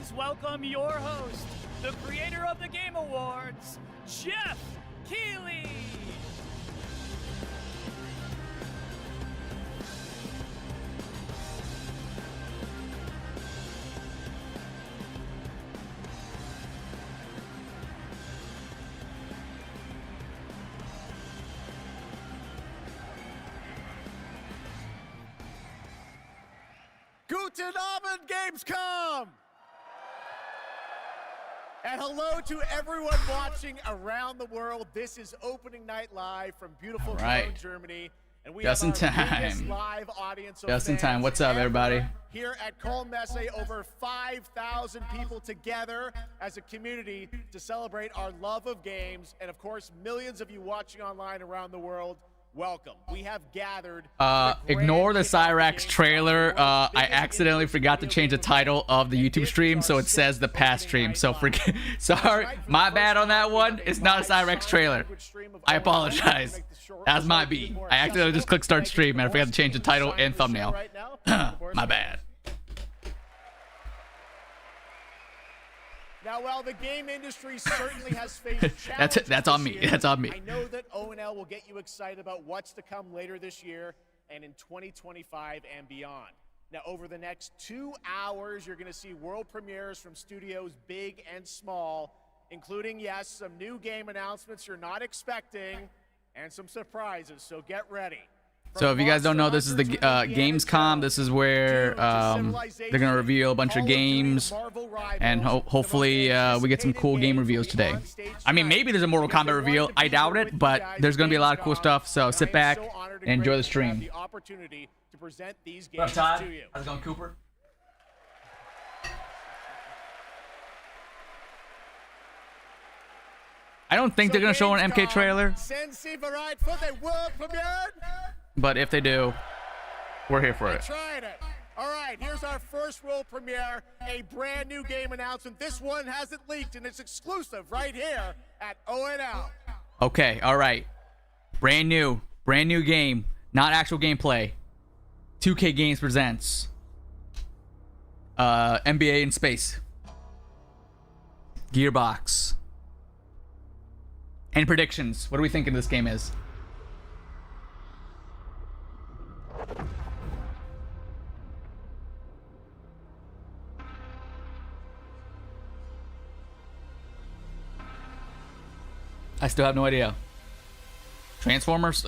please welcome your host, the creator of the Game Awards, Jeff Keighley. Guten Abend, Gamescom! And hello to everyone watching around the world. This is opening night live from beautiful Cologne, Germany. And we Just in have our time. biggest live audience of Just in time. fans What's up, ever. everybody? Here at Cologne Messe, over 5,000 people together as a community to celebrate our love of games. And of course, millions of you watching online around the world. Welcome. We have gathered. Ignore the Cyrax trailer. I accidentally forgot to change the title of the YouTube stream, so it says the past stream. So forget. Sorry, my bad on that one. It's not a Cyrax trailer. I apologize. That's my beat. I accidentally just clicked start stream and I forgot to change the title and thumbnail. My bad. Now, while the game industry certainly has faced challenges That's on me. this year, That's on me. I know that O&L will get you excited about what's to come later this year and in 2025 and beyond. Now, over the next 2 hours, you're going to see world premieres from studios big and small, including, yes, some new game announcements you're not expecting and some surprises, so get ready. So if you guys don't know, this is the Gamescom. This is where they're gonna reveal a bunch of games, and hopefully we get some cool game reveals today. I mean, maybe there's a Mortal Kombat reveal. I doubt it, but there's gonna be a lot of cool stuff. So sit back and enjoy the stream. What's up, Todd? How's it going, Cooper? I don't think they're gonna show an MK trailer. But if they do, we're here for it. Tried it. All right, here's our first world premiere, a brand new game announcement. This one hasn't leaked, and it's exclusive right here at O&L. Okay, all right. Brand new game, not actual gameplay. 2K Games presents NBA in space. Gearbox. And predictions. What do we think this game is? I still have no idea. Transformers?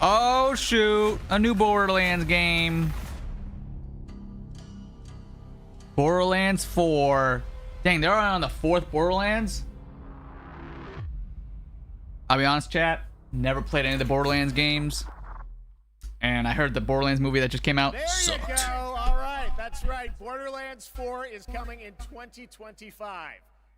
Oh shoot, a new Borderlands game. Borderlands 4. Dang, they're on the 4th Borderlands? I'll be honest, chat, never played any of the Borderlands games. And I heard the Borderlands movie that just came out sucked. There you go. All right, that's right. Borderlands 4 is coming in 2025.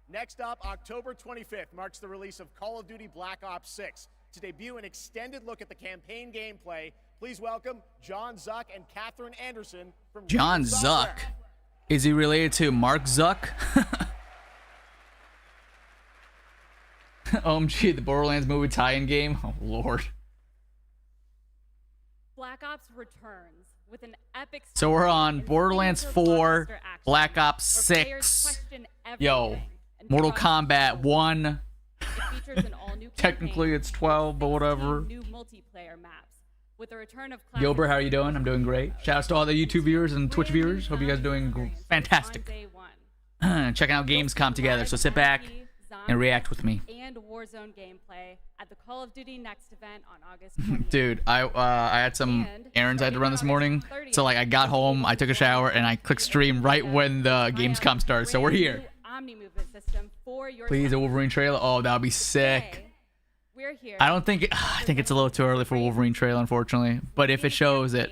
Next up, October 25th marks the release of Call of Duty Black Ops 6. To debut an extended look at the campaign gameplay, please welcome John Zuck and Catherine Anderson from John Zuck? Is he related to Mark Zuck? OMG, the Borderlands movie tie-in game? Oh, Lord. Black Ops returns with an epic... So we're on Borderlands 4, Black Ops 6. Yo, Mortal Kombat 1. It features an all-new Technically it's 12, but whatever. New multiplayer maps with the return of Gilbert, how are you doing? I'm doing great. Shout out to all the YouTube viewers and Twitch viewers. Hope you guys are doing fantastic. Checking out Gamescom together, so sit back and react with me. And Warzone gameplay at the Call of Duty Next event on August 20th. Dude, I had some errands I had to run this morning, so like I got home, I took a shower, and I clicked stream right when the Gamescom started. So we're here. Omni movement system for your Please, a Wolverine trailer. Oh, that would be sick. We're here. I don't think I think it's a little too early for Wolverine trailer, unfortunately. But if it shows it,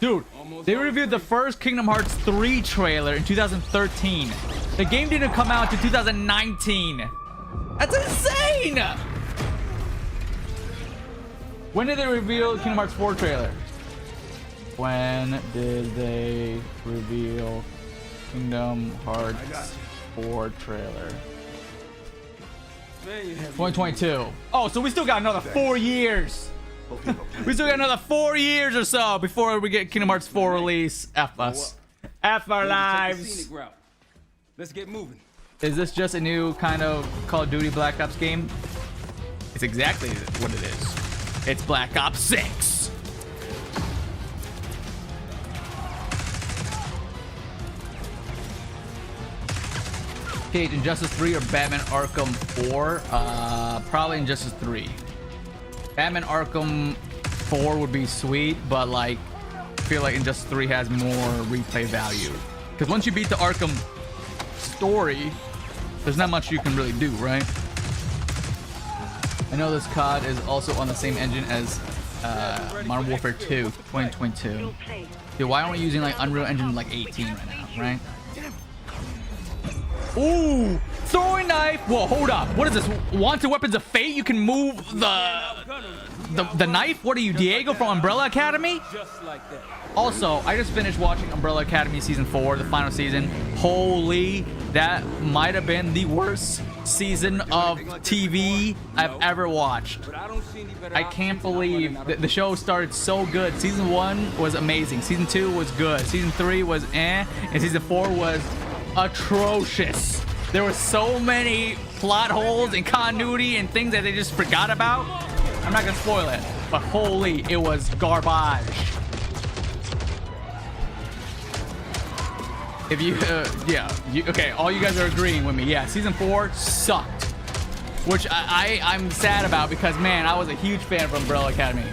Dude, they reviewed the first Kingdom Hearts 3 trailer in 2013. The game didn't come out until 2019. That's insane! When did they reveal Kingdom Hearts 4 trailer? When did they reveal Kingdom Hearts 4 trailer? 2022. Oh, so we still got another 4 years. We still got another 4 years or so before we get Kingdom Hearts 4 release. F us. F our lives. Let's get moving. Is this just a new kind of Call of Duty Black Ops game? It's exactly what it is. It's Black Ops 6. Cage, Injustice 3 or Batman Arkham 4? Probably Injustice 3. Batman Arkham 4 would be sweet, but like, I feel like Injustice 3 has more replay value. Because once you beat the Arkham story, there's not much you can really do, right? I know this COD is also on the same engine as Modern Warfare 2 2022. Dude, why aren't we using like Unreal Engine like 18 right now, right? Ooh, throwing knife. Whoa, hold up. What is this? Wanted Weapons of Fate? You can move the knife? What are you, Diego from Umbrella Academy? Also, I just finished watching Umbrella Academy season 4, the final season. Holy, that might have been the worst season of TV I've ever watched. I can't believe that the show started so good. Season 1 was amazing. Season 2 was good. Season 3 was eh. And season 4 was atrocious. There were so many plot holes and continuity and things that they just forgot about. I'm not gonna spoil it, but holy, it was garbage. If you, okay, all you guys are agreeing with me. Yeah, season 4 sucked, which I'm sad about because, man, I was a huge fan of Umbrella Academy.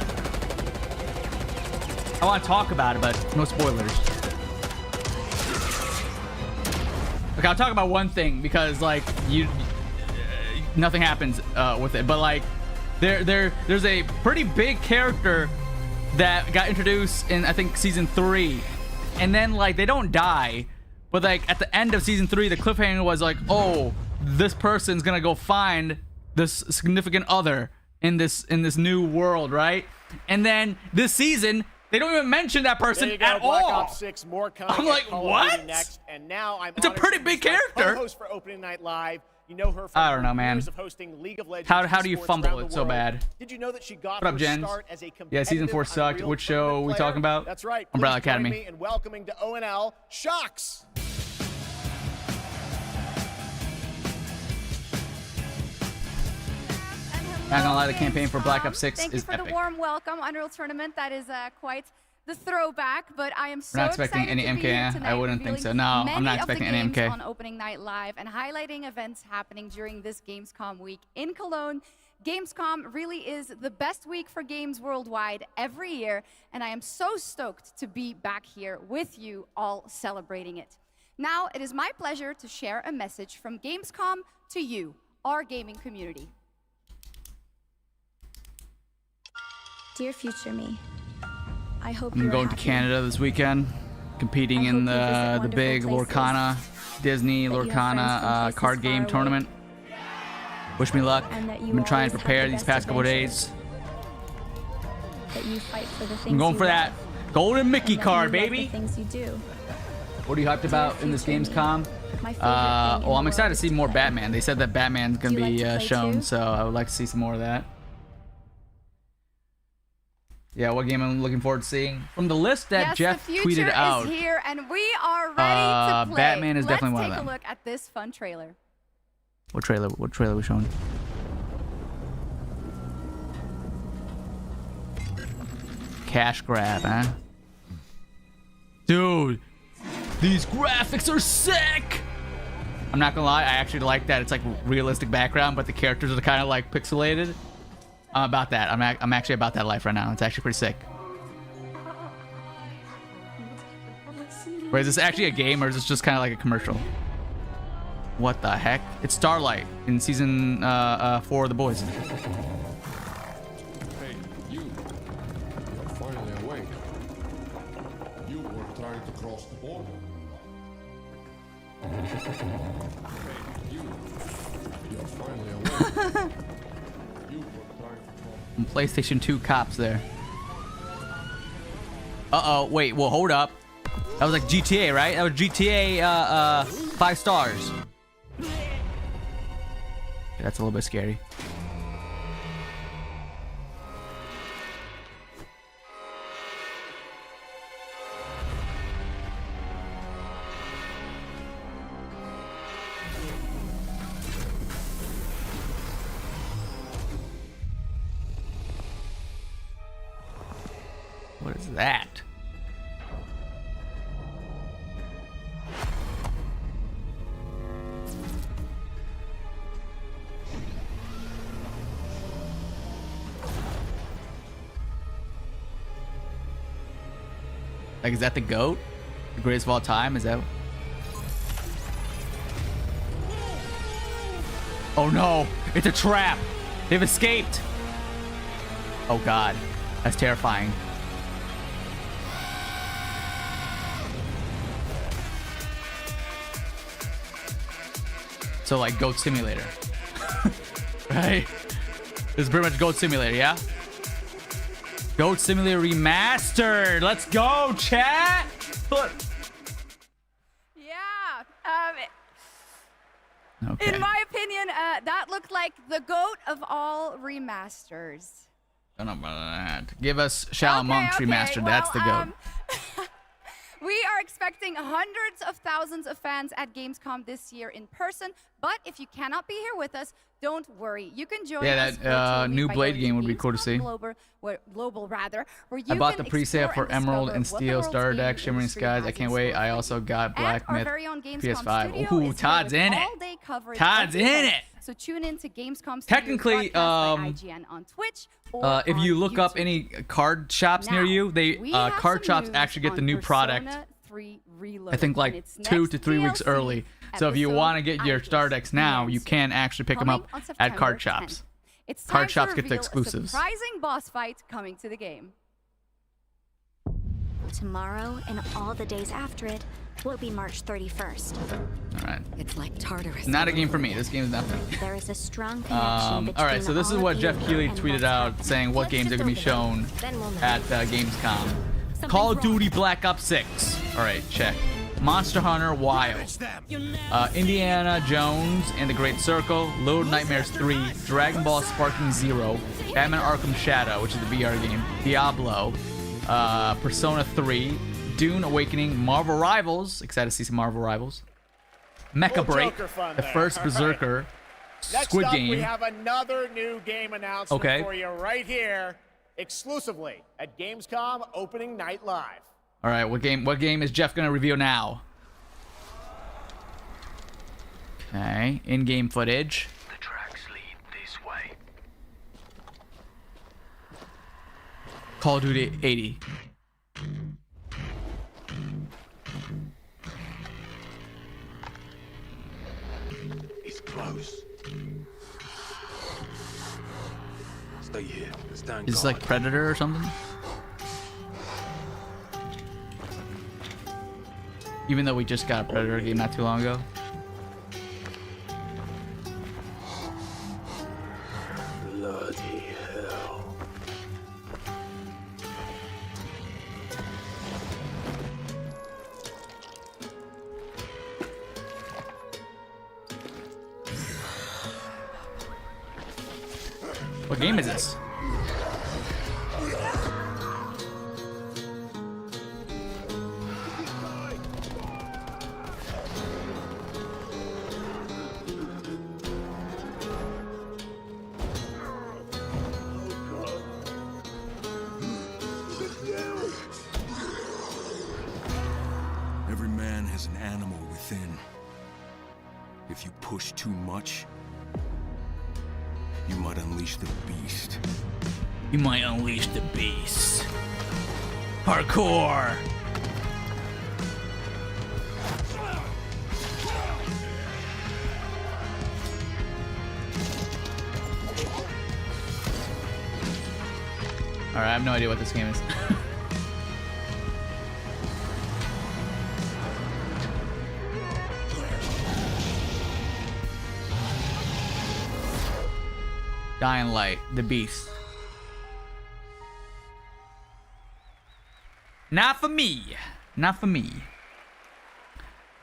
I want to talk about it, but no spoilers. Okay, I'll talk about one thing because, like, nothing happens with it, but like, there's a pretty big character that got introduced in, I think, season 3, and then like they don't die. But like at the end of season 3, the cliffhanger was like, oh, this person's gonna go find this significant other in this new world, right? And then this season, they don't even mention that person at all. Black Ops 6, more coming. I'm like, what? Next, and now I'm it's a pretty big character. Co-host for Opening Night Live. You know her from I don't know, man. years of hosting League of Legends. How do you fumble it so bad? Did you know that she got what up, her Jens? start as a yeah, season 4 sucked. Which show are we talking about? That's right. Umbrella Please join Academy. me in welcoming to ONL, Shocks. Not gonna lie, the campaign for Black Ops 6 Thank is you for epic. the warm welcome, Unreal Tournament. That is quite the throwback, but I am so We're not expecting excited any to be here MK. tonight, I wouldn't think so. No, I'm not expecting any many of the MK. games on Opening Night Live and highlighting events happening during this Gamescom week in Cologne. Gamescom really is the best week for games worldwide every year, and I am so stoked to be back here with you all celebrating it. Now, it is my pleasure to share a message from Gamescom to you, our gaming community. Dear future me, I hope I'm going to Canada this weekend, competing in the big Lorcana, Disney Lorcana card game tournament. Wish me luck. I've been trying to prepare these past couple days. I'm going for that golden Mickey card, baby. What are you hyped about in this Gamescom? Well, I'm excited to see more Batman. They said that Batman's gonna be shown, so I would like to see some more of that. Yeah, what game I'm looking forward to seeing? From the list that Jeff tweeted out. Is here and we are ready to play. Batman is definitely one of them. Let's take a look at this fun trailer. What trailer? What trailer we showing? Cash grab, huh? Dude, these graphics are sick! I'm not gonna lie, I actually like that. It's like realistic background, but the characters are kind of like pixelated. I'm about that. I'm actually about that life right now. It's actually pretty sick. Wait, is this actually a game or is this just kind of like a commercial? What the heck? It's Starlight in season 4 of The Boys. Hey, you. You're finally awake. trying to cross the border. You're finally awake. You were trying to cross. PlayStation 2 cops there. Uh-oh, wait, well, hold up. That was like GTA, right? That was GTA 5 stars. That's a little bit scary. What is that? Like, is that the GOAT? The greatest of all time? Is that? Oh no! It's a trap! They've escaped! Oh god. That's terrifying. So like Goat Simulator. Right? This is pretty much Goat Simulator, yeah? Goat Simulator Remastered. Let's go, chat. Look. Yeah. Okay. In my opinion, that looked like the GOAT of all remasters. Don't know about that. Give us Shallow Monks Remastered. Well, that's the GOAT. We are expecting hundreds of thousands of fans at Gamescom this year in person, but if you cannot be here with us, don't worry. You can join us. Yeah, that new Blade game would be cool to see. Global rather, where you I bought the can pre-sale explore for Emerald and discover what the Steel world's Starter gaming Deck, Shimmering industry Skies. I has can't in wait. store I for also you. got Black And our Myth very own Gamescom PS5. studio Ooh, is here Todd's with in it. all-day coverage Todd's of the in event. it. So tune in to Gamescom Technically, by IGN on Twitch or if you on look up YouTube. any card shops near Now, you, they we have card some shops news actually get the on new Persona product. 3 Reloaded I think and like its 2 next to 3 weeks DLC, early. So if you episode want to get your Starter Decks now, you Answer. can actually pick them Coming up on at September card 10th. shops. It's time Card to shops get the reveal exclusives. A surprising boss fight coming to the game. Tomorrow and all the days after it will be March 31st. All right. It's like Tartarus. Not a game for me. This game is not for me. There is a strong connection between All right, so this is all what of Jeff you Keighley and tweeted what's out happening. saying what Let's games are just going to be open it. shown Then we'll know. at Gamescom. Something's Call of wrong. Duty Black Ops 6. All right, check. Monster Hunter Wild. Indiana Jones and the Great Circle. Little Nightmares 3. Dragon Ball Sparking Zero. Batman Arkham Shadow, which is the VR game. Diablo. Persona 3. Dune Awakening. Marvel Rivals. Excited to see some Marvel Rivals. Mecha Little Break. Joker fun The there. first All right. Berserker. Next Squid up, Game. we have another new game announcement Okay. for you right here, exclusively at Gamescom Opening Night Live. All right, what game is Jeff gonna reveal now? Okay, in-game footage. The tracks lead this way. Call of Duty 80. It's close. Stay here. Stand Is this like Predator or something? Even though we just got a Predator game not too long ago. Bloody hell. What game is this? Every man has an animal within. If you push too much, you might unleash the beast. You might unleash the beast. Parkour. Alright, I have no idea what this game is. Dying Light, the Beast. Not for me. Not for me.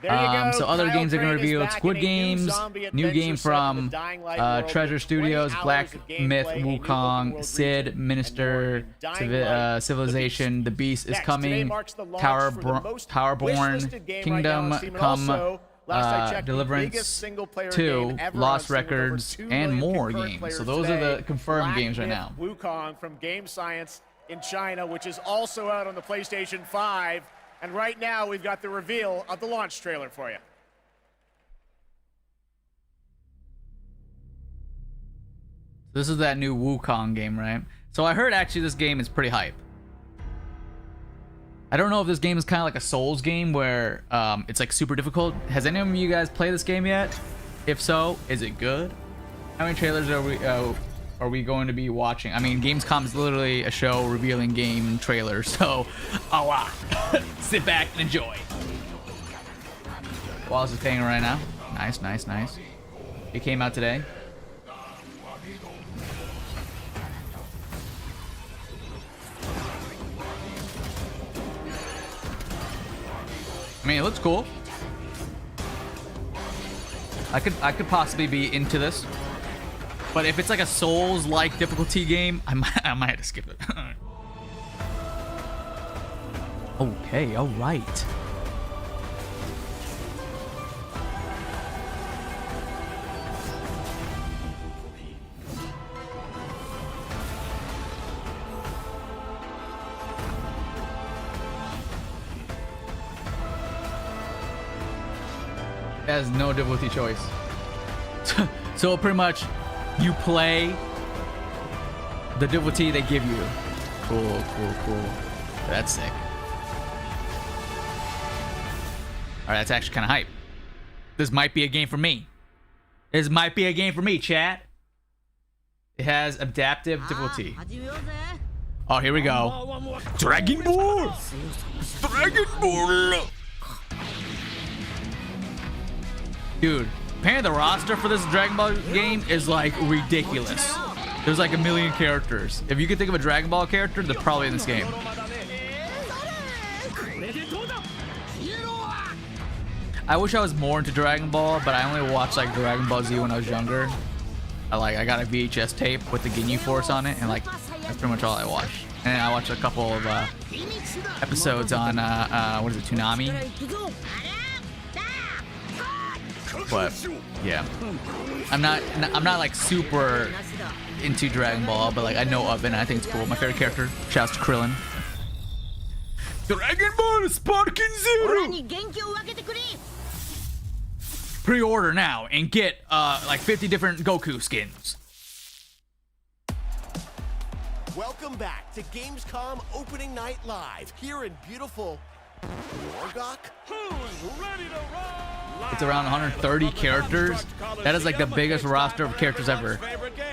There you go. So other Kyle games they're gonna Crane is reveal: back Squid in a new Games, zombie new adventure game set in from the Dying Light world Treasure with 20 Studios, hours Black of Myth, gameplay, a new Wukong, open-world Sid, region, Minister, and more in Dying Light, Civilization. The Beast is Next, today coming. marks the launch for the most wished-listed game right now on Kingdom Steam, and Come. also, last I checked, the Deliverance biggest single-player 2, game ever Lost on Steam with over Records, 2 and million more concurrent games. players So those are today. the confirmed Black games right Myth now. Wukong from Game Science in China, which is also out on the PlayStation 5. And right now, we've got the reveal of the launch trailer for you. This is that new Wukong game, right? So I heard actually this game is pretty hype. I don't know if this game is kind of like a Souls game where it's like super difficult. Has any of you guys played this game yet? If so, is it good? How many trailers are we going to be watching? I mean, Gamescom is literally a show revealing game trailers, so a lot. Sit back and enjoy. Wallace is paying right now. Nice, nice, nice. It came out today. I mean, it looks cool. I could possibly be into this, but if it's like a Souls-like difficulty game, I might have to skip it. Okay, all right. It has no difficulty choice. So pretty much you play the difficulty they give you. Cool, cool, cool. That's sick. Alright, that's actually kind of hype. This might be a game for me. This might be a game for me, chat. It has adaptive difficulty. Oh, here we go. Dragon Ball! Dragon Ball! Dude, apparently the roster for this Dragon Ball game is like ridiculous. There's like a million characters. If you could think of a Dragon Ball character, they're probably in this game. I wish I was more into Dragon Ball, but I only watched like Dragon Ball Z when I was younger. I got a VHS tape with the Ginyu Force on it, and like that's pretty much all I watched. And I watched a couple of episodes on what is it, Toonami? But yeah, I'm not like super into Dragon Ball, but like I know of it and I think it's cool. My favorite character, shouts to Krillin. Dragon Ball Sparking Zero! Pre-order now and get like 50 different Goku skins. Welcome back to Gamescom Opening Night Live here in beautiful Wargok. Who's ready to roll? It's around 130 characters. That is like the biggest roster of characters ever.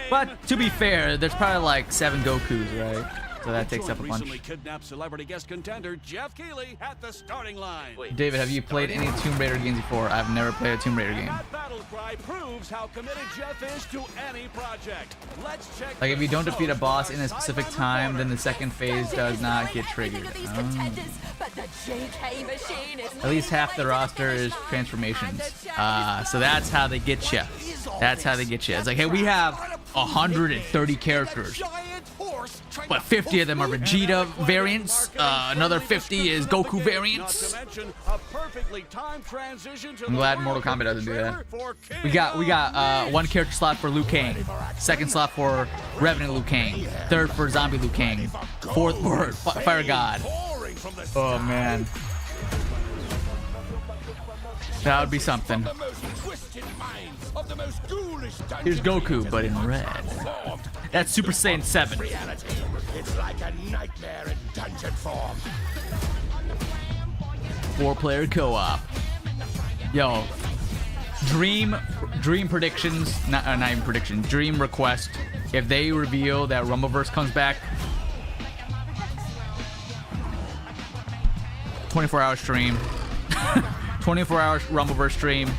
But to be fair, there's probably like 7 Gokus, right? So that takes up a bunch. Kidnapped celebrity guest contender Jeff Keighley at the starting line. David, have you played any Tomb Raider games before? I've never played a Tomb Raider game. That battle cry proves how committed Jeff is to any project. Let's check. Like if you don't defeat a boss in a specific time, then the second phase does not get triggered. At least half the roster is transformations. So that's how they get you. That's how they get you. It's like, hey, we have 130 characters, but 50 of them are Vegeta variants. Another 50 is Goku variants. I'm glad Mortal Kombat doesn't do that. We got one character slot for Liu Kang, second slot for Revenant Liu Kang, third for Zombie Liu Kang, fourth for Fire God. Oh man, that would be something. Here's Goku, but in red. That's Super Saiyan 7. It's like a nightmare in dungeon form. 4-player co-op. Yo, dream predictions, not even predictions, dream request. If they reveal that Rumbleverse comes back, 24-hour stream, 24-hour Rumbleverse stream.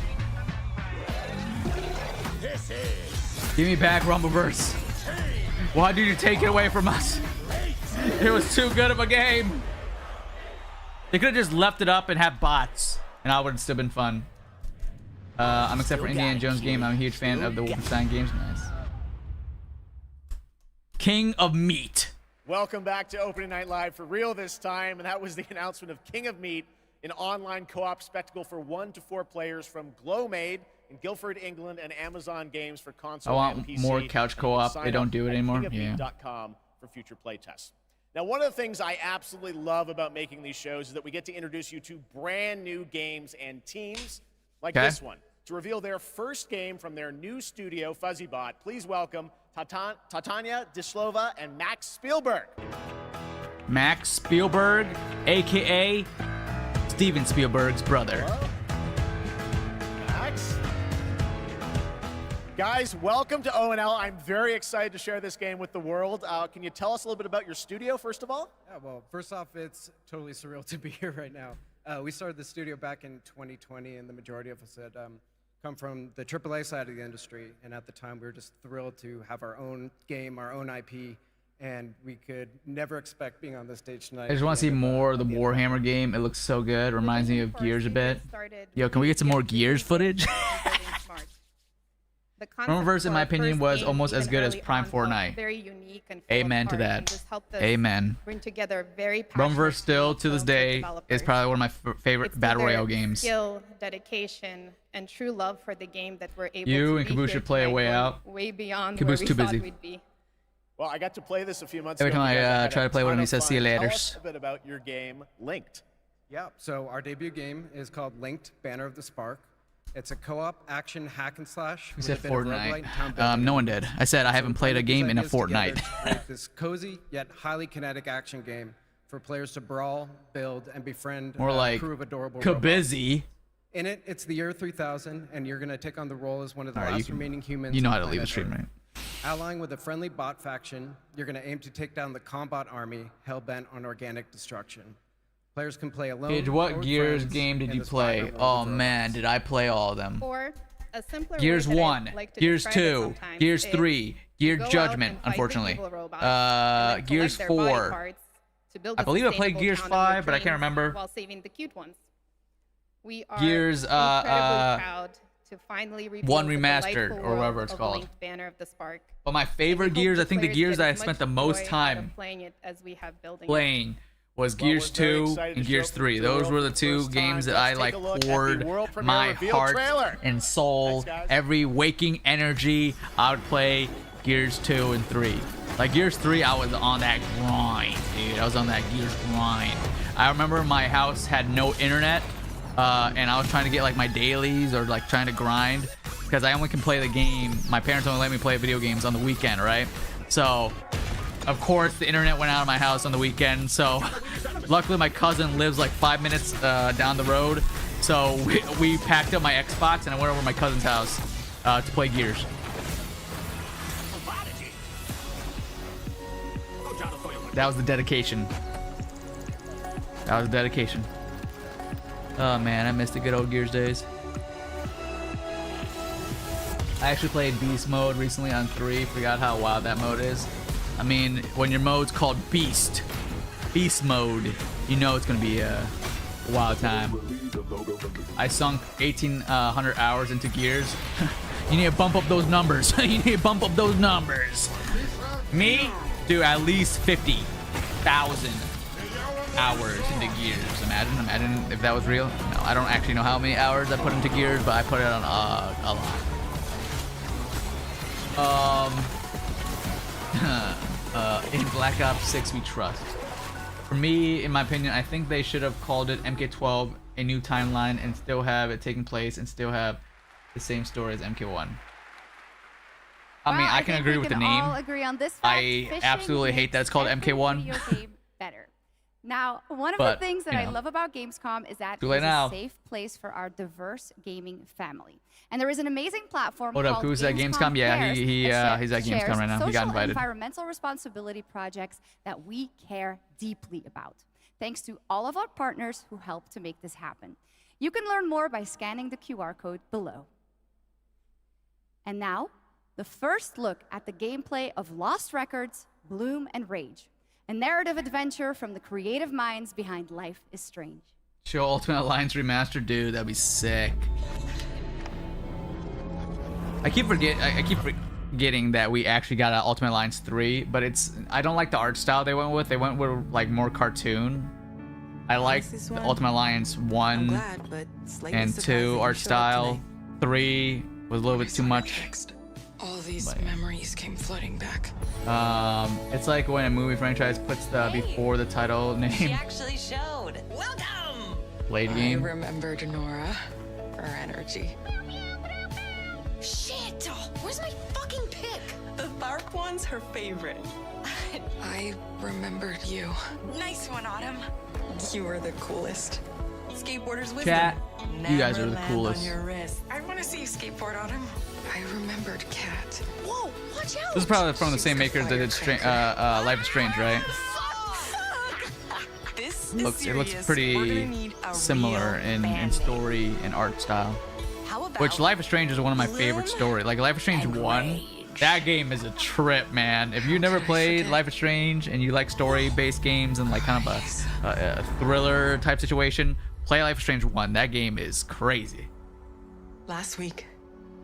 Give me back Rumbleverse. Why did you take it away from us? It was too good of a game. They could have just left it up and have bots, and I would have still been fun. I'm except for Indiana Jones game. I'm a huge fan of the Wolfenstein games. Nice. King of Meat. Welcome back to Opening Night Live for real this time, and that was the announcement of King of Meat, an online co-op spectacle for 1 to 4 players from Glowmade in Guildford, England, and Amazon Games for console and PC. I want more couch co-op. They don't do it anymore. kingofmeat.com for future playtests. Now, one of the things I absolutely love about making these shows is that we get to introduce you to brand new games and teams like this one. To reveal their first game from their new studio, FuzzyBot, please welcome Tatania Dislova and Max Spielberg. Max Spielberg, a.k.a. Steven Spielberg's brother. Hello. Max. Guys, welcome to O&L. I'm very excited to share this game with the world. Can you tell us a little bit about your studio, first of all? Yeah, well, first off, it's totally surreal to be here right now. We started the studio back in 2020, and the majority of us had come from the AAA side of the industry. And at the time, we were just thrilled to have our own game, our own IP, and we could never expect being on this stage tonight. I just want to see more of the Warhammer game. It looks so good. Reminds me of Gears a bit. Yo, can we get some more Gears footage? Romaverse, in my opinion, was almost as good as Prime Fortnite. Very unique and Amen to that. Amen. Bring together very Romaverse still, to this day, is probably one of my favorite Battle Royale games. Skill, dedication, and true love for the game that we're able You to and Caboose should play a way out. way beyond Caboose where we too thought busy. we'd be. Well, I got to play this a few months Every ago. time I try to play with him, he says, "See you later." Tell us a bit about your game, Linked. Yeah, so our debut game is called Linked, Banner of the Spark. It's a co-op action hack and slash. We said Fortnite. No one did. I said I haven't played a game in a fortnight. This cozy yet highly kinetic action game for players to brawl, build, and befriend More like a crew of adorable Kabizzy. robots. In it, it's the year 3000, and you're going to take on the role as one of the Alright, last remaining humans. You know on how to leave the planet stream, Earth. right? Allying with a friendly bot faction, you're going to aim to take down the combat army hell-bent on organic destruction. Players can play alone. Gage, what or with Gears friends game did in you this play? vibrant world Oh of man, robots. did I play all of them? Or a simpler Gears way that I 1, like to Gears describe it 2, sometimes Gears is 3, you Gears go out Judgment, and fight the unfortunately. evil robots and then Gears collect their body 4. parts to build I a believe I played sustainable Gears town of 5, but I your can't remember. dreams while saving the cute ones. We are Gears, incredibly proud to finally reveal One the Remastered, delightful or whatever world it's of called. Linked Banner of the Spark. But my favorite Gears, I think the Gears that I spent the most time playing it as we have building playing was Gears 2 and Gears 3. Those were the two games that I like poured my heart and soul, every waking energy. I would play Gears 2 and 3. Like Gears 3, I was on that grind, dude. I was on that Gears grind. I remember my house had no internet, and I was trying to get like my dailies or like trying to grind because I only can play the game. My parents only let me play video games on the weekend, right? So of course, the internet went out of my house on the weekend, so luckily my cousin lives like 5 minutes down the road, so we packed up my Xbox and I went over to my cousin's house to play Gears. That was the dedication. That was the dedication. Oh man, I missed the good old Gears days. I actually played Beast mode recently on 3, forgot how wild that mode is. I mean, when your mode's called Beast mode, you know it's gonna be a wild time. I sunk 1,800 hours into Gears. You need to bump up those numbers. You need to bump up those numbers. Me? Dude, at least 50,000 hours into Gears. Imagine if that was real. No, I don't actually know how many hours I put into Gears, but I put it on a lot. In Black Ops 6 we trust. For me, in my opinion, I think they should have called it MK12, a new timeline, and still have it taking place and still have the same story as MK1. I mean, I can agree with the name. All agree on this fact. I absolutely hate that it's called MK1. Video game better. Now, one of the things that I love about Gamescom is that it is a safe place for our diverse gaming family. And there is an amazing platform What up, called who's at Gamescom? Yeah, he's at Gamescom right now. He got invited. Environmental responsibility projects that we care deeply about. Thanks to all of our partners who help to make this happen. You can learn more by scanning the QR code below. And now, the first look at the gameplay of Lost Records, Bloom and Rage, a narrative adventure from the creative minds behind Life is Strange. Show Ultimate Alliance Remastered, dude. That'd be sick. I keep forgetting that we actually got Ultimate Alliance 3, but I don't like the art style they went with. They went with like more cartoon. I like the Ultimate Alliance 1 and 2 art style. 3 was a little bit too much. All these memories came flooding back. It's like when a movie franchise puts the before the title name. She actually showed. Welcome. Late game. I remembered Nora, her energy. Shit! Where's my fucking pick? The Tharp one's her favorite. I remembered you. Nice one, Autumn. You were the coolest. Skateboarder's wisdom. Chat, you guys are the coolest. On your wrist. I want to see you skateboard, Autumn. I remembered Cat. Whoa, watch out! This is probably from the same makers that did Life is Strange, right? It looks pretty similar in story and art style. Which Life is Strange is one of my favorite stories. Like Life is Strange 1, that game is a trip, man. If you never played Life is Strange and you like story-based games and like kind of a thriller type situation, play Life is Strange 1. That game is crazy. Last week,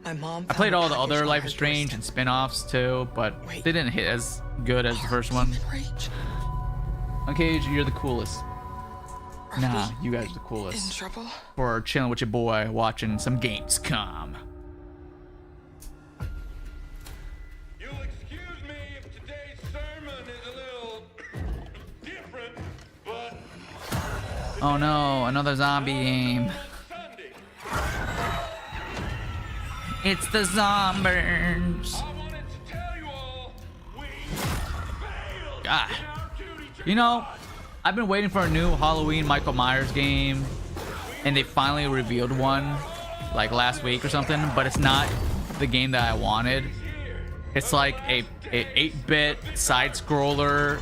my mom. I played all the other Life is Strange and spin-offs too, but they didn't hit as good as the first one. Uncaged, you're the coolest. Nah, you guys are the coolest. In trouble? For chilling with your boy, watching some Gamescom. You'll excuse me if today's sermon is a little different, but Oh no, another zombie game. It's the Zombies. God. You know, I've been waiting for a new Halloween Michael Myers game, and they finally revealed one like last week or something, but it's not the game that I wanted. It's like a 8-bit side-scroller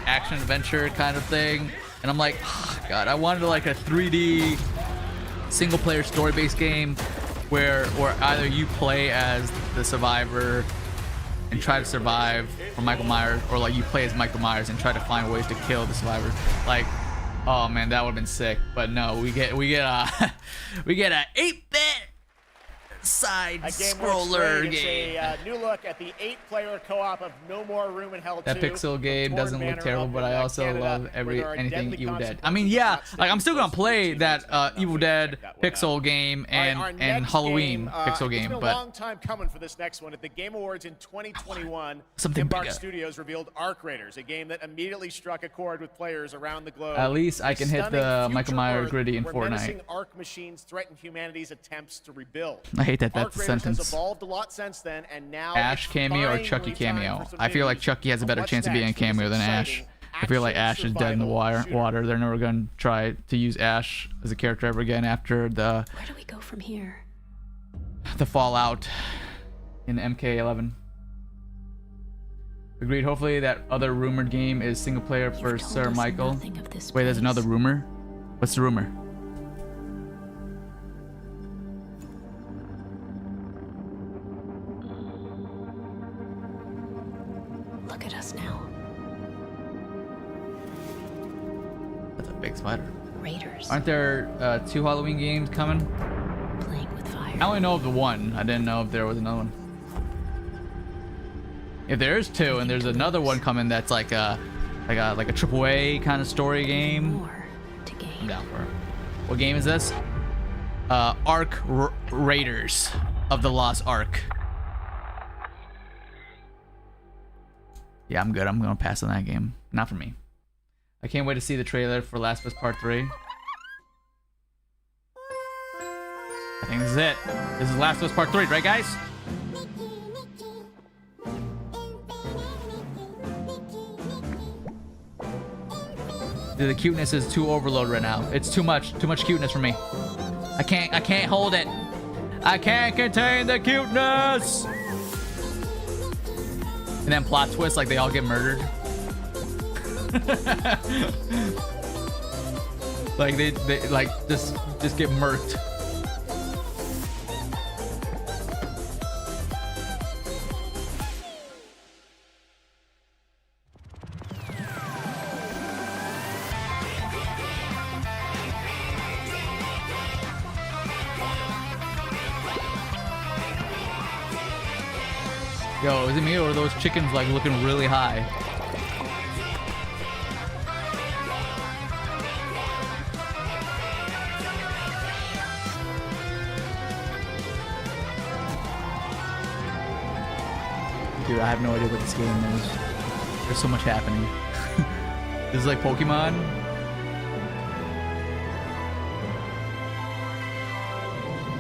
action-adventure kind of thing, and I'm like, oh, God, I wanted like a 3D single-player story-based game where either you play as the survivor and try to survive from Michael Myers, or like you play as Michael Myers and try to find ways to kill the survivor. Like, oh man, that would have been sick. But no, we get a 8-bit side scroller game. It's a new look at the 8-player co-op of No More Room in Hell 2. That pixel game doesn't look terrible, but I also love anything Evil Dead. I mean, yeah, like I'm still gonna play that Evil Dead pixel game and Halloween pixel game, it's been but a long time coming for this next one. At the Game Awards in 2021, something Embark bigger. Studios revealed Arc Raiders, a game that immediately struck a chord with players around the globe. At least I can hit the Michael Myers Earth, gritty in where Fortnite. menacing Arc machines threaten humanity's attempts to rebuild. I hate that Arc that's a Raiders sentence. has evolved a lot since then, and now Ash it's cameo or finally Chucky time cameo? for some I feel like news Chucky has a on better what's chance of being a next for this cameo than Ash. exciting I feel like action Ash is dead in the survival water. They're never going to try to use Ash as a character ever again after the Where do we go from here? fallout in MK11. Agreed. Hopefully that other rumored game is single player for Sir Michael. Wait, there's another rumor? What's the rumor? Look at us now. That's a big spider. Raiders. Aren't there 2 Halloween games coming? Playing with fire. I only know of the one. I didn't know if there was another one. If there is 2 and there's another one coming that's like a AAA kind of story game, I'm down for it. What game is this? Arc Raiders of the Lost Ark. Yeah, I'm good. I'm gonna pass on that game. Not for me. I can't wait to see the trailer for Last of Us Part 3. I think this is it. This is Last of Us Part 3, right guys? Dude, the cuteness is too overload right now. It's too much cuteness for me. I can't hold it. I can't contain the cuteness. And then plot twist, like they all get murdered. Like they like just get murked. Yo, is it me or are those chickens like looking really high? Dude, I have no idea what this game is. There's so much happening. This is like Pokemon.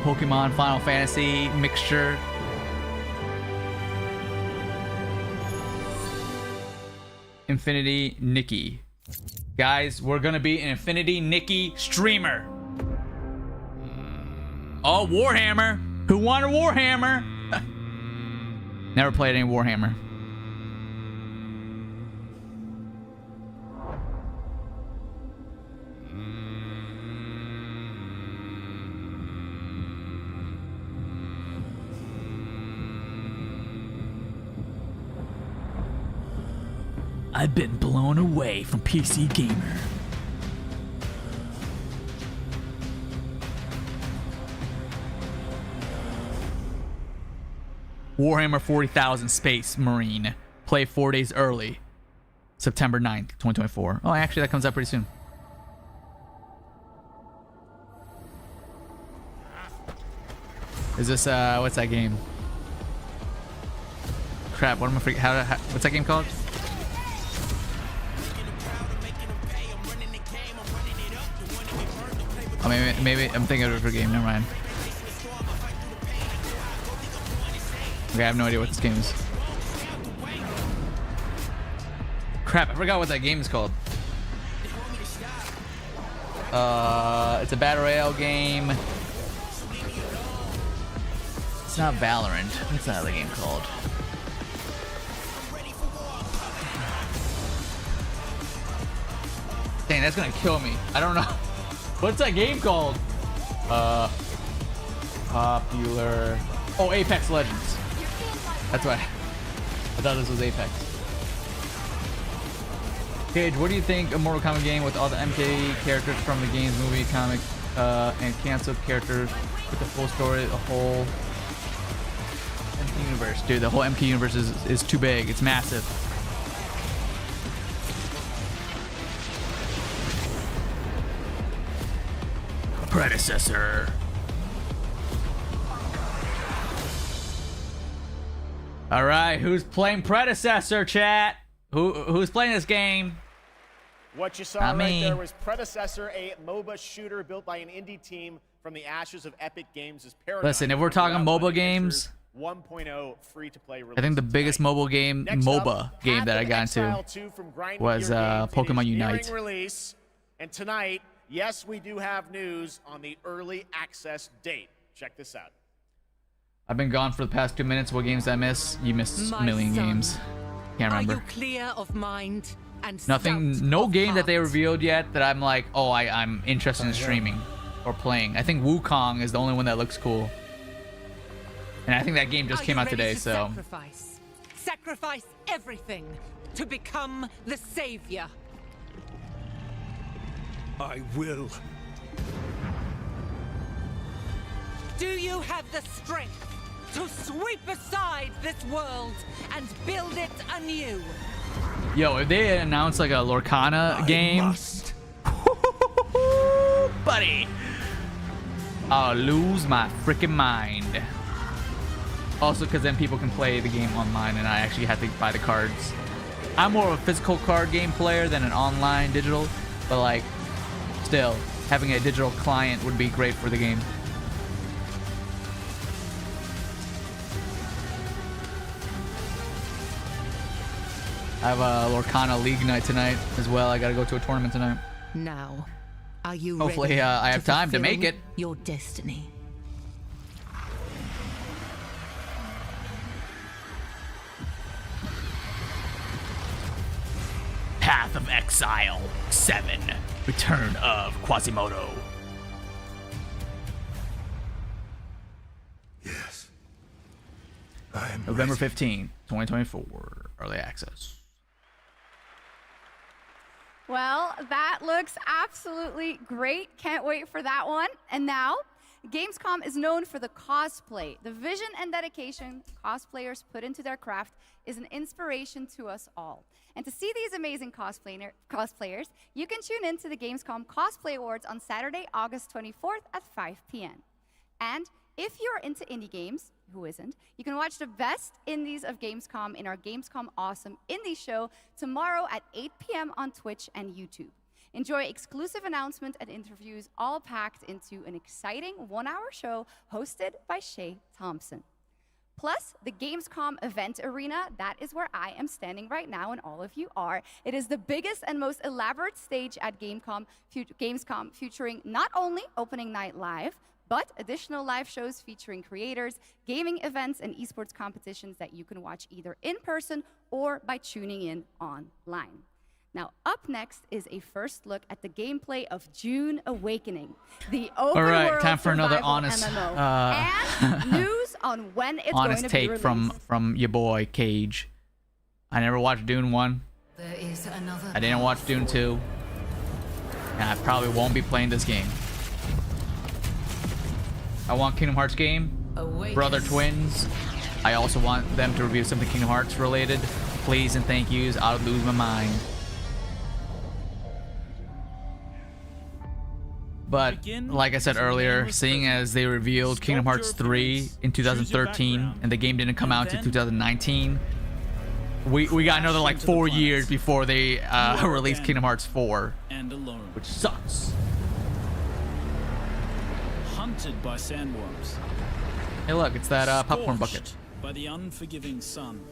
Pokemon, Final Fantasy mixture. Infinity Nikki. Guys, we're gonna be an Infinity Nikki streamer. Oh, Warhammer. Who wanted Warhammer? Never played any Warhammer. I've been blown away from PC Gamer. Warhammer 40,000 Space Marine. Play 4 days early. September 9th, 2024. Oh, actually, that comes out pretty soon. Is this, what's that game? Crap, what am I freaking, what's that game called? Oh, maybe I'm thinking of a different game. Never mind. Okay, I have no idea what this game is. Crap, I forgot what that game is called. It's a battle royale game. It's not Valorant. What's that other game called? Dang, that's gonna kill me. I don't know. What's that game called? Popular. Oh, Apex Legends. That's why. I thought this was Apex. Cage, what do you think a Mortal Kombat game with all the MK characters from the games, movie, comic, and canceled characters with the full story, the whole MK universe? Dude, the whole MK universe is too big. It's massive. Predecessor. All right, who's playing Predecessor, chat? Who's playing this game? What you saw right there was Predecessor, a MOBA shooter built by an indie team from the ashes of Epic Games' Paradigm. Listen, if we're talking MOBA games, 1.0 free-to-play release. I think the biggest mobile game, MOBA game that I got into was Pokemon Unite. Release. And tonight, yes, we do have news on the early access date. Check this out. I've been gone for the past 2 minutes. What games did I miss? You missed a million games. Can't remember. Are you clear of mind and nothing, no game that they revealed yet that I'm like, oh, I'm interested in streaming or playing. I think Wukong is the only one that looks cool. And I think that game just came out today, so. Sacrifice everything to become the savior. I will. Do you have the strength to sweep aside this world and build it anew? Yo, if they announce like a Lorcana game, buddy, I'll lose my freaking mind. Also, because then people can play the game online and I actually have to buy the cards. I'm more of a physical card game player than an online digital, but like, still, having a digital client would be great for the game. I have a Lorcana League night tonight as well. I gotta go to a tournament tonight. Now, are you hopefully ready I have time to make it. Your destiny. Path of Exile 7. Return of Quasimodo. Yes. I am November ready. 15th, 2024. Early access. Well, that looks absolutely great. Can't wait for that one. And now, Gamescom is known for the cosplay. The vision and dedication cosplayers put into their craft is an inspiration to us all. And to see these amazing cosplayers, you can tune in to the Gamescom Cosplay Awards on Saturday, August 24th at 5 p.m. And if you're into indie games, who isn't, you can watch the best indies of Gamescom in our Gamescom Awesome Indie Show tomorrow at 8 p.m. on Twitch and YouTube. Enjoy exclusive announcements and interviews, all packed into an exciting one-hour show hosted by Shay Thompson. Plus, the Gamescom event arena, that is where I am standing right now and all of you are. It is the biggest and most elaborate stage at Gamescom featuring not only opening night live, but additional live shows featuring creators, gaming events, and esports competitions that you can watch either in person or by tuning in online. Now, up next is a first look at the gameplay of Dune Awakening, the open world time for another survival honest, MMO, and news on when it's going to be take released. from your boy Cage. I never watched Dune 1. There is another I didn't watch Dune 2. And I probably won't be playing this game. I want Kingdom Hearts game, brother twins. I also want them to review something Kingdom Hearts related. Please and thank yous. I'll lose my mind. But like I said earlier, seeing as they revealed Kingdom Hearts 3 in 2013 and the game didn't come out until 2019, we got another like 4 years before they released Kingdom Hearts 4, which sucks. Hunted by sandworms. Hey look, it's that popcorn bucket. By the unforgiving sun,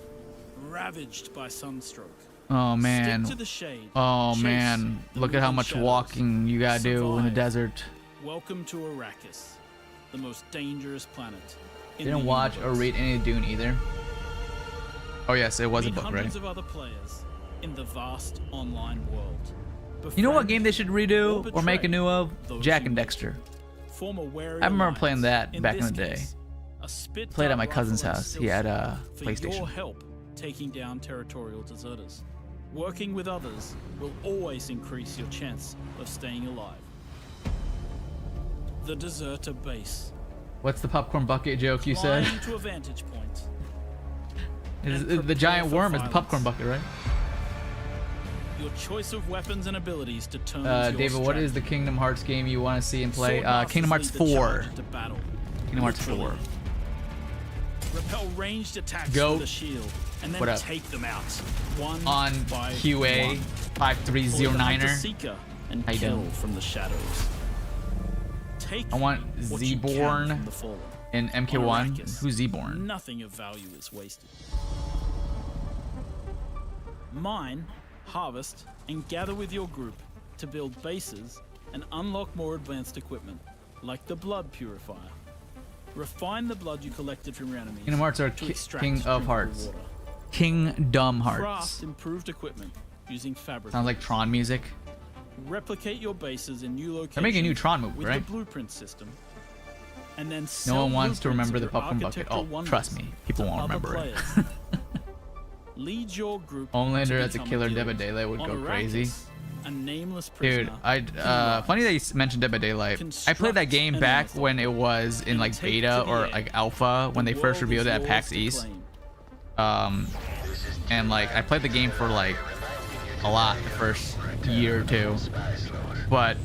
ravaged by sunstroke. Oh man. Stick to the shade. Oh man. Look at how much walking you gotta do in the desert. Welcome to Arrakis, the most dangerous planet. Didn't watch or read any of Dune either. Oh yes, it was a book, right? Hundreds of other players in the vast online world. You know what game they should redo or make a new of? Jack and Dexter. I remember playing that back in the day. Played at my cousin's house. He had a PlayStation. For your help taking down territorial deserters. Working with others will always increase your chance of staying alive. The deserter base. What's the popcorn bucket joke you said? Climb to a vantage point. The giant worm is the popcorn bucket, right? Your choice of weapons and abilities determines David, what is the Kingdom Hearts game you want to see and play? Kingdom Hearts 4. Kingdom Hearts 4. Repel ranged attacks with a shield and then take them out. One on by QA one. 5309er. And How you kill doing? from the shadows. Take I want what you can Z-Born from the fallen. in On MK1. Arrakis, Who's Z-Born? Nothing of value is wasted. Mine, harvest, and gather with your group to build bases and unlock more advanced equipment, like the blood purifier. Refine the blood you collected from your enemies. Kingdom Hearts are to extract King of drinkable Hearts. water. Kingdom Hearts. Craft improved equipment using fabric. Sounds like Tron music. Replicate your bases in new locations. They're making a new Tron movie, with right? the blueprint system. And then No one wants to blueprints remember of the your popcorn bucket. architectural Oh, wonders trust me, people to won't other remember it. players. Lead your group Homelander to as a become killer guild. Dead by Daylight would On go crazy. Arrakis, a nameless Dude, prisoner funny that you mentioned Dead by Daylight. I played that game back when it was in like beta or like alpha when they first revealed it at PAX East. And like I played the game for like a lot the first year or two, but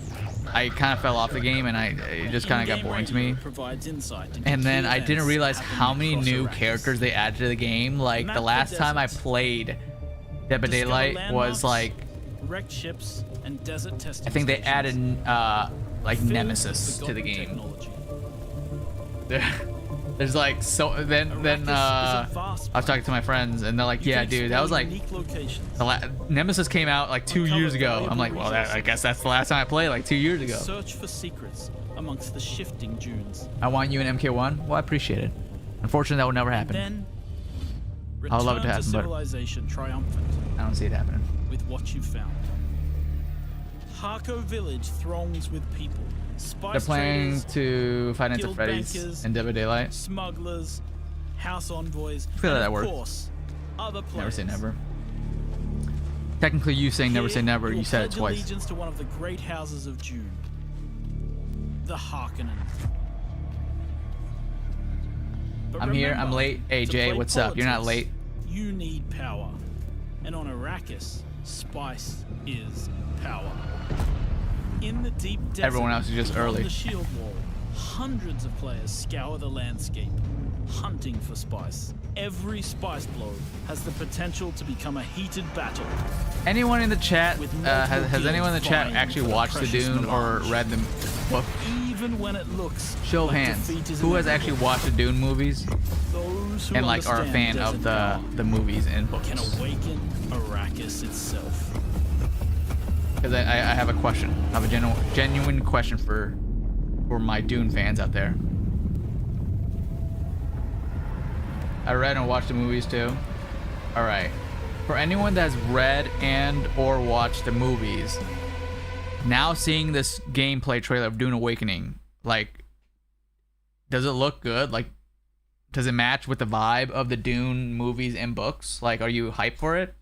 I kind of fell off the game and it just kind of got boring to me. provides insight into And then key I didn't events realize how many happening new across Arrakis. characters they added to the game. Like Map the the last time I deserts. played Dead by Discover Daylight landmarks, was like wrecked ships and desert testing I think they stations. added like Filled Nemesis with to the forgotten game. technology. There's like so then I was talking to my friends and they're like, yeah, dude, that was like Unique locations. Nemesis came out like 2 years ago. I'm like, well, I guess that's the last time I played, like 2 years ago. Search for secrets amongst the shifting dunes. I want you in MK1. Well, I appreciate it. Unfortunately, that would never happen. Then I would love it to return happen, but civilization triumphant I don't see it happening. with what you found. Harko village throngs with people. Spice They're planning traders, to Five Nights at guild Freddy's bankers, and Dead by Daylight. smugglers, house envoys, I feel and that of works. course, other players. Never say never. Technically, you saying never say never, Here, you will said it pledge twice. allegiance to one of the great houses of Dune, the Harkonnen. But I'm here. I'm remember, late. Hey, to Jay, play what's up? You're not late. politics, You need power. And on Arrakis, spice is power. In the deep desert, Everyone else is just beyond early. the shield wall, hundreds of players scour the landscape, hunting for spice. Every spice blow has the potential to become a heated battle. Anyone in the chat, has anyone in the chat vying actually for the watched the precious Dune or melange. read the book? Even when it looks Show of like hands. defeat is Who has inevitable, actually watched the Dune movies those who and like are a understand fan of desert power the movies and books? can awaken Arrakis itself. Because I have a question. I have a genuine question for my Dune fans out there. I read and watched the movies too. All right. For anyone that's read and or watched the movies, now seeing this gameplay trailer of Dune Awakening, like, does it look good? Like, does it match with the vibe of the Dune movies and books? Like, are you hyped for it?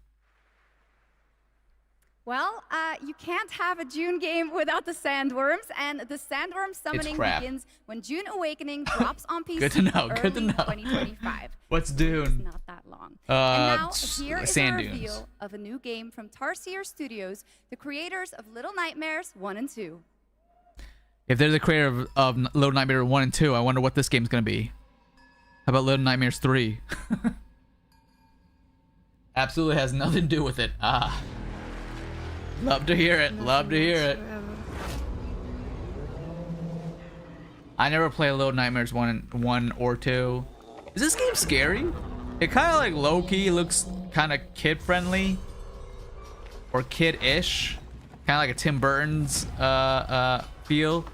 Well, you can't have a Dune game without the sandworms, and the sandworm summoning crap. begins when Dune Awakening drops on PC Good to know, early good to know. 2025. What's It's Dune? not that long. And now, here is a Sand reveal dunes. of a new game from Tarsier Studios, the creators of Little Nightmares 1 and 2. If they're the creator of Little Nightmares 1 and 2, I wonder what this game's gonna be. How about Little Nightmares 3? Absolutely has nothing to do with it. Ah. Love to hear it. Love to hear it. I never played Little Nightmares 1 or 2. Is this game scary? It kind of like low-key looks kind of kid-friendly. Or kid-ish. Kind of like a Tim Burton's feel.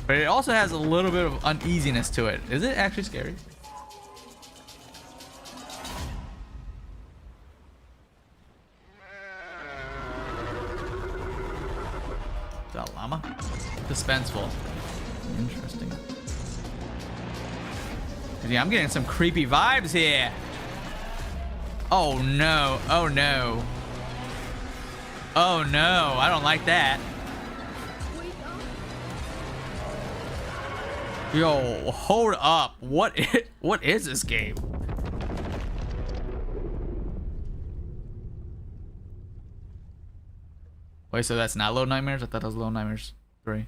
But it also has a little bit of uneasiness to it. Is it actually scary? Is that a llama? Dispenseful. Interesting. 'Cause, yeah, I'm getting some creepy vibes here. Oh no. Oh no. Oh no. I don't like that. Yo, hold up. What is this game? Wait, so that's not Little Nightmares? I thought that was Little Nightmares 3.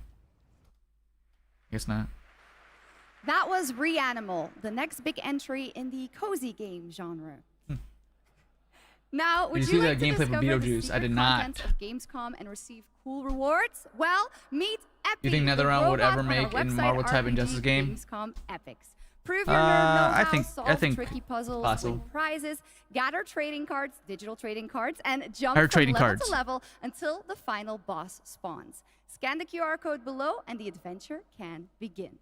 Guess not. That was Reanimal, the next big entry in the cozy game genre. Now, would Did you you see like the to gameplay for discover the Beetlejuice? I secret did not. contents of Gamescom and receive cool rewards? Well, meet Epi. You think the NetherRealm would robot ever on our make a website Marvel type RPG Injustice game? Gamescom Epics. Prove your nerd know-how, solve tricky puzzles, possible. win prizes, gather trading cards, digital trading cards, and jump Heard from trading level cards. to level until the final boss spawns. Scan the QR code below and the adventure can begin.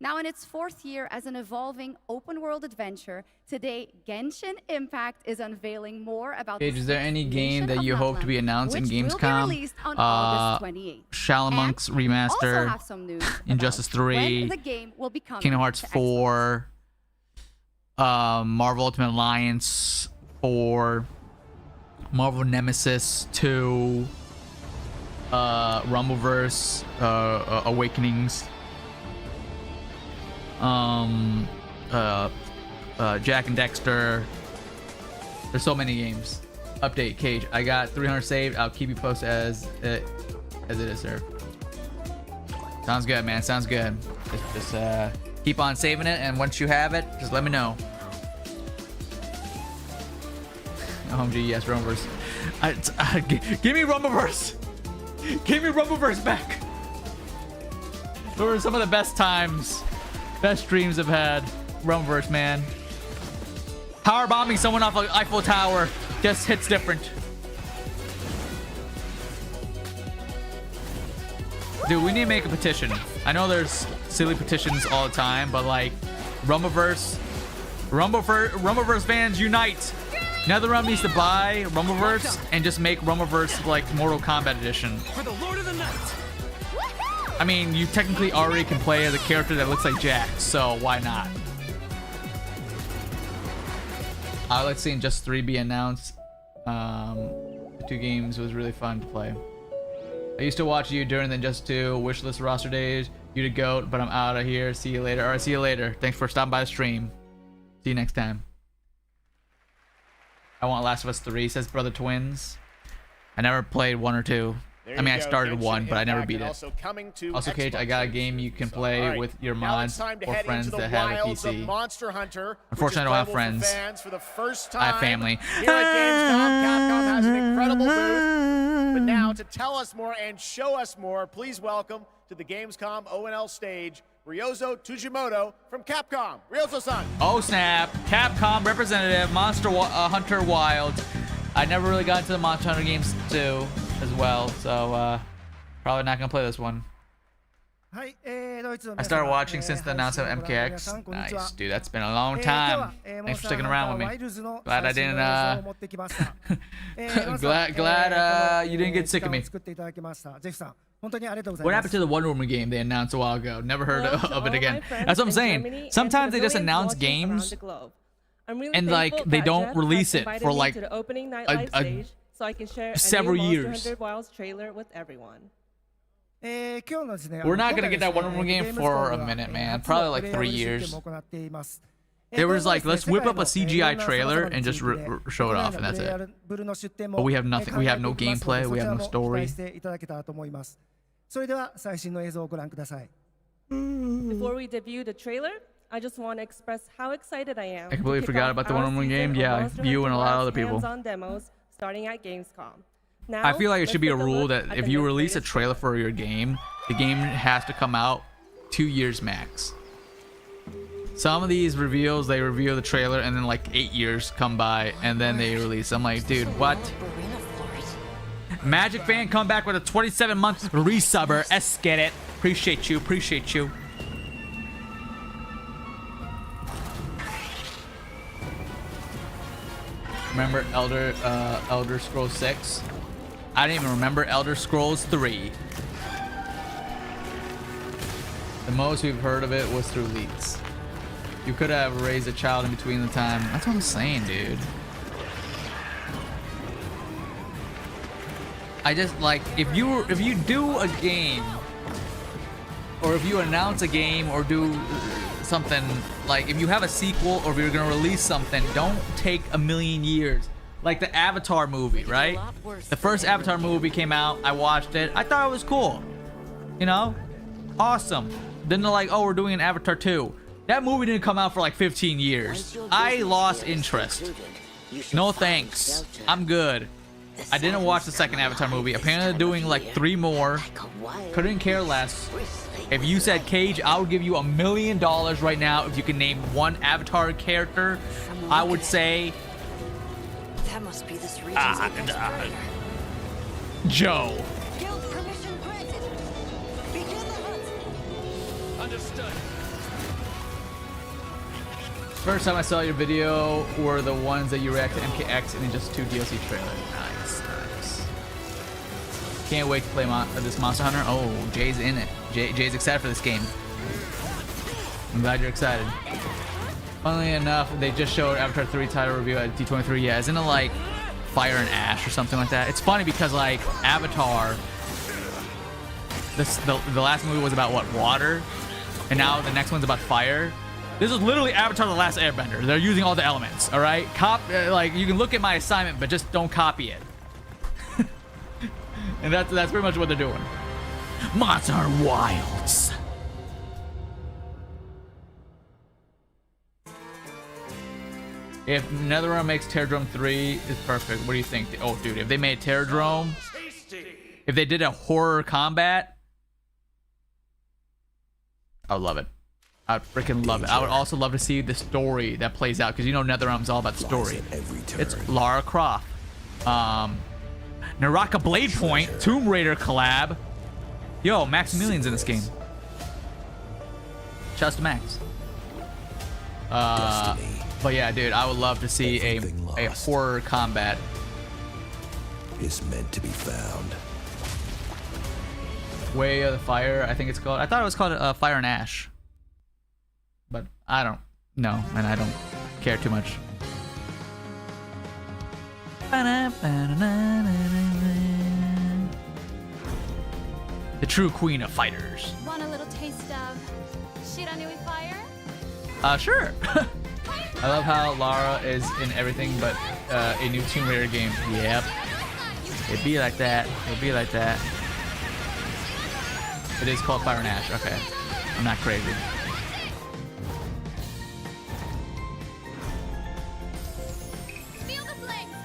Now, in its 4th year as an evolving open-world adventure, today Genshin Impact is unveiling more about Paige, the is there any sixth game nation that of you hope to be Nutland, announced in which will be Gamescom? released on August 28th. Shalamonk's Also Remaster, have some news Injustice about when 3, the game will be coming Kingdom Hearts to 4, Marvel Ultimate Alliance 4, Marvel Nemesis 2, Rumbleverse, Awakenings, Jack and Dexter. There's so many games. Update, Cage. I got 300 saved. I'll keep you posted as it is, sir. Sounds good, man. Sounds good. Just keep on saving it, and once you have it, just let me know. OMG, yes, Rumbleverse. Give me Rumbleverse. Give me Rumbleverse back. Those were some of the best times, best streams I've had. Rumbleverse, man. Power bombing someone off an Eiffel Tower just hits different. Dude, we need to make a petition. I know there's silly petitions all the time, but like, Rumbleverse fans unite. NetherRealm needs to buy Rumbleverse and just make Rumbleverse like Mortal Kombat edition. For the Lord of the Night. I mean, you technically already can play as a character that looks like Jax, so why not? Let's see Injustice 3 be announced. The 2 games was really fun to play. I used to watch you during the Just 2 wishlist roster days. You to GOAT, but I'm out of here. See you later. All right, see you later. Thanks for stopping by the stream. See you next time. I want Last of Us 3, says Brother Twins. I never played 1 or 2. I mean, I started 1, but I never beat it. Also, Cage, I got a game you can play with your mods or friends that have a PC. Unfortunately, I don't have friends. I have family. Here at Gamescom, Capcom has an incredible booth. But now, to tell us more and show us more, please welcome to the Gamescom ONL stage, Ryozo Tujimoto from Capcom. Ryozo-san. Oh, snap. Capcom representative, Monster Hunter Wilds. I never really got into the Monster Hunter games too, as well, so probably not gonna play this one. I started watching since the announcement of MKX. Nice, dude. That's been a long time. Thanks for sticking around with me. Glad I didn't. glad you didn't get sick of me. What happened to the Wonder Woman game they announced a while ago? Never heard of it again. That's what I'm saying. Sometimes they just announce games and like they don't release it for like several years. We're not gonna get that Wonder Woman game for a minute, man. Probably like 3 years. There was like, let's whip up a CGI trailer and just show it off, and that's it. But we have nothing. We have no gameplay. We have no story. Before we debut the trailer, I just want to express how excited I am. I completely forgot about the Wonder Woman game. Yeah, you and a lot of other people. Hands-on demos starting at Gamescom. Now, I feel like it should be a rule that if you release a trailer for your game, the game has to come out 2 years max. Some of these reveals, they reveal the trailer and then like 8 years come by and then they release. I'm like, dude, what? Magic fan come back with a 27-month resubber. S get it. Appreciate you. Appreciate you. Remember Elder Scrolls 6? I didn't even remember Elder Scrolls 3. The most we've heard of it was through leaks. You could have raised a child in between the time. That's what I'm saying, dude. I just like if you do a game or if you announce a game or do something, like if you have a sequel or if you're gonna release something, don't take a million years. Like the Avatar movie, right? The first Avatar movie came out, I watched it, I thought it was cool. You know? Awesome. Then they're like, oh, we're doing an Avatar 2. That movie didn't come out for like 15 years. I lost interest. No thanks. I'm good. I didn't watch the second Avatar movie. Apparently they're doing like 3 more. Couldn't care less. If you said, Cage, I would give you $1 million right now if you can name one Avatar character. I would say that must be this region's Joe. Understood. First time I saw your video were the ones that you reacted to MKX and then just 2 DLC trailers. Nice, nice. Can't wait to play this Monster Hunter. Oh, Jay's in it. Jay's excited for this game. I'm glad you're excited. Funnily enough, they just showed Avatar 3 title review at D23. Yeah, isn't it like Fire and Ash or something like that? It's funny because like Avatar, the last movie was about what, water? And now the next one's about fire. This is literally Avatar: The Last Airbender. They're using all the elements, all right? Like, you can look at my assignment, but just don't copy it. And that's pretty much what they're doing. Monster Hunter Wilds. If NetherRealm makes Terradrome 3, it's perfect. What do you think? Oh, dude, if they made Terradrome, if they did a horror combat, I would love it. I'd freaking love it. I would also love to see the story that plays out, because you know NetherRealm's all about the story. It's Lara Croft, Naraka Blade Point, Tomb Raider collab. Yo, Maximilian's in this game. Shouts to Max. But yeah, dude, I would love to see a horror combat. Is meant to be found. Way of the Fire, I think it's called. I thought it was called Fire and Ash. But I don't know, and I don't care too much. The true queen of fighters. Want a little taste of shit on you with fire? Sure. I love how Lara is in everything but a new Tomb Raider game. Yep. It'd be like that. It'd be like that. It is called Fire and Ash. Okay. I'm not crazy. Feel the flames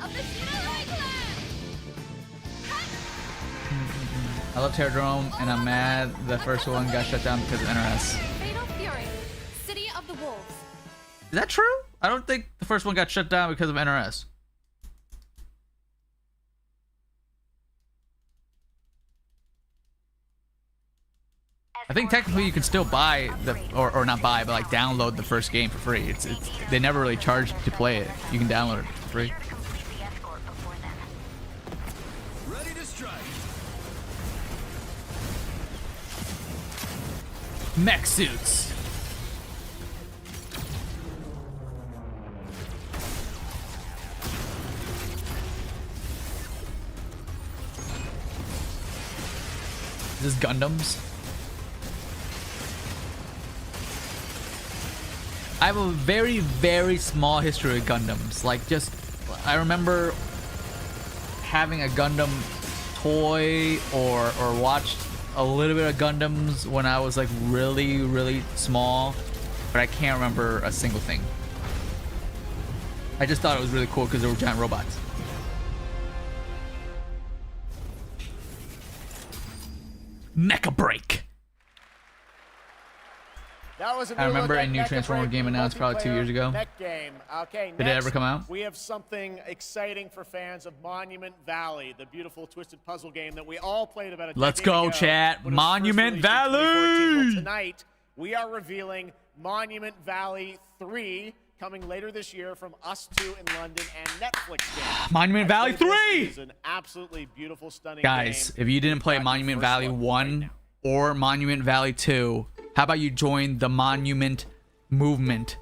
of the Shinorai clan! I love Terradrome, and I'm mad the first one got shut down because of NRS. Fatal Fury, City of the Wolves. Is that true? I don't think the first one got shut down because of NRS. I think technically you can still buy the, or not buy, but like download the first game for free. It's they never really charge to play it. You can download it for free. Ready to strike. Mech suits. Is this Gundams? I have a very, very small history with Gundams. Like, just, I remember having a Gundam toy or watched a little bit of Gundams when I was like really, really small, but I can't remember a single thing. I just thought it was really cool because they were giant robots. Mecha Break. That was I remember a new Transformer game announced probably 2 years ago. Game. Okay, Did it ever come out? We have something exciting for fans of Monument Valley, the beautiful twisted puzzle game that we all played about a decade Let's go, ago, chat. when it was Monument first released in 2014. Valley! Well, tonight, we are revealing Monument Valley 3, coming later this year from Us 2 in London and Netflix game. Monument Valley 3! This is an absolutely beautiful, stunning Guys, game. if you didn't play Monument Valley 1 or Monument Valley 2, how about you join the Monument movement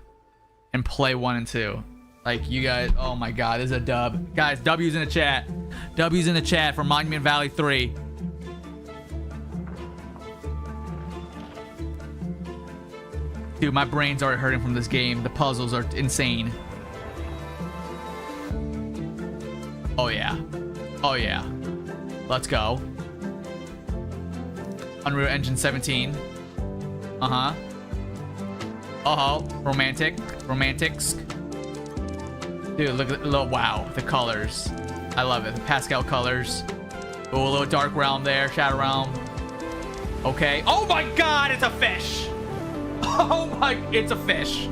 and play 1 and 2? Like, you guys, oh my god, this is a dub. Guys, W's in the chat. W's in the chat for Monument Valley 3. Dude, my brain's already hurting from this game. The puzzles are insane. Oh yeah. Oh yeah. Let's go. Unreal Engine 17. Uh-huh. Uh-huh. Romantics. Dude, look at the, wow, the colors. I love it. The Pascal colors. Oh, a little Dark Realm there, Shadow Realm. Okay. Oh my god, it's a fish. Oh my, it's a fish.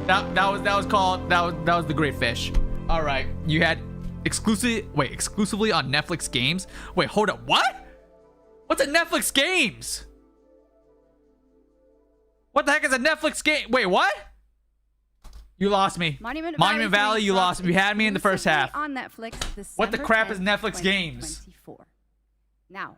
That was the Great Fish. All right, you had exclusively on Netflix games. Wait, hold up, what? What's a Netflix games? What the heck is a Netflix game? Wait, what? You lost me. Monument Valley, you lost me. You had me in the first half. On Netflix, What the crap is Netflix games? 2024. Now,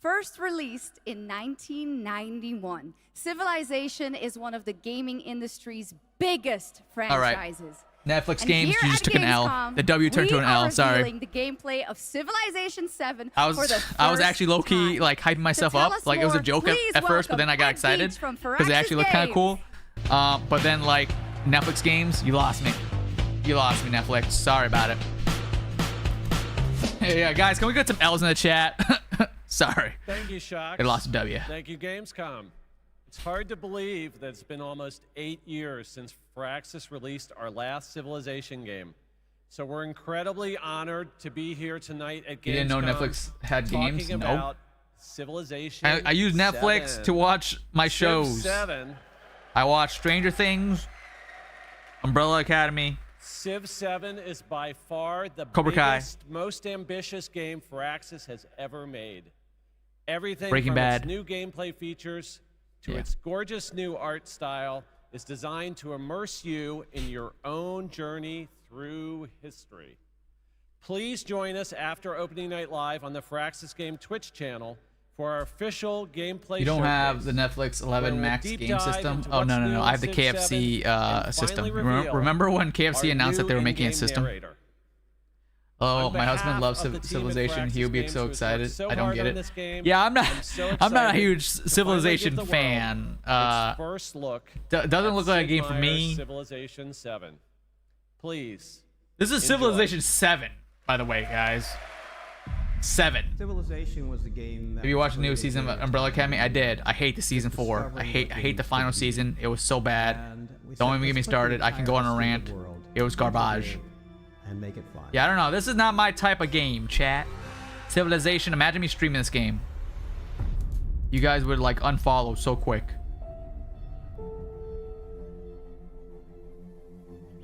first released in 1991, Civilization is one of the gaming industry's biggest franchises. All right. Netflix And games, here you at just took an L. Gamescom, The W turned to an L. we are Sorry. revealing the gameplay of Civilization 7 I for the was first actually low key time. like hyping myself To tell up, us like it was a more, joke please at first, but then I got welcome excited Ed Beach from because they actually look kind of cool. But then like Netflix games, you lost me. You lost me, Netflix. Sorry about it. Hey, yeah, guys, can we get some L's in the chat? Sorry. Thank you, Shock. They lost a W. Thank you, Gamescom. It's hard to believe that it's been almost 8 years since Firaxis released our last Civilization game. So we're incredibly honored to be here tonight at Gamescom. You didn't know Netflix had games? Talking Nope. about Civilization I use Netflix 7. to watch my Civ shows. 7. I watch Stranger Things, Umbrella Academy. Civ 7 is by far the Cobra Kai. biggest, most ambitious game Firaxis has ever made. Everything Breaking from Bad. its new gameplay features to its gorgeous new art style is designed to immerse you in your own journey through history. Please join us after opening night live on the Firaxis Game Twitch channel for our official gameplay You don't showcase, have the Netflix where 11 we'll Max deep game dive system? into Oh, what's no. new I have the in KFC Civ 7 and system. finally reveal Remember when our KFC announced that they new were making a in-game system? narrator. Oh, my husband loves Civilization. He would be so excited. I don't get it. Yeah, I'm not a huge Civilization fan. First look. Doesn't look like a game for me. Civilization 7. Please. This is Civilization 7, by the way, guys. 7. Civilization was the game. Have you watched the new season of Umbrella Academy? I did. I hate the season 4. I hate the final season. It was so bad. Don't even get me started. I can go on a rant. It was garbage. And make it fun. Yeah, I don't know. This is not my type of game, chat. Civilization. Imagine me streaming this game. You guys would like unfollow so quick.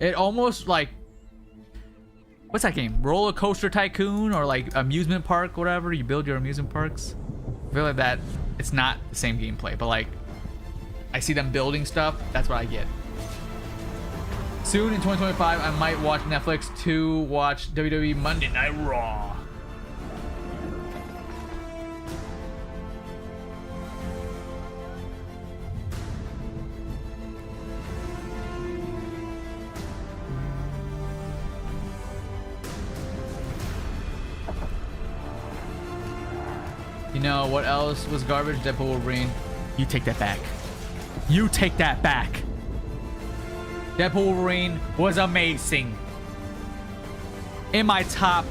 It almost like, what's that game? Roller Coaster Tycoon or like amusement park, whatever. You build your amusement parks. I feel like that. It's not the same gameplay, but like, I see them building stuff. That's what I get. Soon in 2025, I might watch Netflix to watch WWE Monday Night Raw. You know what else was garbage? Deadpool Wolverine. You take that back. You take that back. Deadpool Wolverine was amazing. In my top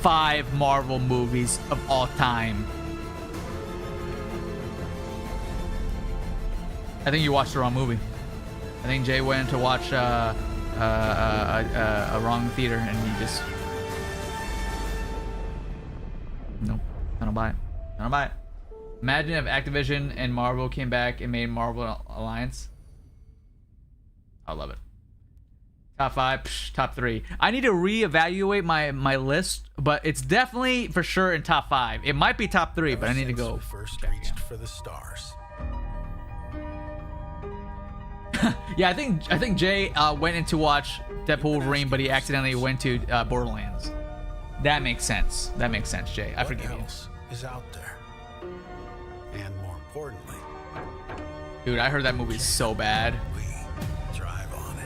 5 Marvel movies of all time. I think you watched the wrong movie. I think Jay went to watch a wrong theater and he just... Nope. I don't buy it. I don't buy it. Imagine if Activision and Marvel came back and made Marvel Alliance. I love it. Top 5, psh, top 3. I need to reevaluate my list, but it's definitely for sure in top 5. It might be top 3, but I need to go. First reached for the stars. Yeah, I think Jay went in to watch Deadpool Wolverine, but he accidentally went to Borderlands. That makes sense. That makes sense, Jay. I forgive you. Is out there, and more importantly, dude, I heard that movie's so bad.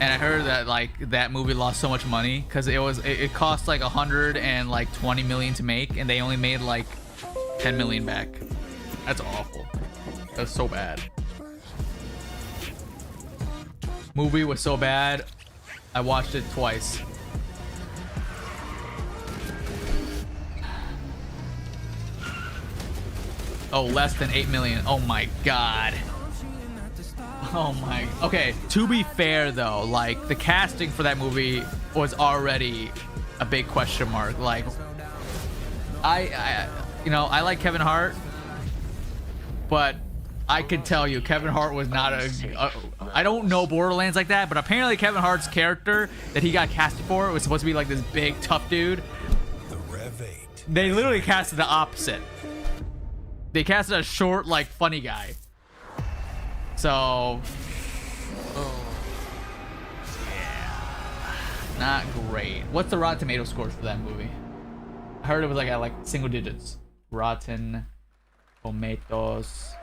And I heard that like that movie lost so much money because it cost like 120 million to make, and they only made like 10 million back. That's awful. That's so bad. Movie was so bad, I watched it twice. Oh, less than 8 million. Oh my god. Oh my. Okay, to be fair though, like the casting for that movie was already a big question mark. Like I like Kevin Hart, but I could tell you Kevin Hart was not I don't know Borderlands like that, but apparently Kevin Hart's character that he got casted for was supposed to be like this big tough dude. They literally casted the opposite. They casted a short, like, funny guy. So, yeah, not great. What's the Rotten Tomato scores for that movie? I heard it was like at like single digits. Rotten Tomatoes.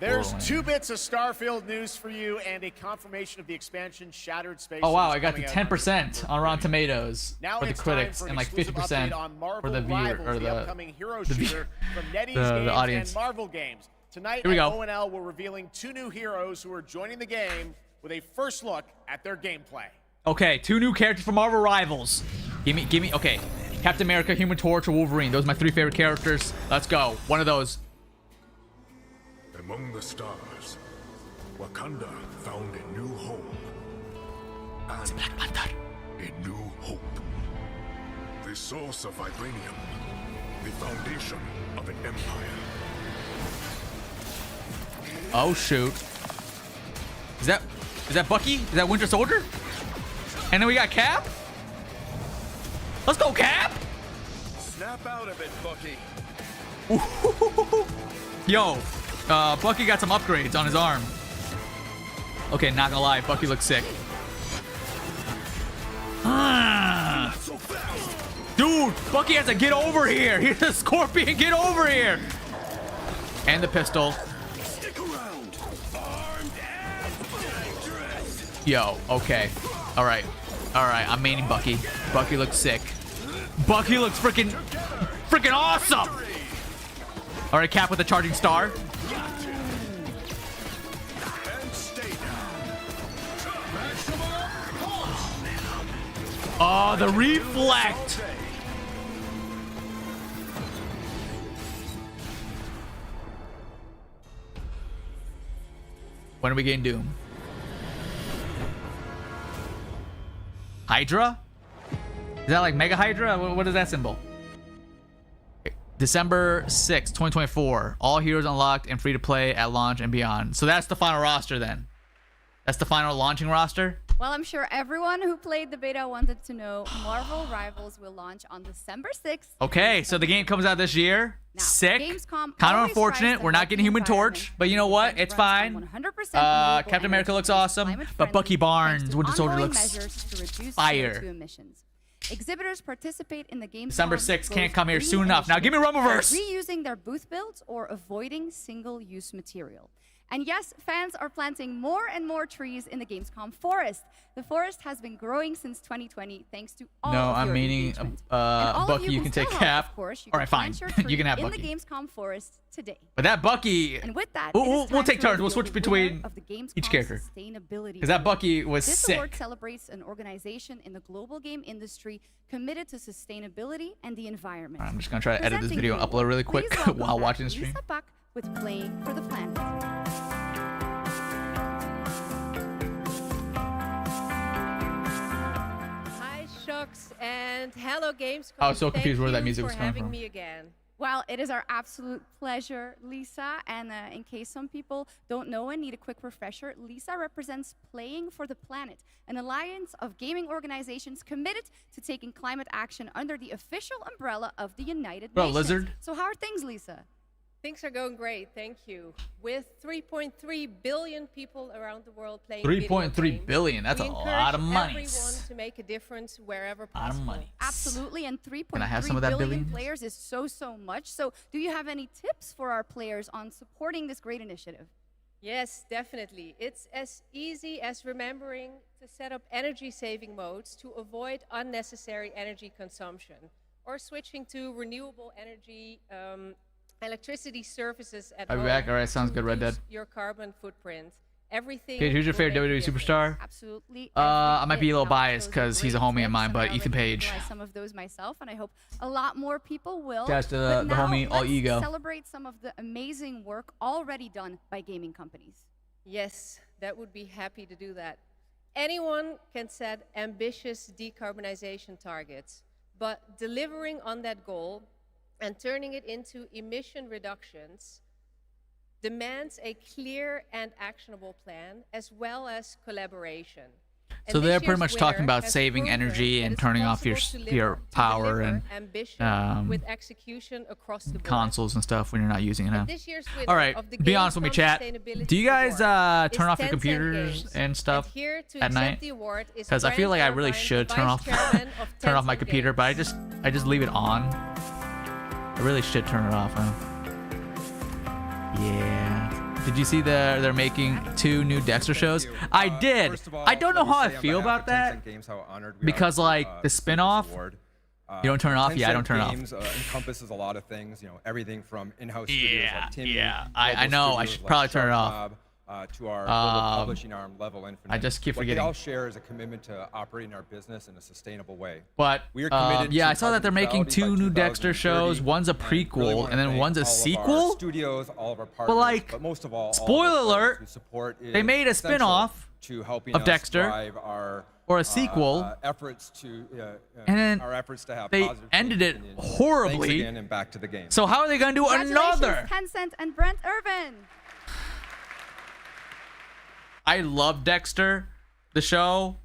There's 2 bits of Starfield news for you and a confirmation of the expansion Shattered Space. Oh wow, I got to 10% on Rotten Tomatoes for the critics and like 50% for the viewer or the upcoming hero shooter from NetEase Games audience. and Marvel Games. Tonight Here we at go. ONL, we're revealing 2 new heroes who are joining the game with a first look at their gameplay. Okay, 2 new characters from Marvel Rivals. Give me. Okay, Captain America, Human Torch, or Wolverine. Those are my 3 favorite characters. Let's go. One of those. Among the stars, Wakanda found a new home. And a new hope. The source of vibranium. The foundation of an empire. Oh shoot. Is that Bucky? Is that Winter Soldier? And then we got Cap? Let's go, Cap! Snap out of it, Bucky. Yo, Bucky got some upgrades on his arm. Okay, not gonna lie, Bucky looks sick. Dude, Bucky has to get over here. He's a Scorpion, get over here. And the pistol. Yo, okay. All right, I'm maining Bucky. Bucky looks sick. Bucky looks freaking awesome. All right, Cap with the charging star. Oh, the reflect. When are we getting Doom? Hydra? Is that like Mega Hydra? What is that symbol? December 6th, 2024. All heroes unlocked and free to play at launch and beyond. So that's the final roster then. That's the final launching roster? Well, I'm sure everyone who played the beta wanted to know Marvel Rivals will launch on December 6th. Okay, so the game comes out this year. Now, Sick. Gamescom Kind of always unfortunate. tries to We're not help getting the Human Torch, environment. but you know what? It's fine. 100% Captain America looks awesome, but Bucky Barnes, Winter Soldier looks fire. Emissions. Exhibitors participate in the game. December 6th can't come here soon enough. Now give me Rumbleverse. Reusing their booth builds or avoiding single-use material. And yes, fans are planting more and more trees in the Gamescom forest. The forest has been growing since 2020 thanks to all of your engagement. Bucky, you can take Cap. Of course, All right, fine. You can have in Bucky. the Gamescom forest today. But that Bucky, And with that, we'll take turns. We'll switch between each character. Because that Bucky was This sick. award celebrates an organization in the global game industry committed to sustainability and the environment. I'm just going to try to edit this video and upload really quick while watching the stream. Lisa Buck with Playing for the Planet. Hi, Shux, and hello, Gamescom. I was so confused where that Thank music you was for coming having from. me again. Well, it is our absolute pleasure, Lisa. And in case some people don't know and need a quick refresher, Lisa represents Playing for the Planet, an alliance of gaming organizations committed to taking climate action under the official umbrella of the United Nations. Lizard. So how are things, Lisa? Things are going great, thank you. With 3.3 billion people around the world playing video 3.3 games, billion. That's we a lot of money. everyone to make a difference wherever A lot of possible. money. Absolutely, and Can I have some of that 3.3 billion billions? players is so much. So do you have any tips for our players on supporting this great initiative? Yes, definitely. It's as easy as remembering to set up energy-saving modes to avoid unnecessary energy consumption, or switching to renewable energy electricity services at I'll be home back. All right, sounds to good, Red reduce Dead. your carbon footprint. Everything. Okay, who's your will favorite make a WWE difference. superstar? Absolutely. I might be a little Now, biased those are because he's a great homie of mine, tips, but and I Ethan already Page. utilize some of those myself, and I hope a lot more people will. Shouts to But the now, homie All let's Ego. celebrate some of the amazing work already done by gaming companies. Yes, that would be happy to do that. Anyone can set ambitious decarbonization targets, but delivering on that goal and turning it into emission reductions demands a clear and actionable plan as well as collaboration. So And they're this pretty year's much talking winner about has saving proven energy that and it's turning off your possible to your power deliver and ambition with execution across the board. consoles and stuff when you're not using it now. This year's winner All right, of the be honest with me, Gamescom chat. Sustainability Do you guys Award turn is off your 10 computers Games. and stuff And here to at accept night? the award is Because I feel like I really Brent should Irvine, turn the off Vice Chairman of turn off my 10 computer, Games. but I just leave it on. I really should turn it off, huh? Yeah. Did you see they're making 2 new Dexter shows? I did. I don't know how I feel about that because like the spin-off. You don't turn it off? Yeah, I don't turn it off. Games encompasses a lot of things, you know, everything from in-house Yeah, studios like Timmy, yeah. global I know. I studios should like probably turn it off. Sharp Mob, to our global publishing arm, Level Infinite. I just keep What forgetting. they all share is a commitment to operating our business in a sustainable way. But we are committed yeah, to I saw that they're carbon making neutrality 2 by new Dexter 2030, shows. One's a and really prequel, wanna and then thank one's a all of our sequel. studios, all of our partners, But like, most of all our spoiler players alert, who support they is made a essential spin-off to helping of us Dexter, drive our or a sequel, efforts to and then our efforts to have they positive ended change it in the industry. horribly. Thanks again, and back to the game. So how are they gonna do another? Congratulations, Tencent and Brent Irvin. I love Dexter, the show,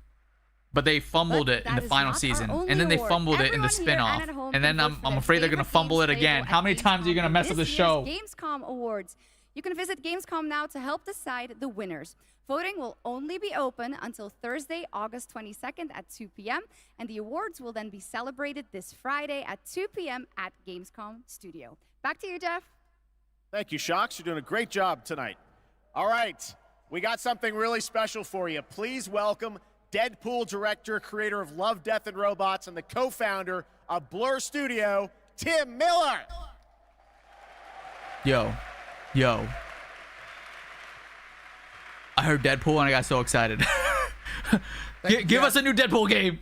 but they fumbled it in the final season, and then they fumbled it in the spin-off, and then I'm afraid they're gonna fumble it again. How many times are you gonna mess up the show? Gamescom Awards. You can visit Gamescom now to help decide the winners. Voting will only be open until Thursday, August 22nd at 2 p.m., and the awards will then be celebrated this Friday at 2 p.m. at Gamescom Studio. Back to you, Jeff. Thank you, Shocks. You're doing a great job tonight. All right, we got something really special for you. Please welcome Deadpool director, creator of Love, Death, and Robots, and the co-founder of Blur Studio, Tim Miller. Yo. I heard Deadpool and I got so excited. Give us a new Deadpool game.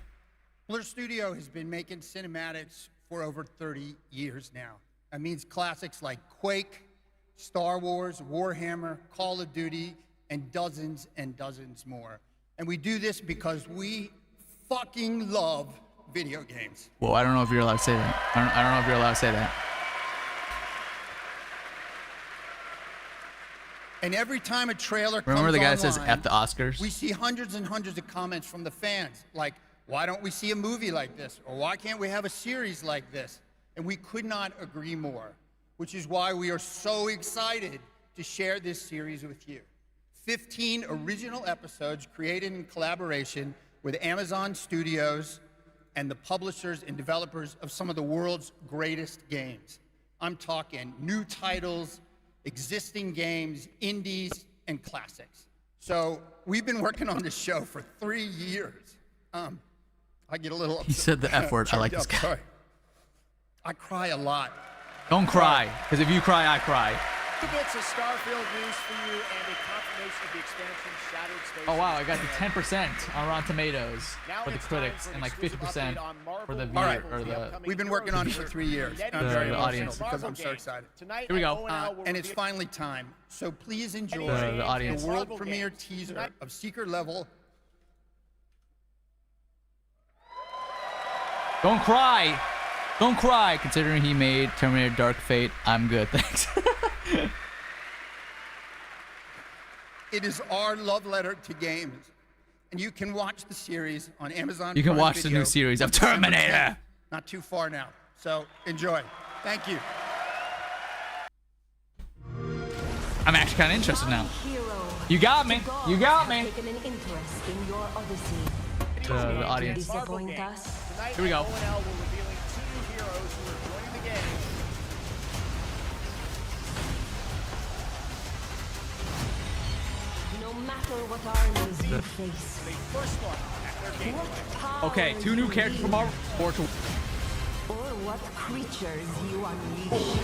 Blur Studio has been making cinematics for over 30 years now. That means classics like Quake, Star Wars, Warhammer, Call of Duty, and dozens more. And we do this because we fucking love video games. Well, I don't know if you're allowed to say that. I don't know if you're allowed to say that. And every time a trailer comes Remember the guy that online, says F the Oscars? we see hundreds and hundreds of comments from the fans, like, why don't we see a movie like this? Or why can't we have a series like this? And we could not agree more, which is why we are so excited to share this series with you. 15 original episodes created in collaboration with Amazon Studios and the publishers and developers of some of the world's greatest games. I'm talking new titles, existing games, indies, and classics. So we've been working on this show for 3 years. I get a little upset. He said the F word. I like this guy. Sorry. I cry a lot. Don't cry, because if you cry, I cry. 2 bits of Starfield news for you and a confirmation of the expansion Shattered Space. Oh wow, I got the 10% on Rotten Tomatoes for the critics and like 50% for the viewer or the. We've been working on it for 3 years. I'm very audience because I'm so excited. Here we go. And it's finally time. So please enjoy the audience. the world premiere teaser of Secret Level. Don't cry. Don't cry. Considering he made Terminator Dark Fate, I'm good. Thanks. It is our love letter to games. And you can watch the series on Amazon You can Prime watch the Video new series of December Terminator. 10th. Not too far now. So enjoy. Thank you. I'm actually kind of interested now. You got me. You got me. The audience. Here we go. No matter what armies you face. Okay, 2 new characters from our or what creatures you unleash.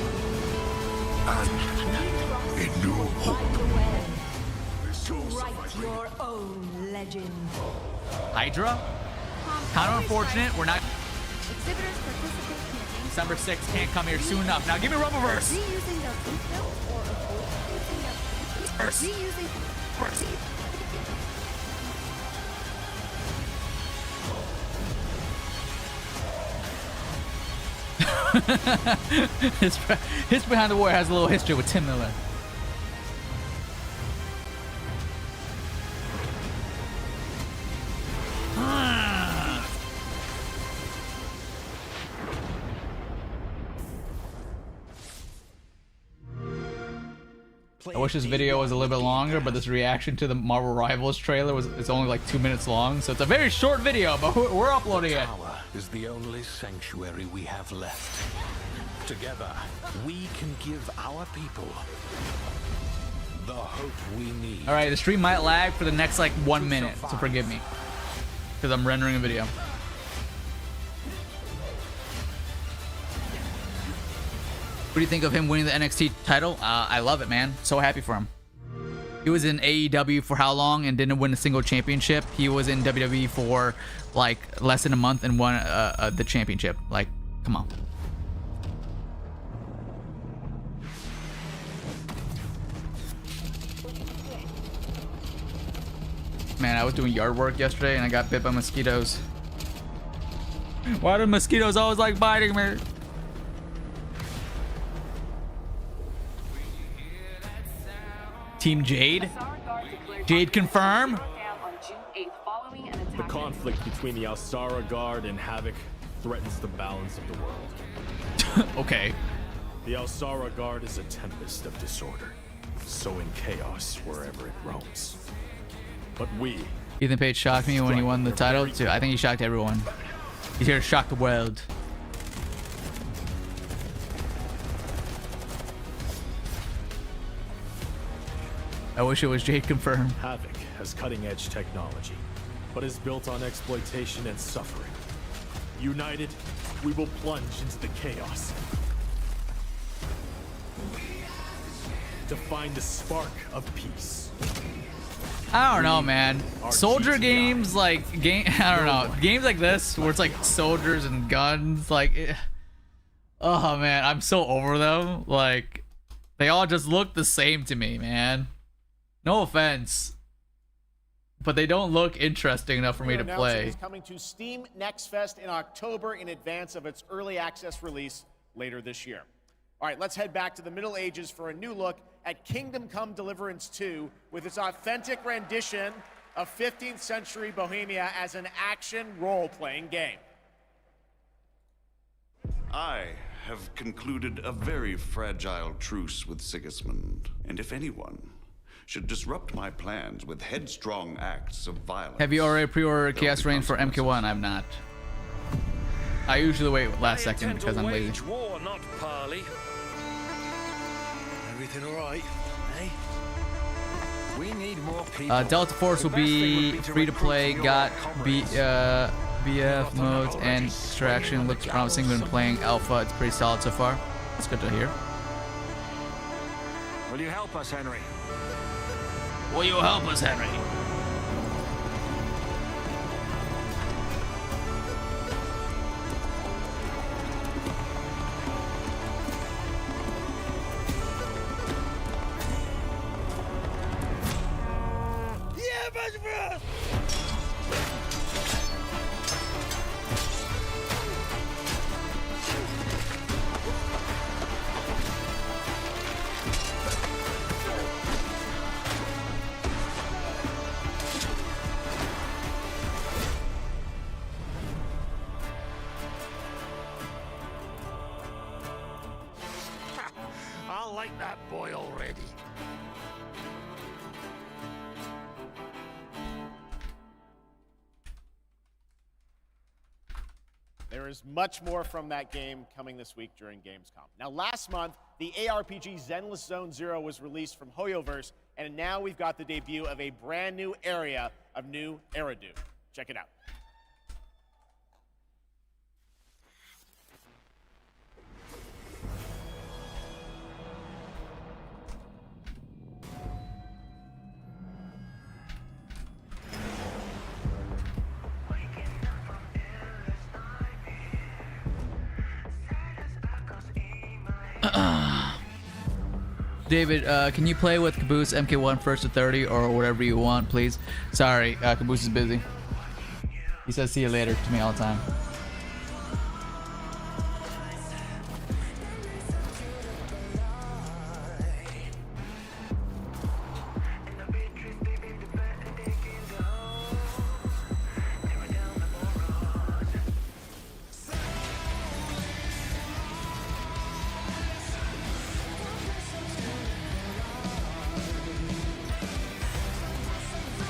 And a new hope. To write your own legend. Hydra? Kind of unfortunate. We're not. Exhibitors participate in the game. December 6th can't come here soon enough. Now give me Rumbleverse. Reusing their footprint or reusing His Behind the War has a little history with Tim Miller. I wish this video was a little bit longer, but this reaction to the Marvel Rivals trailer it's only like 2 minutes long, so it's a very short video, but we're uploading it. Tower is the only sanctuary we have left. Together, we can give our people the hope we need. All right, the stream might lag for the next like 1 minute, so forgive me, because I'm rendering a video. What do you think of him winning the NXT title? I love it, man. So happy for him. He was in AEW for how long and didn't win a single championship? He was in WWE for like less than a month and won the championship. Like, come on. Man, I was doing yard work yesterday and I got bit by mosquitoes. Why do mosquitoes always like biting me? Team Jade? Jade confirm? The conflict between the Alsara Guard and Havoc threatens the balance of the world. Okay. The Alsara Guard is a tempest of disorder, sowing chaos wherever it roams. But we... Ethan Page shocked me when he won the title. Dude, I think he shocked everyone. He's here to shock the world. I wish it was Jade confirmed. Havoc has cutting-edge technology, but is built on exploitation and suffering. United, we will plunge into the chaos to find a spark of peace. I don't know, man. Soldier games like I don't know, games like this where it's like soldiers and guns, like oh man, I'm so over them. Like they all just look the same to me, man. No offense, but they don't look interesting enough for me to play. It's coming to Steam Next Fest in October in advance of its early access release later this year. All right, let's head back to the Middle Ages for a new look at Kingdom Come Deliverance 2 with its authentic rendition of 15th century Bohemia as an action role-playing game. I have concluded a very fragile truce with Sigismund, and if anyone should disrupt my plans with headstrong acts of violence... Have you already pre-ordered Chaos Reign for MK1? I've not. I usually wait last second because I'm lazy. War, not parley. Everything all right, eh? We need more people. Delta Force will be free to play. Got BF modes and extraction. Looks promising when playing alpha. It's pretty solid so far. It's good to hear. Will you help us, Henry? Will you help us, Henry? I like that boy already. There is much more from that game coming this week during Gamescom. Now, last month, the ARPG Zenless Zone Zero was released from Hoyoverse, and now we've got the debut of a brand new area of New Eridu. Check it out. David, can you play with Caboose MK1 first to 30 or whatever you want, please? Sorry, Caboose is busy. He says see you later to me all the time.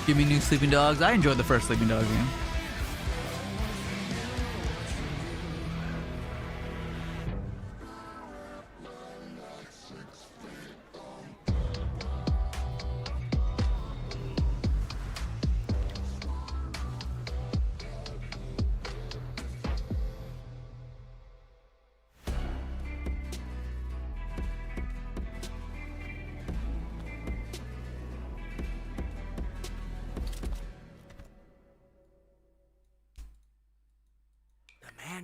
Give me new Sleeping Dogs. I enjoyed the first Sleeping Dogs game.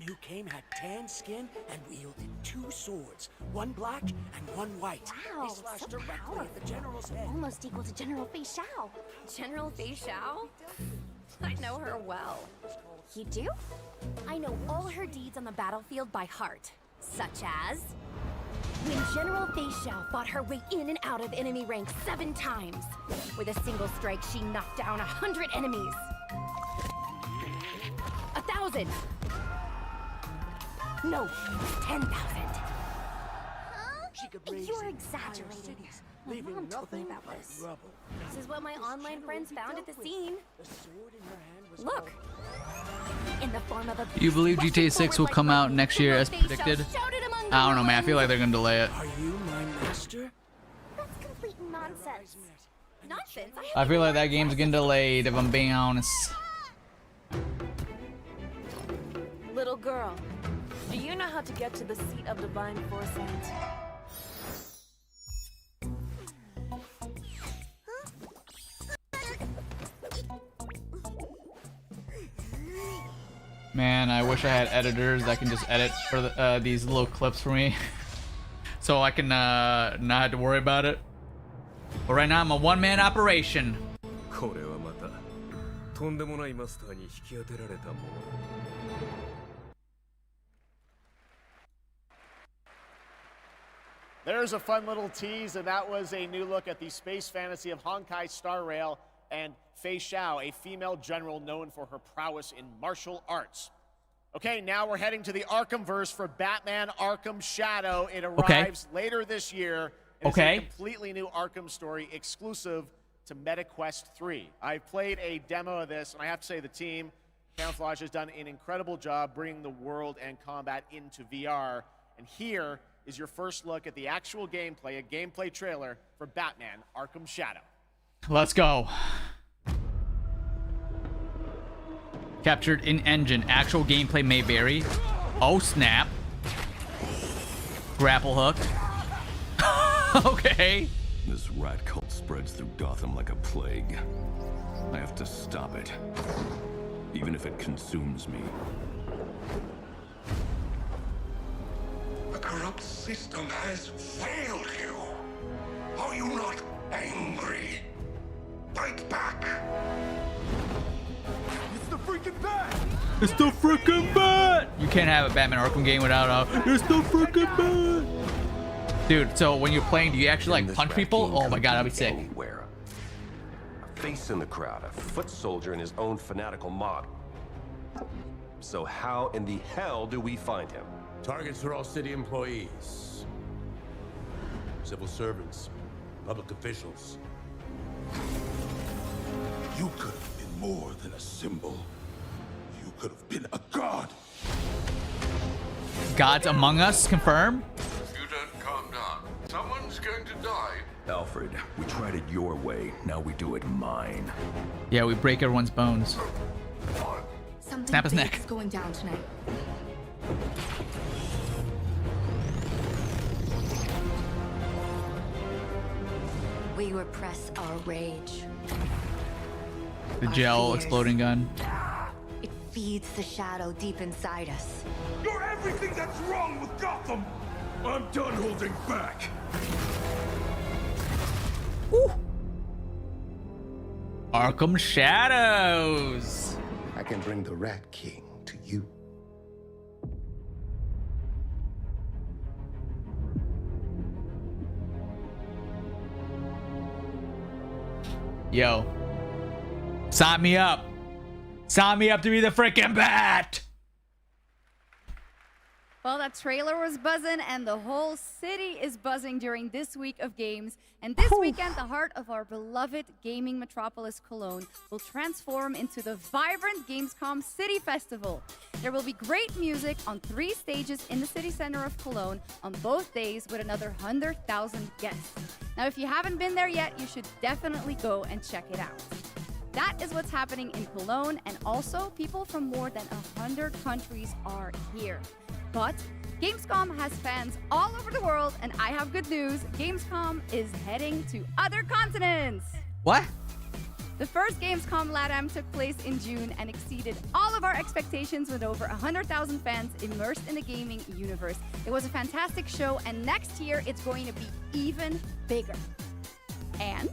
Who came had tan skin and wielded 2 swords, one black and one white. Wow, They slashed so directly at the general's head. Almost equal to General Fei Xiao. General Fei Xiao? I know her well. You do? I know all her deeds on the battlefield by heart, such as when General Fei Xiao fought her way in and out of enemy ranks 7 times. With a single strike, she knocked down 100 enemies. 1,000. No, 10,000. You're exaggerating. My mom told me about this. This is what my online friends found at the scene. Look. In the form of a Do you believe GTA 6 will come out next year as predicted? I don't know, man. I feel like they're gonna delay it. Are you my master? That's complete nonsense. Nonsense? I feel like that game's getting delayed, if I'm being honest. Little girl, do you know how to get to the seat of divine foresight? Man, I wish I had editors that can just edit for the, these little clips for me, so I can not have to worry about it. But right now I'm a one-man operation. There's a fun little tease, and that was a new look at the space fantasy of Honkai Star Rail and Fei Xiao, a female general known for her prowess in martial arts. Okay, now we're heading to the Arkhamverse for Batman Arkham Shadow. It arrives later this year. It's a completely new Arkham story exclusive to MetaQuest 3. I've played a demo of this, and I have to say the team, Camouflage, has done an incredible job bringing the world and combat into VR. And here is your first look at the actual gameplay, a gameplay trailer for Batman Arkham Shadow. Let's go. Captured in engine. Actual gameplay may vary. Oh, snap. Grapple hook. Okay. This rat cult spreads through Gotham like a plague. I have to stop it, even if it consumes me. The corrupt system has failed you. Are you not angry? Fight back. It's the freaking bat! It's the freaking bat! You can't have a Batman Arkham game without it's the freaking bat! Dude, so when you're playing, do you actually like punch people? Oh my god, that'd be sick. Anywhere. A face in the crowd, a foot soldier in his own fanatical mob. So how in the hell do we find him? Targets are all city employees, civil servants, public officials. You could have been more than a symbol. You could have been a god. Gods among us, confirm? You don't calm down. Someone's going to die. Alfred, we tried it your way. Now we do it mine. Yeah, we break everyone's bones. Something Snap his big neck. is going down tonight. We repress our rage. The gel exploding gun. It feeds the shadow deep inside us. You're everything that's wrong with Gotham. I'm done holding back. Arkham Shadows. I can bring the Rat King to you. Yo. Sign me up. Sign me up to be the freaking bat. Well, that trailer was buzzing, and the whole city is buzzing during this week of games. And this weekend, the heart of our beloved gaming metropolis, Cologne, will transform into the vibrant Gamescom City Festival. There will be great music on 3 stages in the city center of Cologne on both days with another 100,000 guests. Now, if you haven't been there yet, you should definitely go and check it out. That is what's happening in Cologne, and also people from more than 100 countries are here. But Gamescom has fans all over the world, and I have good news. Gamescom is heading to other continents. What? The first Gamescom LATAM took place in June and exceeded all of our expectations with over 100,000 fans immersed in the gaming universe. It was a fantastic show, and next year it's going to be even bigger. And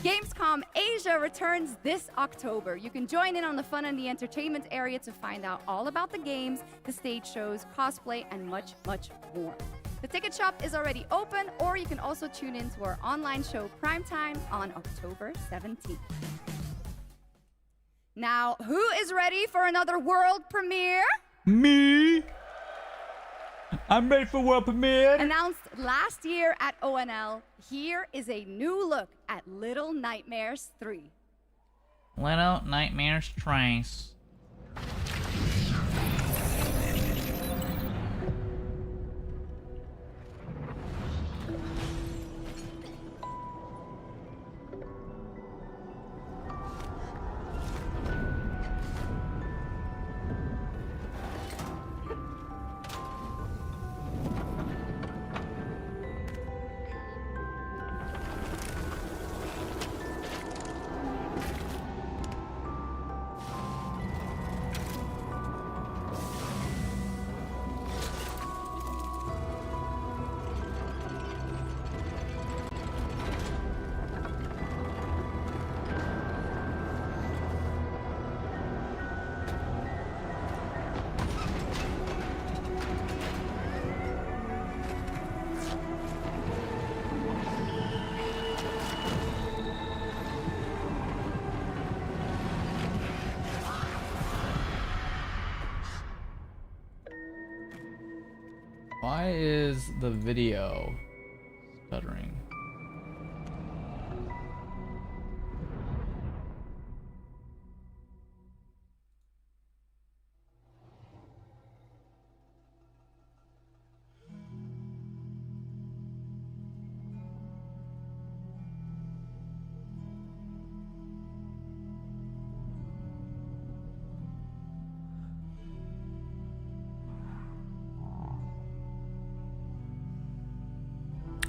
Gamescom Asia returns this October. You can join in on the fun and the entertainment area to find out all about the games, the stage shows, cosplay, and much, much more. The ticket shop is already open, or you can also tune in to our online show Primetime on October 17th. Now, who is ready for another world premiere? Me. I'm ready for world premiere. Announced last year at ONL, here is a new look at Little Nightmares 3. Little Nightmares Trace. Why is the video stuttering?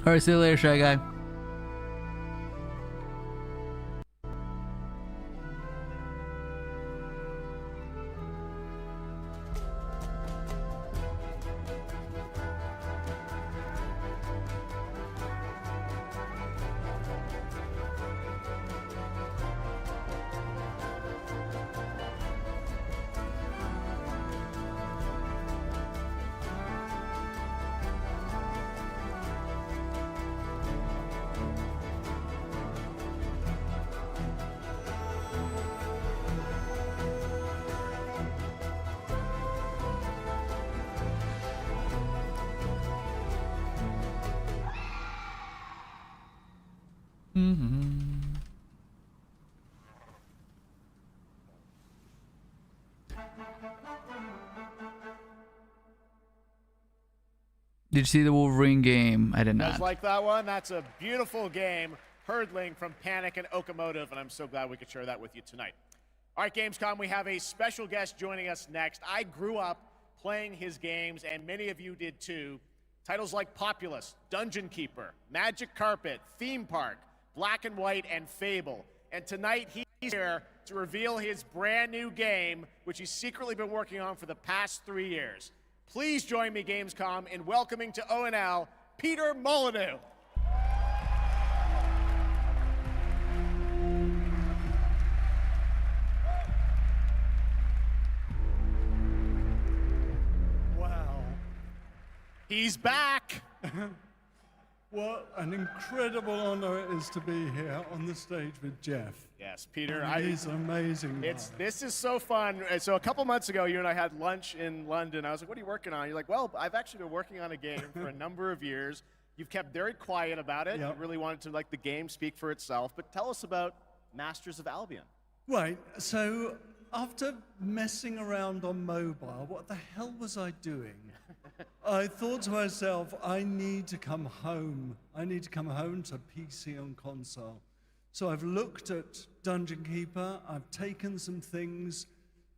Alright, see you later, Shy Guy. Did you see the Wolverine game? I did not. Guys like that one? That's a beautiful game. Hurdling from Panic and Okamotive, and I'm so glad we could share that with you tonight. All right, Gamescom, we have a special guest joining us next. I grew up playing his games, and many of you did too. Titles like Populous, Dungeon Keeper, Magic Carpet, Theme Park, Black and White, and Fable. And tonight he's here to reveal his brand new game, which he's secretly been working on for the past 3 years. Please join me, Gamescom, in welcoming to ONL, Peter Molyneux. Wow. He's back. What an incredible honor it is to be here on the stage with Jeff. Yes, Peter. He's an amazing guy. This is so fun. So a couple months ago, you and I had lunch in London. I was like, what are you working on? You're like, well, I've actually been working on a game for a number of years. You've kept very quiet about it. Yep. You really wanted to let the game speak for itself. But tell us about Masters of Albion. Right, so after messing around on mobile, what the hell was I doing? I thought to myself, I need to come home. I need to come home to PC and console. So I've looked at Dungeon Keeper. I've taken some things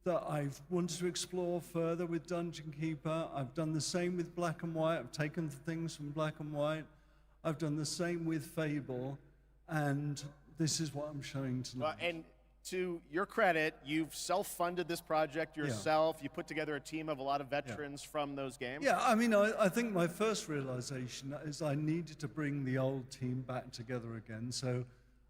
that I've wanted to explore further with Dungeon Keeper. I've done the same with Black and White. I've taken things from Black and White. I've done the same with Fable. And this is what I'm showing tonight. And to your credit, you've self-funded this project yourself. You put together a team of a lot of veterans from those games. Yeah, I mean, I think my first realization is I needed to bring the old team back together again. So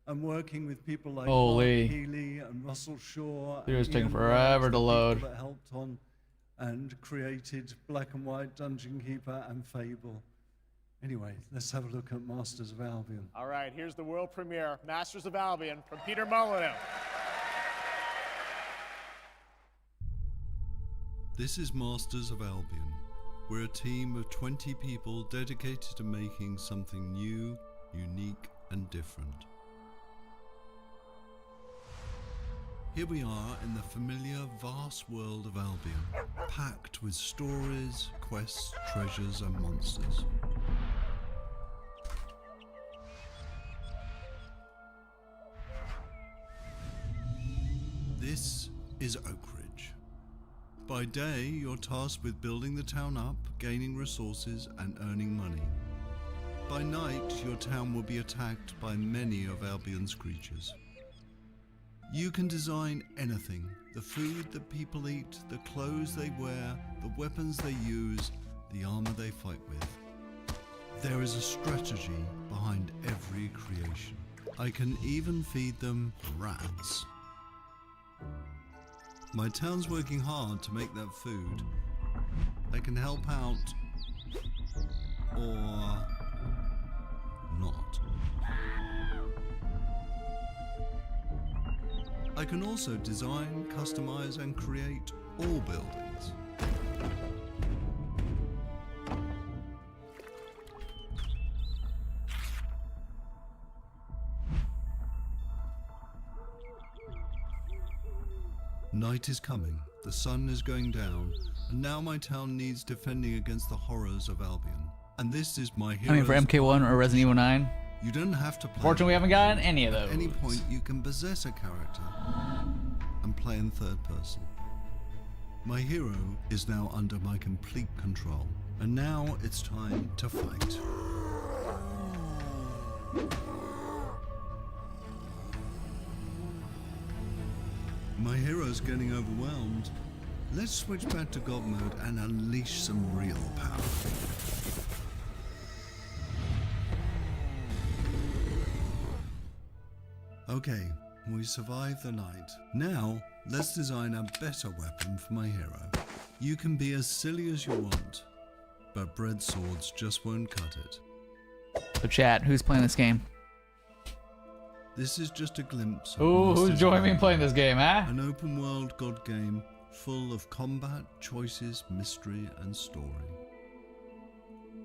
I'm working with people like Mark Healy and Russell Shaw. It was taking forever to load. That helped on and created Black and White, Dungeon Keeper, and Fable. Anyway, let's have a look at Masters of Albion. All right, here's the world premiere, Masters of Albion, from Peter Molyneux. This is Masters of Albion. We're a team of 20 people dedicated to making something new, unique, and different. Here we are in the familiar, vast world of Albion, packed with stories, quests, treasures, and monsters. This is Oakridge. By day, you're tasked with building the town up, gaining resources, and earning money. By night, your town will be attacked by many of Albion's creatures. You can design anything: the food that people eat, the clothes they wear, the weapons they use, the armor they fight with. There is a strategy behind every creation. I can even feed them rats. My town's working hard to make that food. I can help out, or not. I can also design, customize, and create all buildings. Night is coming, the sun is going down, and now my town needs defending against the horrors of Albion. And this is my hero. I mean, for MK1 or Resident Evil 9. You don't have to play. Fortunately, we haven't gotten any of those. At any point, you can possess a character and play in third person. My hero is now under my complete control, and now it's time to fight. My hero's getting overwhelmed. Let's switch back to God mode and unleash some real power. Okay, we survived the night. Now, let's design a better weapon for my hero. You can be as silly as you want, but bread swords just won't cut it. So chat, who's playing this game? This is just a glimpse. Ooh, who's joining me in playing this game, huh? An open world god game full of combat, choices, mystery, and story.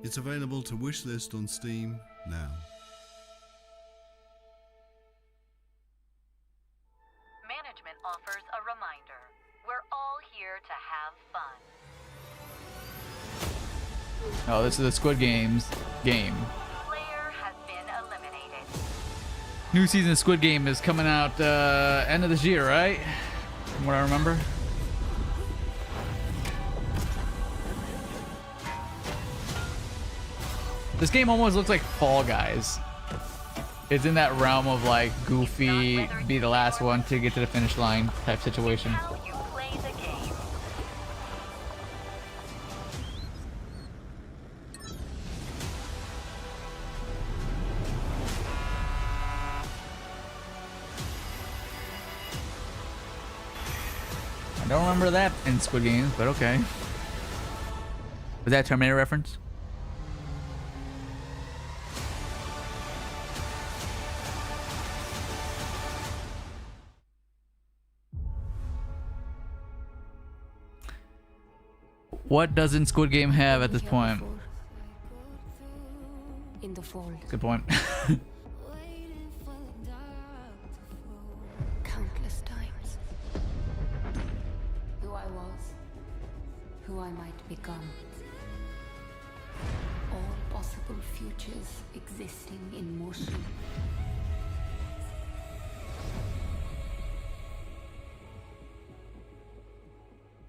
It's available to wishlist on Steam now. Management offers a reminder. We're all here to have fun. Oh, this is the Squid Games game. Player has been eliminated. New season of Squid Game is coming out end of this year, right? From what I remember. This game almost looks like Fall Guys. It's in that realm of like goofy, be the last one to get to the finish line type situation. I don't remember that in Squid Games, but okay. Was that a Terminator reference? What doesn't Squid Game have at this point? In the fold. Good point. Countless times. Who I was, who I might become. All possible futures existing in motion.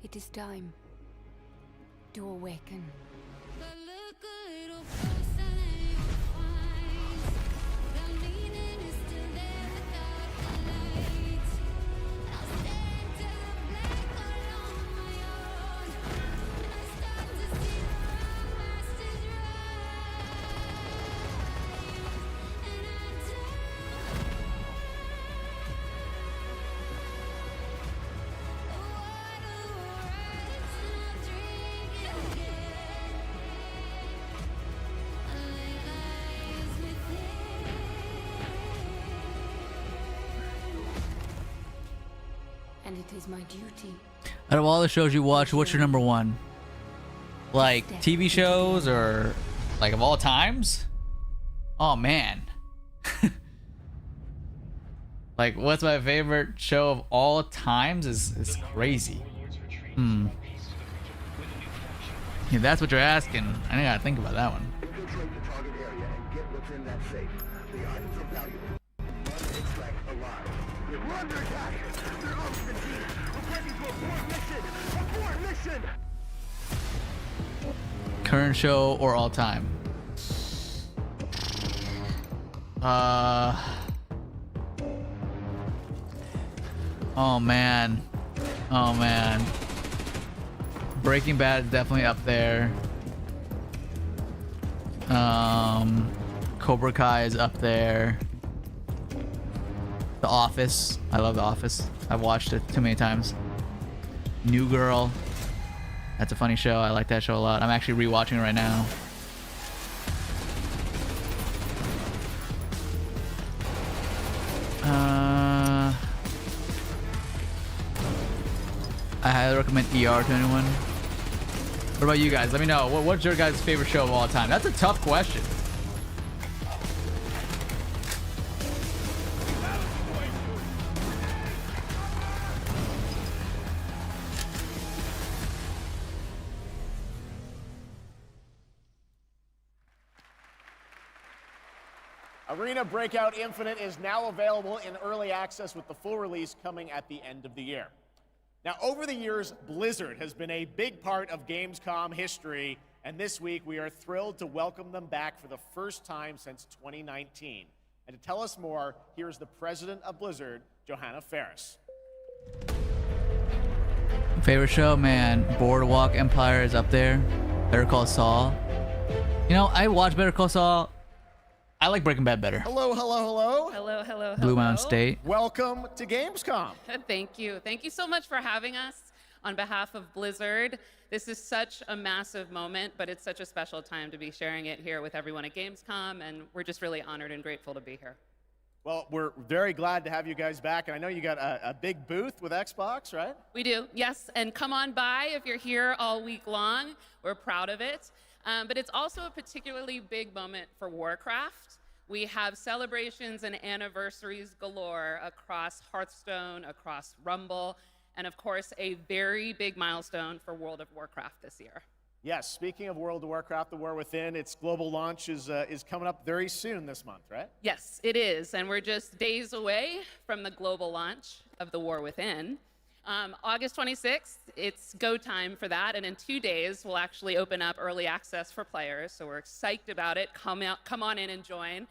It is time to awaken. And it is my duty. Out of all the shows you watch, what's your number one? Like TV shows or like of all times? Oh man. Like what's my favorite show of all times is crazy. If that's what you're asking, I gotta think about that one. Current show or all time? Oh man. Oh man. Breaking Bad is definitely up there. Cobra Kai is up there. The Office. I love The Office. I've watched it too many times. New Girl. That's a funny show. I like that show a lot. I'm actually rewatching it right now. I highly recommend ER to anyone. What about you guys? Let me know. What's your guys' favorite show of all time? That's a tough question. Arena Breakout Infinite is now available in early access with the full release coming at the end of the year. Now, over the years, Blizzard has been a big part of Gamescom history, and this week we are thrilled to welcome them back for the first time since 2019. And to tell us more, here's the president of Blizzard, Johanna Ferris. Favorite show, man. Boardwalk Empire is up there. Better Call Saul. You know, I watch Better Call Saul. I like Breaking Bad better. Hello, hello, hello. Hello, hello, hello. Blue Mountain State. Welcome to Gamescom. Thank you. Thank you so much for having us on behalf of Blizzard. This is such a massive moment, but it's such a special time to be sharing it here with everyone at Gamescom, and we're just really honored and grateful to be here. Well, we're very glad to have you guys back, and I know you got a big booth with Xbox, right? We do, yes, and come on by if you're here all week long. We're proud of it. But it's also a particularly big moment for Warcraft. We have celebrations and anniversaries galore across Hearthstone, across Rumble, and of course, a very big milestone for World of Warcraft this year. Yes, speaking of World of Warcraft, The War Within, its global launch is coming up very soon this month, right? Yes, it is, and we're just days away from the global launch of The War Within. August 26th, it's go time for that, and in 2 days, we'll actually open up early access for players, so we're psyched about it. Come on in and join.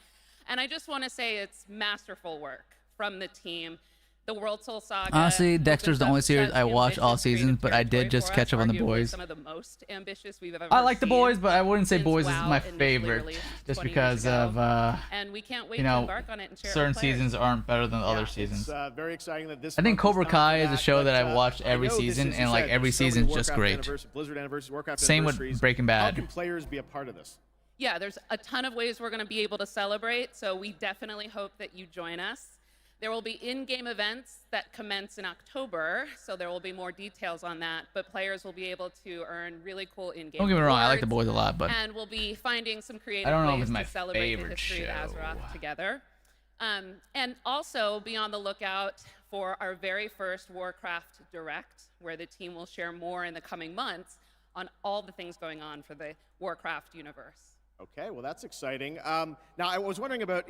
And I just want to say it's masterful work from the team. The World Soul Saga. Honestly, Dexter's the only series I watch all seasons, but I did just catch up on The Boys. Some of the most ambitious we've ever I like The Boys, but I wouldn't say since Boys is WoW my initially favorite, released just 20 because years ago. of And we can't wait you to know, embark on it and share it certain with players. seasons aren't better than other seasons. It's very exciting that this I think month Cobra is Kai time for is a show that I but, watch I every know this season, is, you and like said, every so many season's just Warcraft great. Blizzard anniversaries, Warcraft Same with anniversaries. Breaking Bad. How can players be a part of this? Yeah, there's a ton of ways we're going to be able to celebrate, so we definitely hope that you join us. There will be in-game events that commence in October, so there will be more details on that, but players will be able to earn really cool in-game Don't get me wrong, I like The rewards, Boys a lot, but and we'll be finding some creative I don't know if ways it's my to celebrate the favorite history of show. Azeroth together. And also be on the lookout for our very first Warcraft Direct, where the team will share more in the coming months on all the things going on for the Warcraft universe. Okay, well, that's exciting. Now, I was wondering about,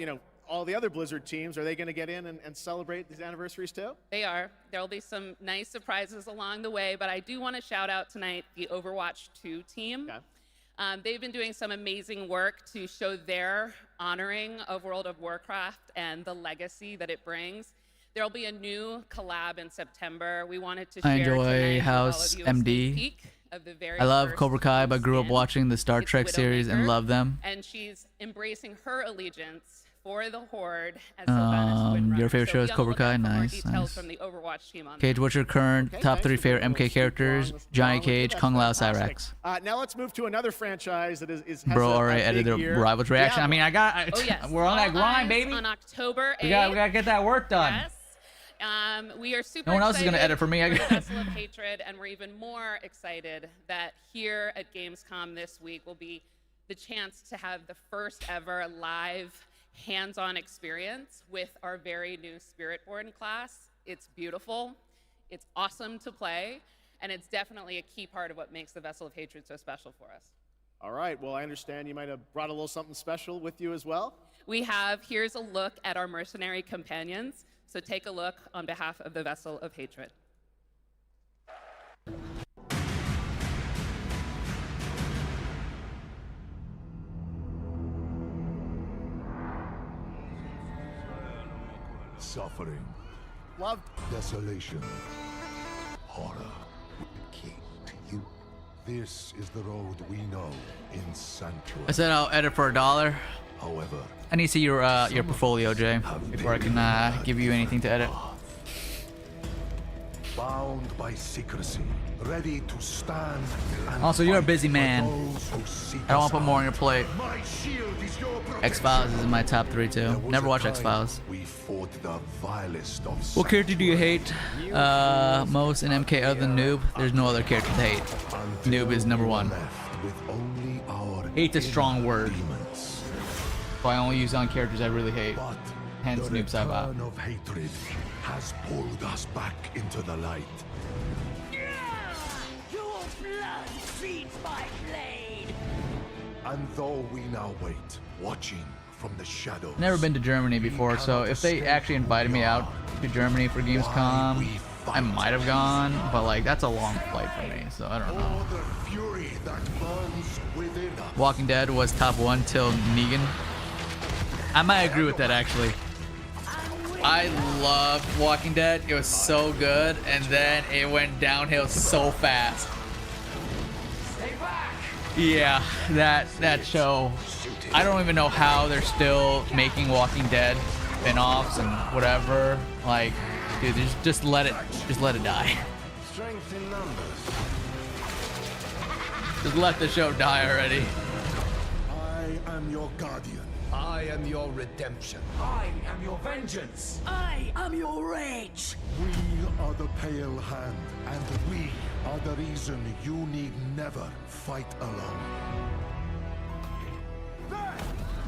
all the other Blizzard teams. Are they going to get in and celebrate these anniversaries too? They are. There'll be some nice surprises along the way, but I do want to shout out tonight the Overwatch 2 team. Okay. They've been doing some amazing work to show their honoring of World of Warcraft and the legacy that it brings. There'll be a new collab in September. We wanted to share I enjoy tonight with all House of you a sneak MD. peek of the very I love first Cobra Kai, but grew up watching the Star Trek series and love them. and she's embracing her allegiance for the Horde as Sylvanas Windrunner. Your favorite So show be is on the Cobra lookout Kai? for more Nice, details nice. from the Overwatch team on Cage, what's your current top 3 favorite MK characters? Johnny Cage, Kung Lao, Cyrax. Now let's move to another franchise that has Bro a already big edited year. a Rivals reaction. I mean, Oh, yes. we're on that All grind, eyes baby. On October 8th. We gotta get that work done. Yes. We are super No one else is excited gonna edit for me. for the Vessel of Hatred, and we're even more excited that here at Gamescom this week will be the chance to have the first ever live hands-on experience with our very new Spiritborn class. It's beautiful, it's awesome to play, and it's definitely a key part of what makes the Vessel of Hatred so special for us. All right, well, I understand you might have brought a little something special with you as well. Here's a look at our mercenary companions. So take a look on behalf of the Vessel of Hatred. Suffering. Love. Desolation. Horror. King to you. This is the road we know in Sanctuary. I said I'll edit for $1. However, I need to see your portfolio, Jay, before I can give you anything to edit. bound by secrecy, ready to stand. And Also, you're a fight busy for man. those who seek I don't want us to put more on out. your plate. My shield is your protection. X-Files is in my top 3 too. There was Never a watched time X-Files. We fought the vilest of What character do you hate most in MK other than Noob? There's no other character to hate. Noob is number 1. with only our Hate's a strong word. So I only use on characters I really hate. Hence Noob Sci-Fi. return of hatred has pulled us back into the light. Your blood feeds my blade. And though we now wait, watching from the shadows. Never been to Germany before, so if they actually invited me out to Germany for Gamescom, I might have gone, but like that's a long flight for me, so I don't know. The fury that burns within us. Walking Dead was top 1 till Negan. I might agree with that actually. I loved Walking Dead. It was so good, and then it went downhill so fast. Yeah, that show. I don't even know how they're still making Walking Dead spin-offs and whatever. Like, dude, just let it die. Strength in numbers. Just let the show die already. I am your guardian. I am your redemption. I am your vengeance. I am your rage. We are the Pale Hand, and we are the reason you need never fight alone.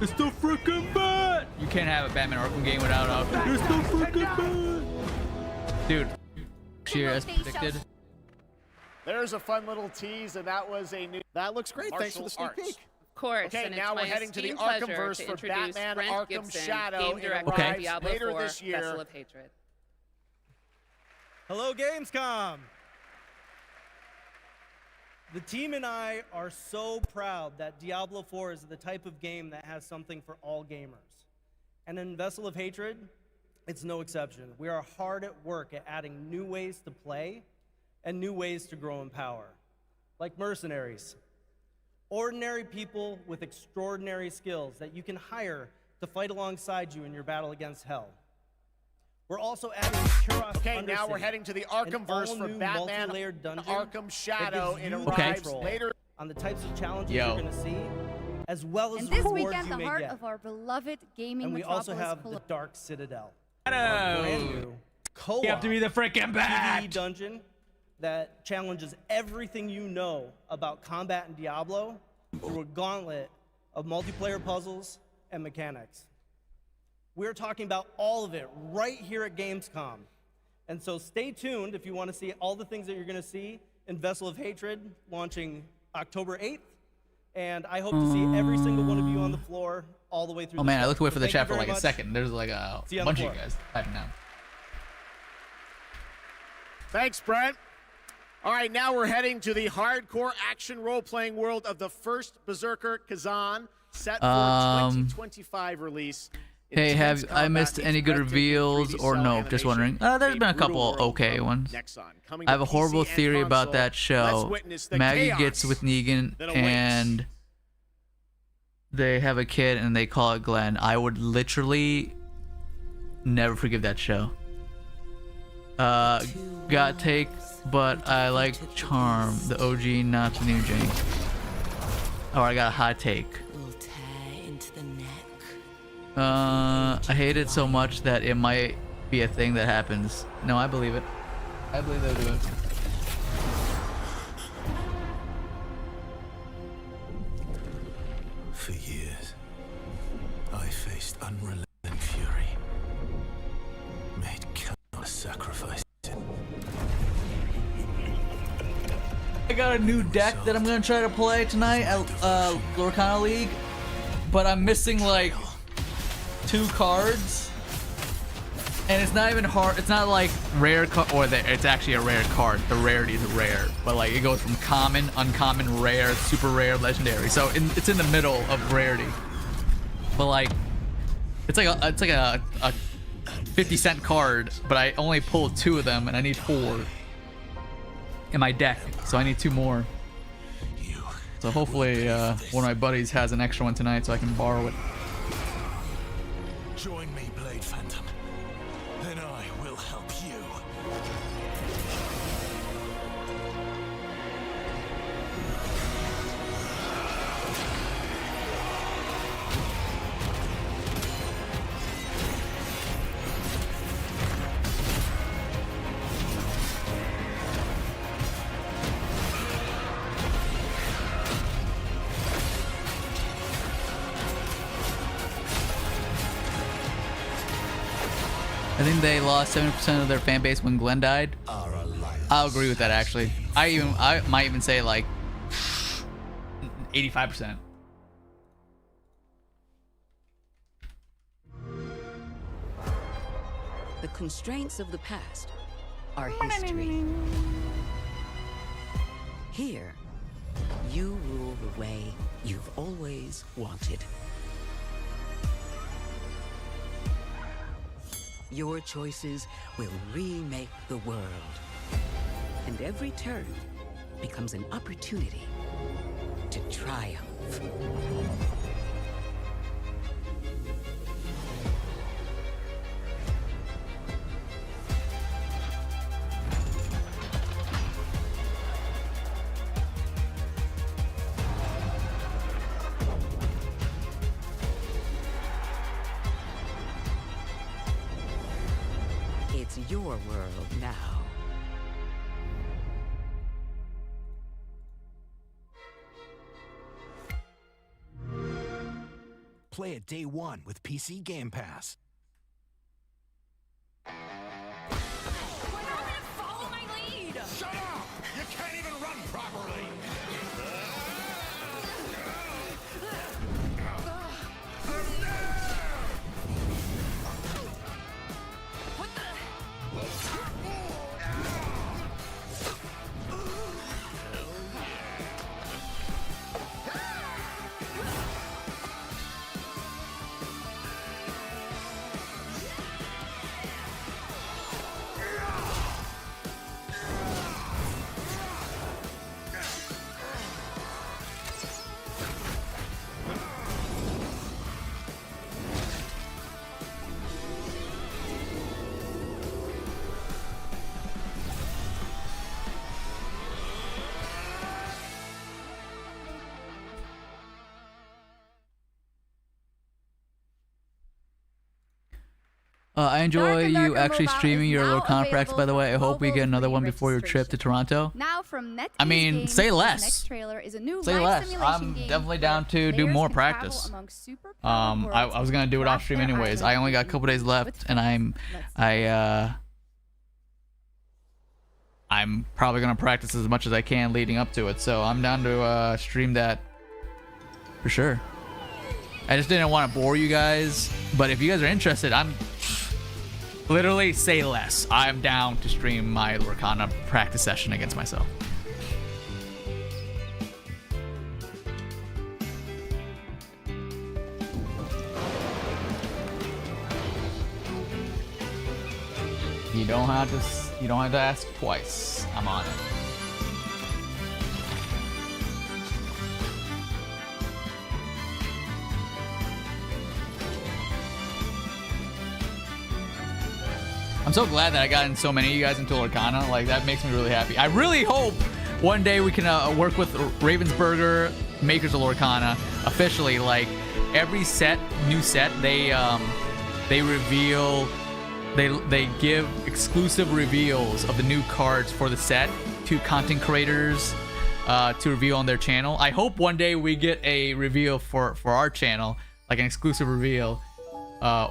It's the freaking bat! You can't have a Batman Arkham game without it's the freaking bat! Dude, cheer as predicted. There's a fun little tease, and that was a new. That looks great. Thanks for the sneak peek. Of course. Okay, and now it's we're my heading to the esteemed Arkham verse pleasure for to introduce Batman Brent Arkham Gibson, Shadow. game director Okay. of Diablo Later 4, this year. Vessel of Hatred. Hello, Gamescom. The team and I are so proud that Diablo 4 is the type of game that has something for all gamers. And in Vessel of Hatred, it's no exception. We are hard at work at adding new ways to play and new ways to grow in power. Like mercenaries. Ordinary people with extraordinary skills that you can hire to fight alongside you in your battle against hell. We're also adding Kuros Okay, now we're heading to the Arkham verse for Batman Arkham Shadow. It arrives later on the types of challenges you're going to see, as well as And this rewards weekend, you the may heart get. of our beloved gaming And we metropolis. also have the Dark Citadel. Shadow. Brand new co-op You have to be the freaking bat. PvE dungeon that challenges everything you know about combat in Diablo through a gauntlet of multiplayer puzzles and mechanics. We're talking about all of it right here at Gamescom. And so stay tuned if you want to see all the things that you're going to see in Vessel of Hatred launching October 8th. And I hope to see every single one of you on the floor all the way through. Oh the man, I show. looked away for the Thank you chat for very like a much. second. There's like a See you on bunch the of you floor. guys typing now. Thanks, Brent. All right, now we're heading to the hardcore action role-playing world of the first Berserker Khazan, set for 2025 release. Hey, have Intense I combat missed meets any good breathtaking reveals 3D or cell no? animation Just wondering. in There's a been a brutal couple world okay from ones. Nexon. Coming I have to a horrible PC and theory about console. that Let's show. witness the Maggie chaos gets with Negan that awaits. and they have a kid and they call it Glenn. I would literally never forgive that show. Got take, but I like Charm, the OG, not the new Jane. Oh, I got a hot take. I hate it so much that it might be a thing that happens. No, I believe it. I believe they'll do it. For years, I faced unrelenting fury, made countless sacrifices. I got a new deck that I'm gonna try to play tonight at Lorcana League, but I'm missing like 2 cards, and it's not even hard. It's not like rare or it's actually a rare card. The rarity is rare, but like it goes from common, uncommon, rare, super rare, legendary. So it's in the middle of rarity, but like it's like a 50-cent card, but I only pulled 2 of them, and I need 4 in my deck, so I need 2 more. So hopefully one of my buddies has an extra one tonight so I can borrow it. Join me, Blade Phantom, and I will help you. I think they lost 70% of their fan base when Glenn died. I'll agree with that actually. I might even say like 85%. The constraints of the past are history. Here, you rule the way you've always wanted. Your choices will remake the world. And every turn becomes an opportunity to triumph. It's your world now. Play it day one with PC Game Pass. Follow my lead! Shut up! You can't even run properly! I enjoy you actually Mobile streaming is your now little practice, by the way. I hope we get another one before your trip to Toronto. Now from NetEase I mean, Games, say this less. Next trailer is a new Say live less. simulation I'm game definitely where down to do players more can travel practice. among superpowered I worlds was gonna do it across off stream their anyways. island I only got a couple days left, and I'm probably gonna practice as much as I can leading up to it. So I'm down to stream that for sure. I just didn't want to bore you guys, but if you guys are interested, I'm literally say less. I'm down to stream my Lorcana practice session against myself. You don't have to ask twice. I'm on it. I'm so glad that I got in so many of you guys into Lorcana. Like, that makes me really happy. I really hope one day we can work with Ravensburger, makers of Lorcana, officially. Like, every new set, they reveal, they give exclusive reveals of the new cards for the set to content creators to reveal on their channel. I hope one day we get a reveal for our channel, like an exclusive reveal,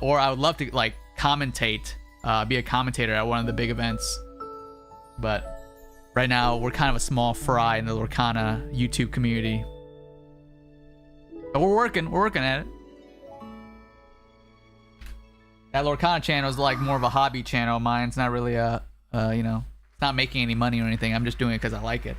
or I would love to like commentate. Be a commentator at one of the big events. But right now, we're kind of a small fry in the Lorcana YouTube community. But we're working at it. That Lorcana channel is like more of a hobby channel of mine. It's not really it's not making any money or anything. I'm just doing it because I like it.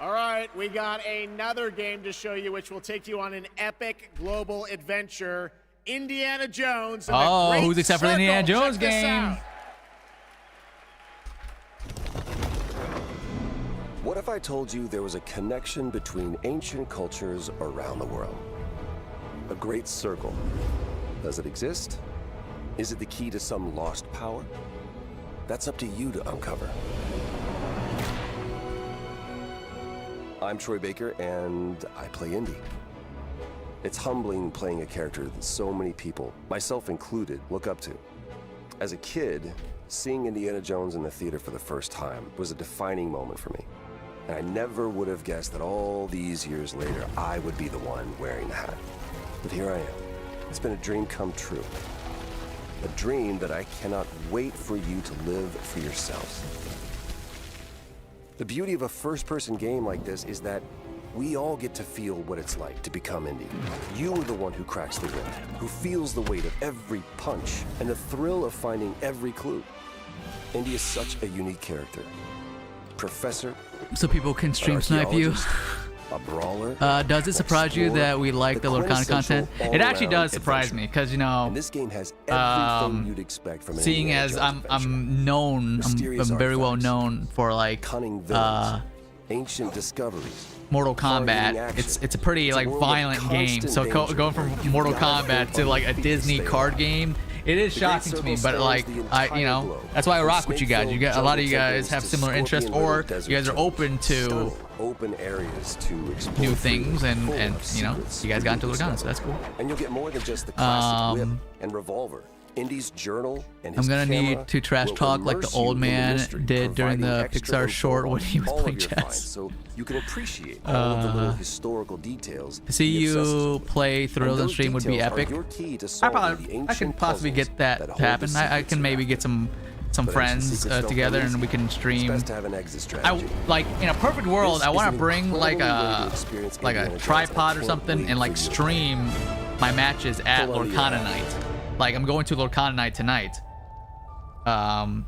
All right, we got another game to show you, which will take you on an epic global adventure. Indiana Jones. And oh, the who's except for the Indiana Jones game? What if I told you there was a connection between ancient cultures around the world? A great circle. Does it exist? Is it the key to some lost power? That's up to you to uncover. I'm Troy Baker, and I play Indy. It's humbling playing a character that so many people, myself included, look up to. As a kid, seeing Indiana Jones in the theater for the first time was a defining moment for me. And I never would have guessed that all these years later, I would be the one wearing the hat. But here I am. It's been a dream come true. A dream that I cannot wait for you to live for yourselves. The beauty of a first-person game like this is that We all get to feel what it's like to become indie. You are the one who cracks the whip, who feels the weight of every punch and the thrill of finding every clue. Indy is such a unique character. Professor. So people can stream snipe you. A brawler. Does it surprise you that we like the Lorcana content? It actually does surprise me, because you know, this game has everything you'd expect from an seeing as I'm known, I'm very well known for like cunning villains, ancient discoveries. Mortal Kombat. It's a pretty like violent game. So going from Mortal Kombat to like a Disney card game, it is shocking to me. But like you know, that's why I rock with you guys. You got a lot of you guys have similar interests, or you guys are open to open areas to explore new things, and you know, you guys got into Lorcana, so that's cool. And you'll get more than just the classic whip and revolver. Indy's journal and his I'm gonna camera need to trash will talk like the immerse you old in man mystery, did during the providing extra Pixar short when he was all of playing your chess. finds, so you can appreciate all of the little historical details. To see you play Thrills on stream would be epic. I can possibly get that to happen. I can maybe get some friends together and we can stream. Like in a perfect world, I want to bring like a tripod or something and like stream my matches at Lorcana night. Like I'm going to Lorcana night tonight. And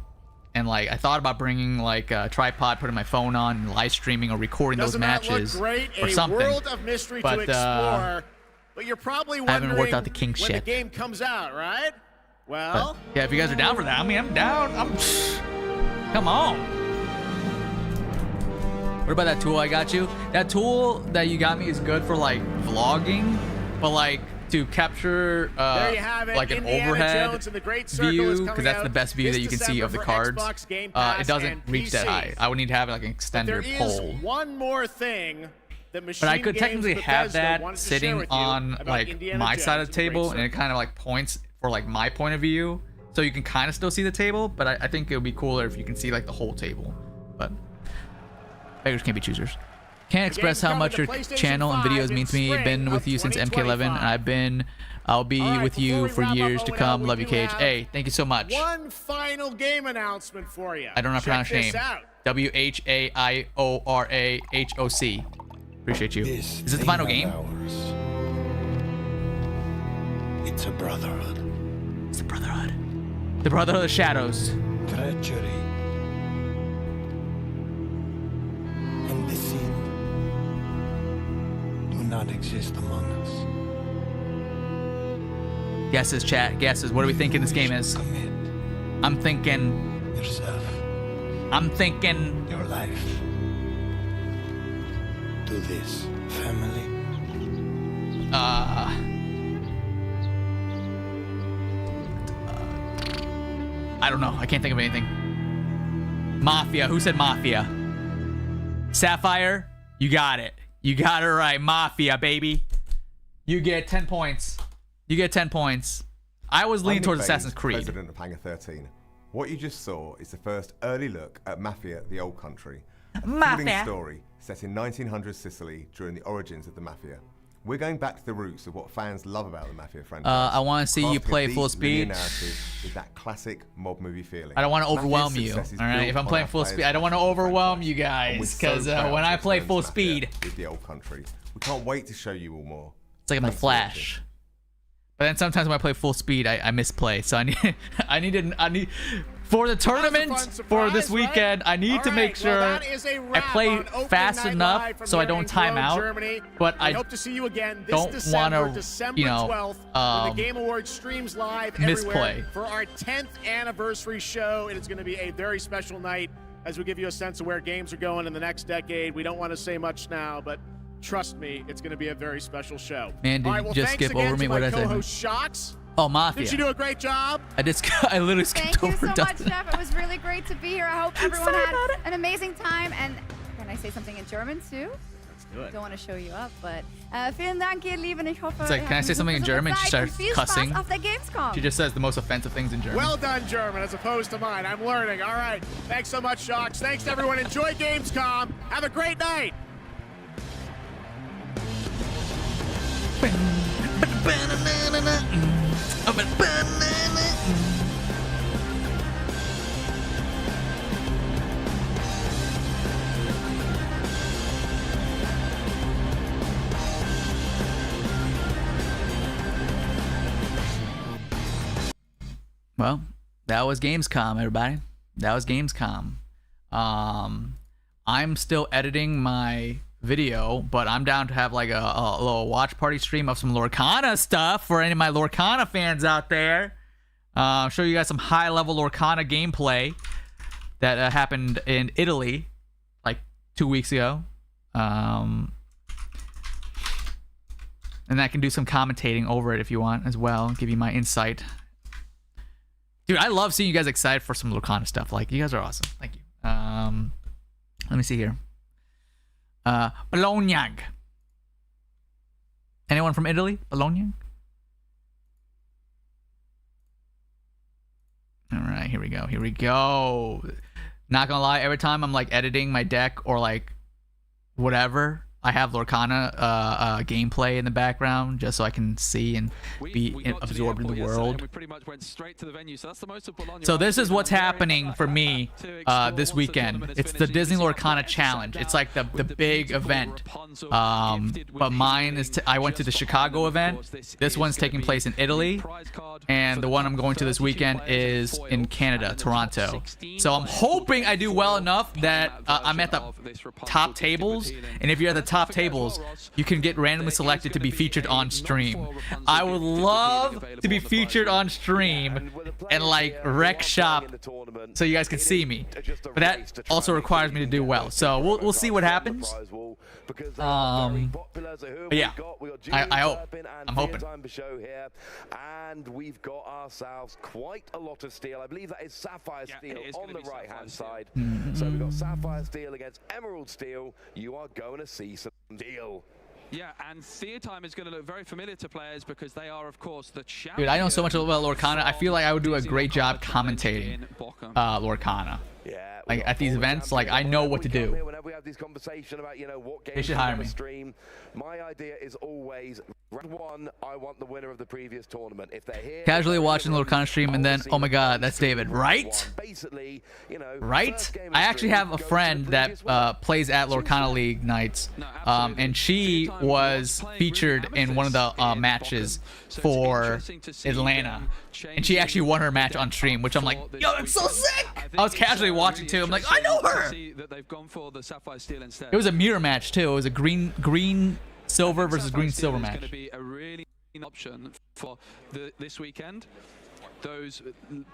like I thought about bringing like a tripod, putting my phone on, and live streaming or recording those matches or something. World of mystery to explore, but you're probably wondering I haven't worked out the king when shit. the game comes out, right? Well, but, yeah, if you guys are down for that, I mean, I'm down. Come on. What about that tool I got you? That tool that you got me is good for like vlogging, but like to capture like an overhead view, because that's the best view that you can see of the cards. It doesn't reach that high. I would need to have like an extender pole. One more thing. But I could technically have that sitting on like my side of the table, and it kind of like points for like my point of view, so you can kind of still see the table. But I think it would be cooler if you can see like the whole table. But beggars can't be choosers. Can't express how much your channel and videos mean to me. Been with you since MK11, and I'll be with you for years to come. Love you, Cage. Hey, thank you so much. One final game announcement for you. I don't know how to pronounce your name. WHAIORAHOC. Appreciate you. Is it the final game? It's a brotherhood. It's the Brotherhood. The Brotherhood of the Shadows. Treachery. And deceit do not exist among us. Guesses, chat. Guesses. What are we thinking this game is? I'm thinking yourself. I'm thinking your life. To this family. I don't know. I can't think of anything. Mafia. Who said Mafia? Sapphire? You got it. You got it right. Mafia, baby. You get 10 points. You get 10 points. I was leaning towards Assassin's Creed. President of Hangar 13. What you just saw is the first early look at Mafia, the Old Country. A thrilling story set in 1900 Sicily during the origins of the Mafia. We're going back to the roots of what fans love about the Mafia franchise. I want to see you play full speed. With that classic mob movie feeling. I don't want to overwhelm you. All right, if I'm playing full speed, I don't want to overwhelm you guys, because when I play full speed, with the Old Country, we can't wait to show you all more. It's like I'm the Flash. But then sometimes when I play full speed, I misplay. So I need for the tournament for this weekend. I need to make sure I play fast enough so I don't time out. But I hope to see you again this don't want December to, 12th, when the Game Awards streams live misplay for our 10th anniversary show. It is going to be a very special night as we give you a sense of where games are going in the next decade. We don't want to say much now, but trust me, it's going to be a very special show. Man, did you just skip over me? What did I say? Shocks. Oh, Mafia. Did you do a great job? I literally skipped over Thank you so Dustin. much, Jeff. It was really great to be here. I hope everyone had an amazing time. And can I say something in German too? Let's do it. Don't want to show you up, but vielen Dank, ihr Lieben. Ich hoffe, It's like, can I say something in German? She starts cussing. Auf der Gamescom. She just says the most offensive things in German. Well done, German, as opposed to mine. I'm learning. All right. Thanks so much, Shocks. Thanks to everyone. Enjoy Gamescom. Have a great night. That was Gamescom, everybody. That was Gamescom. I'm still editing my video, but I'm down to have like a little watch party stream of some Lorcana stuff for any of my Lorcana fans out there. I'll show you guys some high-level Lorcana gameplay that happened in Italy like 2 weeks ago. And I can do some commentating over it if you want as well, give you my insight. Dude, I love seeing you guys excited for some Lorcana stuff. Like, you guys are awesome. Thank you. Let me see here. Bologna. Anyone from Italy? Bologna? All right, here we go. Here we go. Not gonna lie, every time I'm like editing my deck or like whatever, I have Lorcana gameplay in the background just so I can see and be absorbed in the world. So this is what's happening for me this weekend. It's the Disney Lorcana Challenge. It's like the big event. But mine is I went to the Chicago event. This one's taking place in Italy, and the one I'm going to this weekend is in Canada, Toronto. So I'm hoping I do well enough that I'm at the top tables, and if you're at the top tables, you can get randomly selected to be featured on stream. I would love to be featured on stream and like wreck shop so you guys can see me, but that also requires me to do well, so we'll see what happens. But yeah, I hope. I'm hoping. And we've got ourselves quite a lot of steel. I believe that is Sapphire Steel on the right hand side. So we've got Sapphire Steel against Emerald Steel. You are going to see some steel. Yeah, and Theatime is going to look very familiar to players because they are, of course, the champion. Dude, I know so much about Lorcana. I feel like I would do a great job commentating Lorcana. Like at these events, like I know what to do. Whenever we have this conversation about, what games they should hire me. Stream, my idea is always round one, I want the winner of the previous tournament. If they're here, casually watching the Lorcana stream, and then oh my god, that's David, right? Basically, right? I actually have a friend that plays at Lorcana League nights, and she was featured in one of the matches for Atlanta, and she actually won her match on stream, which I'm like, yo, that's so sick! I was casually watching too. I'm like, I know her. It was a mirror match too. It was a green silver versus green silver match. It's going to be a really option for this weekend. Those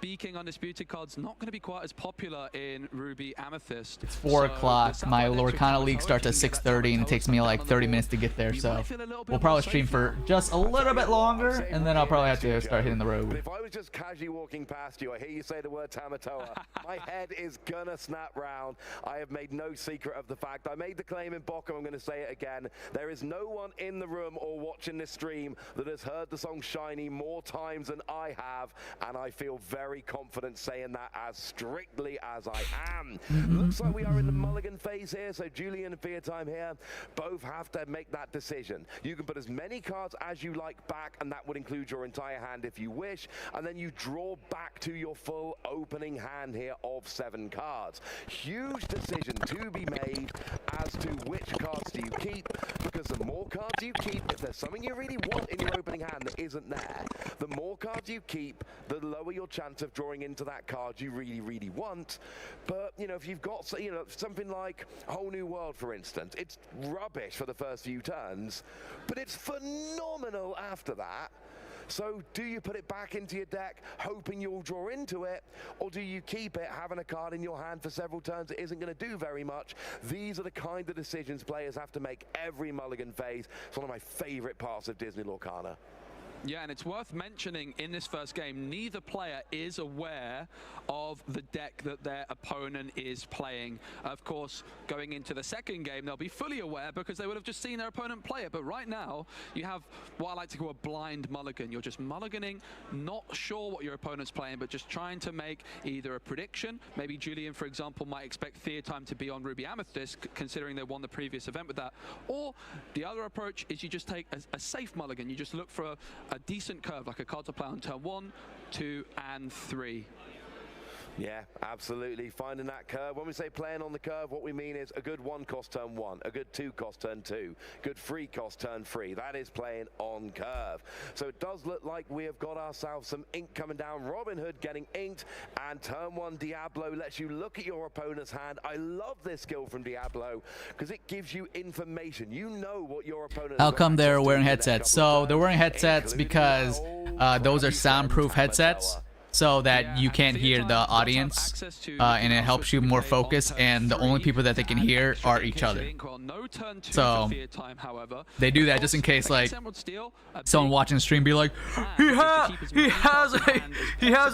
B-King Undisputed cards not going to be quite as popular in Ruby Amethyst. It's 4 o'clock. My Lorcana League starts at 6:30, and it takes me like 30 minutes to get there. So we'll probably stream for just a little bit longer, and then I'll probably have to start hitting the road. But if I was just casually walking past you, I hear you say the word Tamatoa, my head is gonna snap round. I have made no secret of the fact. I made the claim in Bochum, I'm going to say it again. There is no one in the room or watching this stream that has heard the song Shiny more times than I have. And I feel very confident saying that as strictly as I am. Looks like we are in the mulligan phase here, so Julian and Theatime here both have to make that decision. You can put as many cards as you like back, and that would include your entire hand if you wish, and then you draw back to your full opening hand here of 7 cards. Huge decision to be made as to which cards do you keep, because the more cards you keep, if there's something you really want in your opening hand that isn't there, the more cards you keep, the lower your chance of drawing into that card you really, really want. But, if you've got, something like Whole New World, for instance, it's rubbish for the first few turns, but it's phenomenal after that. So do you put it back into your deck, hoping you'll draw into it, or do you keep it, having a card in your hand for several turns that isn't going to do very much? These are the kind of decisions players have to make every mulligan phase. It's one of my favorite parts of Disney Lorcana. Yeah, and it's worth mentioning in this first game, neither player is aware of the deck that their opponent is playing. Of course, going into the second game, they'll be fully aware because they would have just seen their opponent play it. But right now, you have what I like to call a blind mulligan. You're just mulliganing, not sure what your opponent's playing, but just trying to make either a prediction. Maybe Julian, for example, might expect Theatime to be on Ruby Amethyst, considering they won the previous event with that. Or the other approach is you just take a safe mulligan. You just look for a decent curve, like a card to play on turn 1, 2, and 3. Yeah, absolutely. Finding that curve. When we say playing on the curve, what we mean is a good 1 cost turn 1, a good 2 cost turn 2, good 3 cost turn 3. That is playing on curve. So it does look like we have got ourselves some ink coming down. Robin Hood getting inked, and turn 1 Diablo lets you look at your opponent's hand. I love this skill from Diablo because it gives you information. You know what your opponent. How come they're wearing headsets? So they're wearing headsets because those are soundproof headsets, so that you can't hear the audience, and it helps you more focus, and the only people that they can hear are each other. So they do that just in case, like, someone watching the stream be like, he has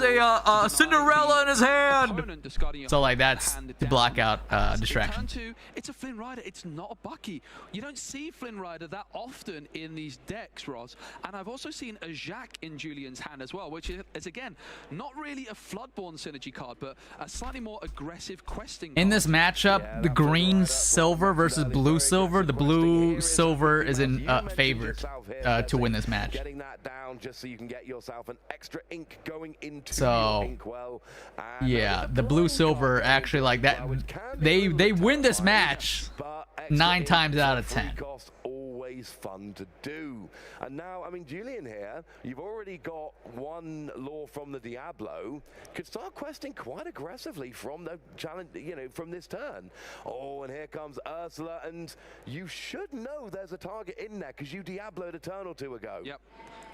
a Cinderella in his hand. So like that's to block out distraction. It's a Flynn Rider. It's not a Bucky. You don't see Flynn Rider that often in these decks, Ross. And I've also seen a Jacques in Julian's hand as well, which is again not really a Floodborn synergy card, but a slightly more aggressive questing In this matchup, the green silver versus blue silver, the blue silver is in favor to win this match. Getting that down just so you can get yourself an extra ink going into So your inkwell. yeah, the blue silver actually like that. They win this match 9 times out of 10. Always fun to do. And now, I mean, Julian here, you've already got 1 lore from the Diablo, could start questing quite aggressively from the challenge, you know, from this turn. Oh, and here comes Ursula, and you should know there's a target in there because you Diablo'd a turn or 2 ago. Yep.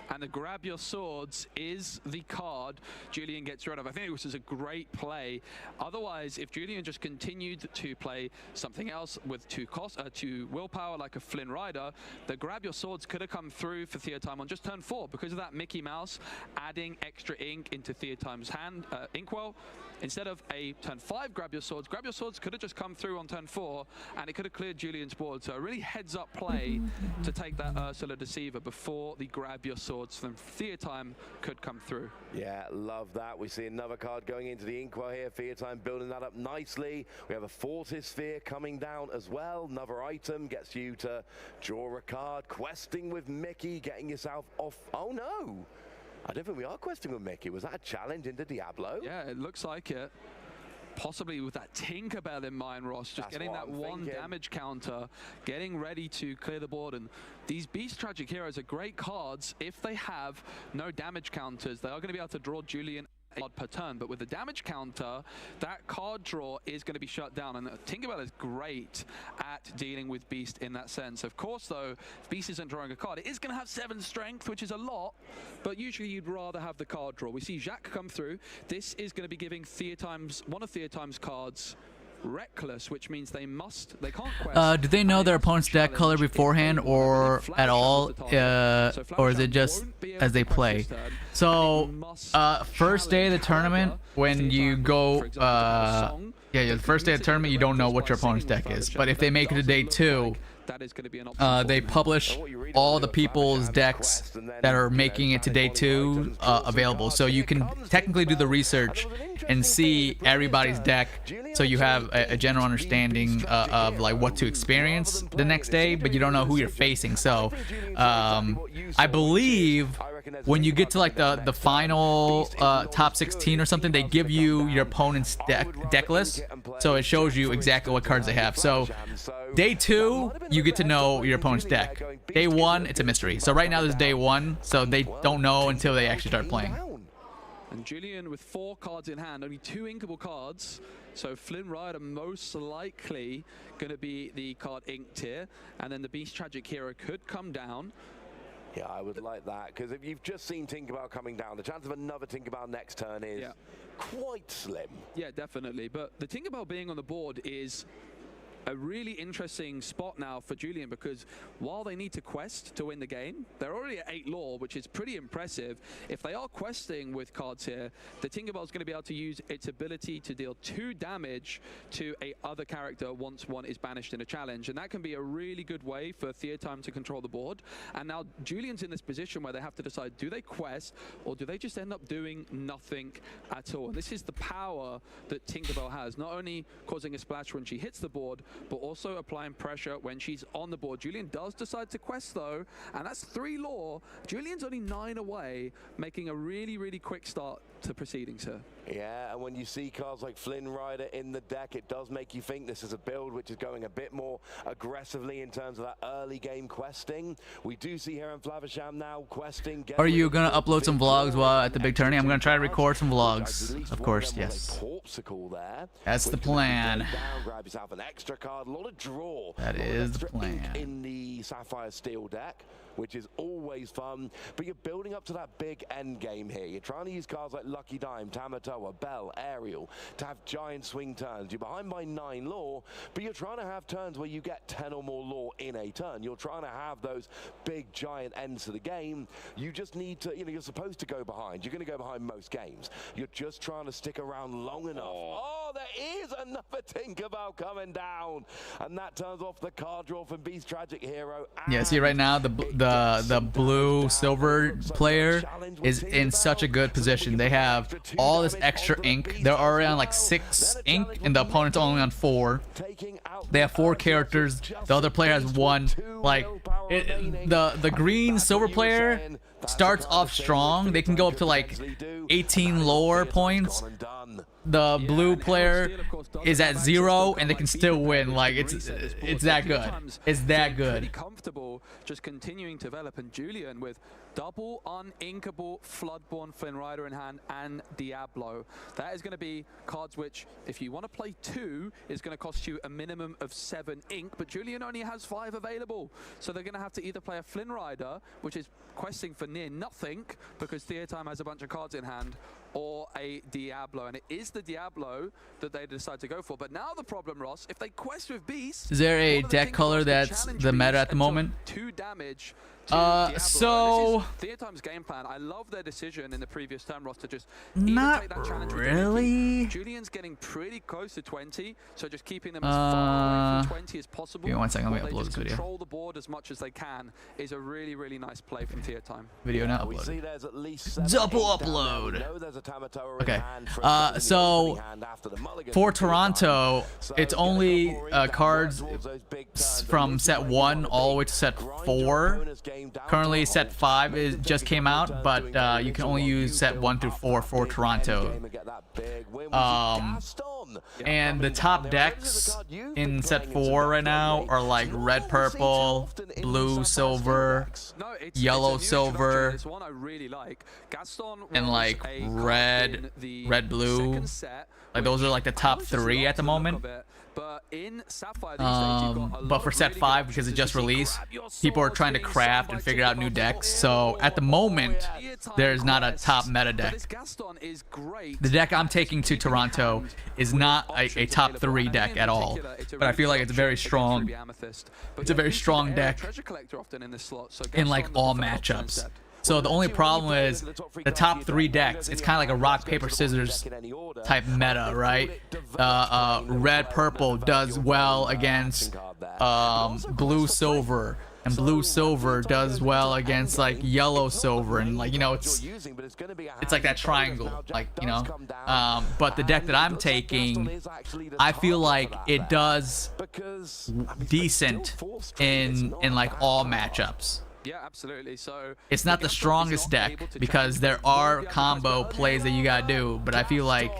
And the grab your swords is the card Julian gets rid of. I think this is a great play. Otherwise, if Julian just continued to play something else with 2 willpower, like a Flynn Rider, the grab your swords could have come through for Theotime on just turn 4 because of that Mickey Mouse adding extra ink into Theotime's hand, inkwell. Instead of a turn 5 grab your swords could have just come through on turn 4, and it could have cleared Julian's board. So a really heads-up play to take that Ursula Deceiver before the grab your swords from Theotime could come through. Yeah, love that. We see another card going into the inkwell here. Theotime building that up nicely. We have a Fortis Sphere coming down as well. Another item gets you to draw a card. Questing with Mickey, getting yourself off. Oh no! I don't think we are questing with Mickey. Was that a challenge into Diablo? Yeah, it looks like it. Possibly with that Tinkerbell in mind, Ross. Just getting that 1 damage counter, getting ready to clear the board. And these Beast Tragic Heroes are great cards. If they have no damage counters, they are going to be able to draw Julian a card per turn. But with the damage counter, that card draw is going to be shut down. And Tinkerbell is great at dealing with Beast in that sense. Of course, though, if Beast isn't drawing a card, it is going to have 7 strength, which is a lot. But usually you'd rather have the card draw. We see Jacques come through. This is going to be giving one of Theotime's cards Reckless, which means they can't quest. Do they know their opponent's deck color beforehand or at all, or is it just as they play? So, first day of the tournament, when you go, the first day of the tournament, you don't know what your opponent's deck is. But if they make it to day 2, they publish all the people's decks that are making it to day 2 available, so you can technically do the research and see everybody's deck, so you have a general understanding of like what to experience the next day, but you don't know who you're facing. So I believe when you get to like the final top 16 or something, they give you your opponent's deck list, so it shows you exactly what cards they have. So day 2, you get to know your opponent's deck. Day 1, it's a mystery. So right now this is day 1, so they don't know until they actually start playing. And Julian with 4 cards in hand, only 2 inkable cards. So Flynn Rider most likely going to be the card inked here, and then the Beast Tragic Hero could come down. Yeah, I would like that, because if you've just seen Tinkerbell coming down, the chance of another Tinkerbell next turn is quite slim. Yeah, definitely. But the Tinkerbell being on the board is a really interesting spot now for Julian, because while they need to quest to win the game, they're already at 8 lore, which is pretty impressive. If they are questing with cards here, the Tinkerbell's going to be able to use its ability to deal 2 damage to a other character once one is banished in a challenge, and that can be a really good way for Theotime to control the board. And now Julian's in this position where they have to decide, do they quest or do they just end up doing nothing at all? And this is the power that Tinkerbell has, not only causing a splash when she hits the board, but also applying pressure when she's on the board. Julian does decide to quest though, and that's 3 lore. Julian's only 9 away, making a really, really quick start the proceedings here. Yeah, and when you see cards like Flynn Rider in the deck, it does make you think this is a build which is going a bit more aggressively in terms of that early game questing. We do see here in Flavisham now questing. Are you gonna upload some vlogs while at the big tourney? I'm gonna try to record some vlogs. Of course, yes. That's the plan. Grab yourself an extra card, a lot of draw. That is the plan. In the Sapphire Steel deck, which is always fun, but you're building up to that big end game here. You're trying to use cards like Lucky Dime, Tamatoa, Bell, Ariel to have giant swing turns. You're behind by 9 lore, but you're trying to have turns where you get 10 or more lore in a turn. You're trying to have those big giant ends to the game. You just need to, you're supposed to go behind. You're going to go behind most games. You're just trying to stick around long enough. Oh, there is another Tinkerbell coming down, and that turns off the card draw from Beast Tragic Hero. Yeah, see right now the blue silver player is in such a good position. They have all this extra ink. They're already on like 6 ink, and the opponent's only on 4. They have 4 characters. The other player has 1. Like the green silver player starts off strong. They can go up to like 18 lore points. The blue player is at 0 and they can still win. Like it's that good. It's that good. Comfortable just continuing to develop, and Julian with double uninkable Floodborn Flynn Rider in hand and Diablo. That is going to be cards which, if you want to play 2, is going to cost you a minimum of 7 ink, but Julian only has 5 available. So they're going to have to either play a Flynn Rider, which is questing for near nothing because Theatime has a bunch of cards in hand, or a Diablo, and it is the Diablo that they decide to go for. But now the problem, Ross, if they quest with Beast, is there a deck color that's the meta at the moment? 2 damage. So Theatime's game plan. I love their decision in the previous turn, Ross, to just not take that challenge with really. Julian's getting pretty close to 20, so just keeping them as far away from 20 as possible. Give me 1 second, let me upload They this just video. Control the board as much as they can is a really, really nice play from Theatime. Video now We see uploaded. there's at least 7 Double ink down upload. there. We know there's a Tamatoa in Okay. hand from So hand after the mulligan. for Toronto, it's only cards from set 1 all the way to set 4. Currently, set 5 is just came out, but you can only use set 1 through 4 for Toronto. And the top decks in set 4 right now are like red, purple, blue, silver, yellow, silver, This one I really like. Gaston and like was a red, in the red, blue. second set, Like those are like the top which 3 at the lots of moment. look of it, but in Sapphire these days, you've got a But lot for of set really 5, good because it options just to see released, grab your people are swords trying to being craft sold and by figure out new Tinkerbell. decks. So at the moment, there's not a top meta deck. This Gaston is great. The deck I'm taking to Toronto is not a top 3 deck at all, but I feel like it's very strong. It's a very strong deck Treasure collector often in this slot, so in like Gaston all the preferred option matchups. instead. So the only problem is the top 3 decks. It's kind of like a rock paper scissors type meta, right? Red purple does well against blue silver, and blue silver does well against like yellow silver, and like it's like that triangle, like But the deck that I'm taking, I feel like it does decent in like all matchups. Yeah, absolutely. So It's not the strongest deck because there are combo plays that you gotta do, but I feel like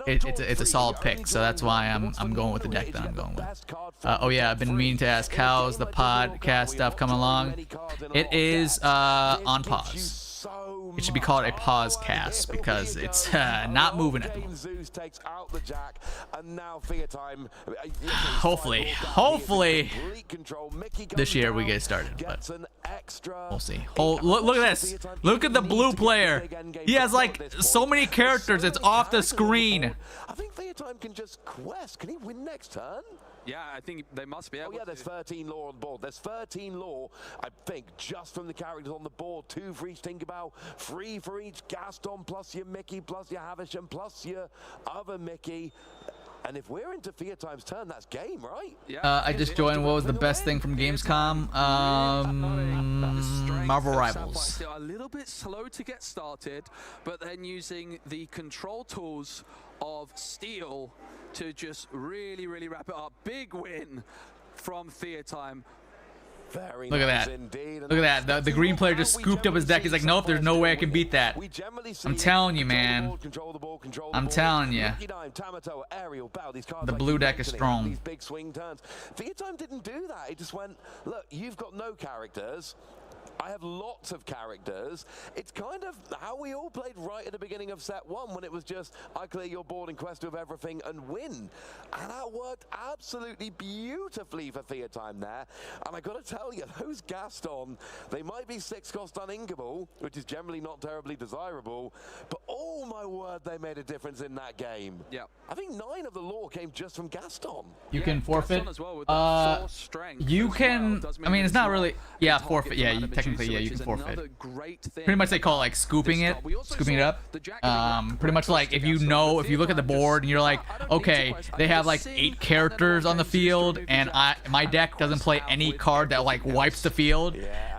it's a solid pick, so that's why I'm going with the deck that I'm going with. Oh yeah, I've been meaning to ask, how's the podcast stuff coming along? It is on pause. It should be called a pause cast because it's not moving at the moment. Hopefully this year we get started, but we'll see. Oh, look at this. Look at the blue player. He has like so many characters, it's off the screen. I think Theatime can just quest. Can he win next turn? Yeah, I think they must be able yeah, there's 13 lore on the board. There's 13 lore, I think, just from the characters on the board. 2 for each Tinkerbell, 3 for each Gaston, plus your Mickey, plus your Havisham, plus your other Mickey. And if we're into Theatime's turn, that's game, right? Yeah. I just joined. What was the best thing from Gamescom? Marvel Rivals. A little bit slow to get started, but then using the control tools of Steel to just really, really wrap it up. Big win from Theatime. Look at that. Look at that. The green player just scooped up his deck. He's like, nope, there's no way I can beat that. I'm telling you, man. I'm telling you. The blue deck is strong. Big swing turns. Theatime didn't do that. He just went, look, you've got no characters. I have lots of characters. It's kind of how we all played right at the beginning of set 1 when it was just, I clear your board in quest of everything and win. And that worked absolutely beautifully for Theatime there. And I got to tell you, those Gaston, they might be 6 cost uninkable, which is generally not terribly desirable, but oh my word, they made a difference in that game. Yeah. I think 9 of the lore came just from Gaston. You can forfeit. You can, I mean, it's not really, yeah, forfeit. Yeah, you technically, yeah, you can forfeit. Pretty much they call it like scooping it up. Pretty much like if you look at the board and you're like, okay, they have like 8 characters on the field and my deck doesn't play any card that like wipes the field.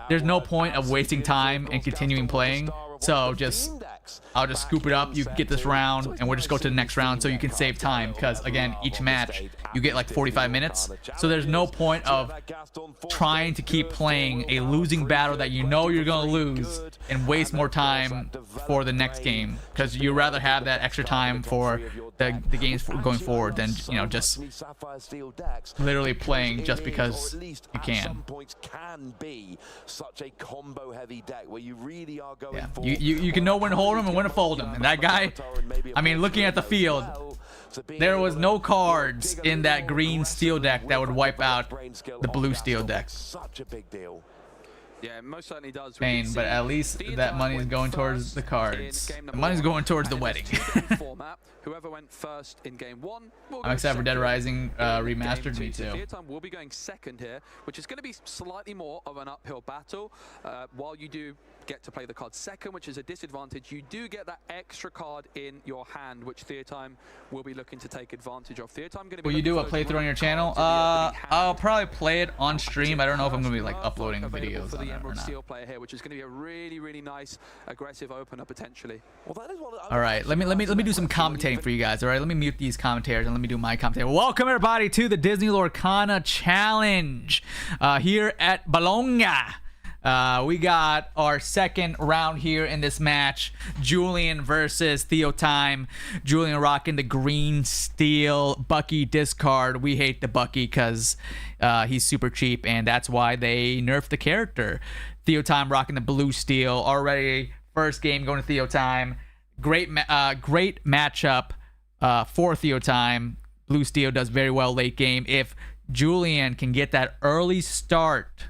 There's no point of wasting time and continuing playing. So I'll just scoop it up. You get this round, and we'll just go to the next round so you can save time. Because again, each match you get like 45 minutes. So there's no point of trying to keep playing a losing battle that you know you're gonna lose and waste more time for the next game. Because you rather have that extra time for the games going forward than just literally playing just because you can. Can be such a combo heavy deck where you really are going yeah. for You can know when to hold him and when to fold him. And that guy, I mean, looking at the field, there was no cards in that green steel deck that would wipe out the blue steel deck. Such a big deal. Yeah, it most certainly does. Pain, but at least that money is going towards the cards. The money's going towards the wedding. Whoever went first in game 1 I'm excited for Dead Rising Remastered. Me too. Theatime will be going second here, which is going to be slightly more of an uphill battle. While you do get to play the card second, which is a disadvantage, you do get that extra card in your hand, which Theatime will be looking to take advantage of. Theatime going to be. Will you do a playthrough on your channel? I'll probably play it on stream. I don't know if I'm going to be like uploading videos on it or not. Steel player here, which is going to be a really nice aggressive opener potentially. Well, that is one all right, let me do some commentating for you guys. All right, let me mute these commentators and let me do my commentary. Welcome everybody to the Disney Lorcana Challenge here at Bologna. We got our second round here in this match. Julian versus Theatime. Julian rocking the green steel Bucky discard. We hate the Bucky because he's super cheap, and that's why they nerfed the character. Theatime rocking the blue steel. Already first game going to Theatime. Great matchup for Theatime. Blue steel does very well late game. If Julian can get that early start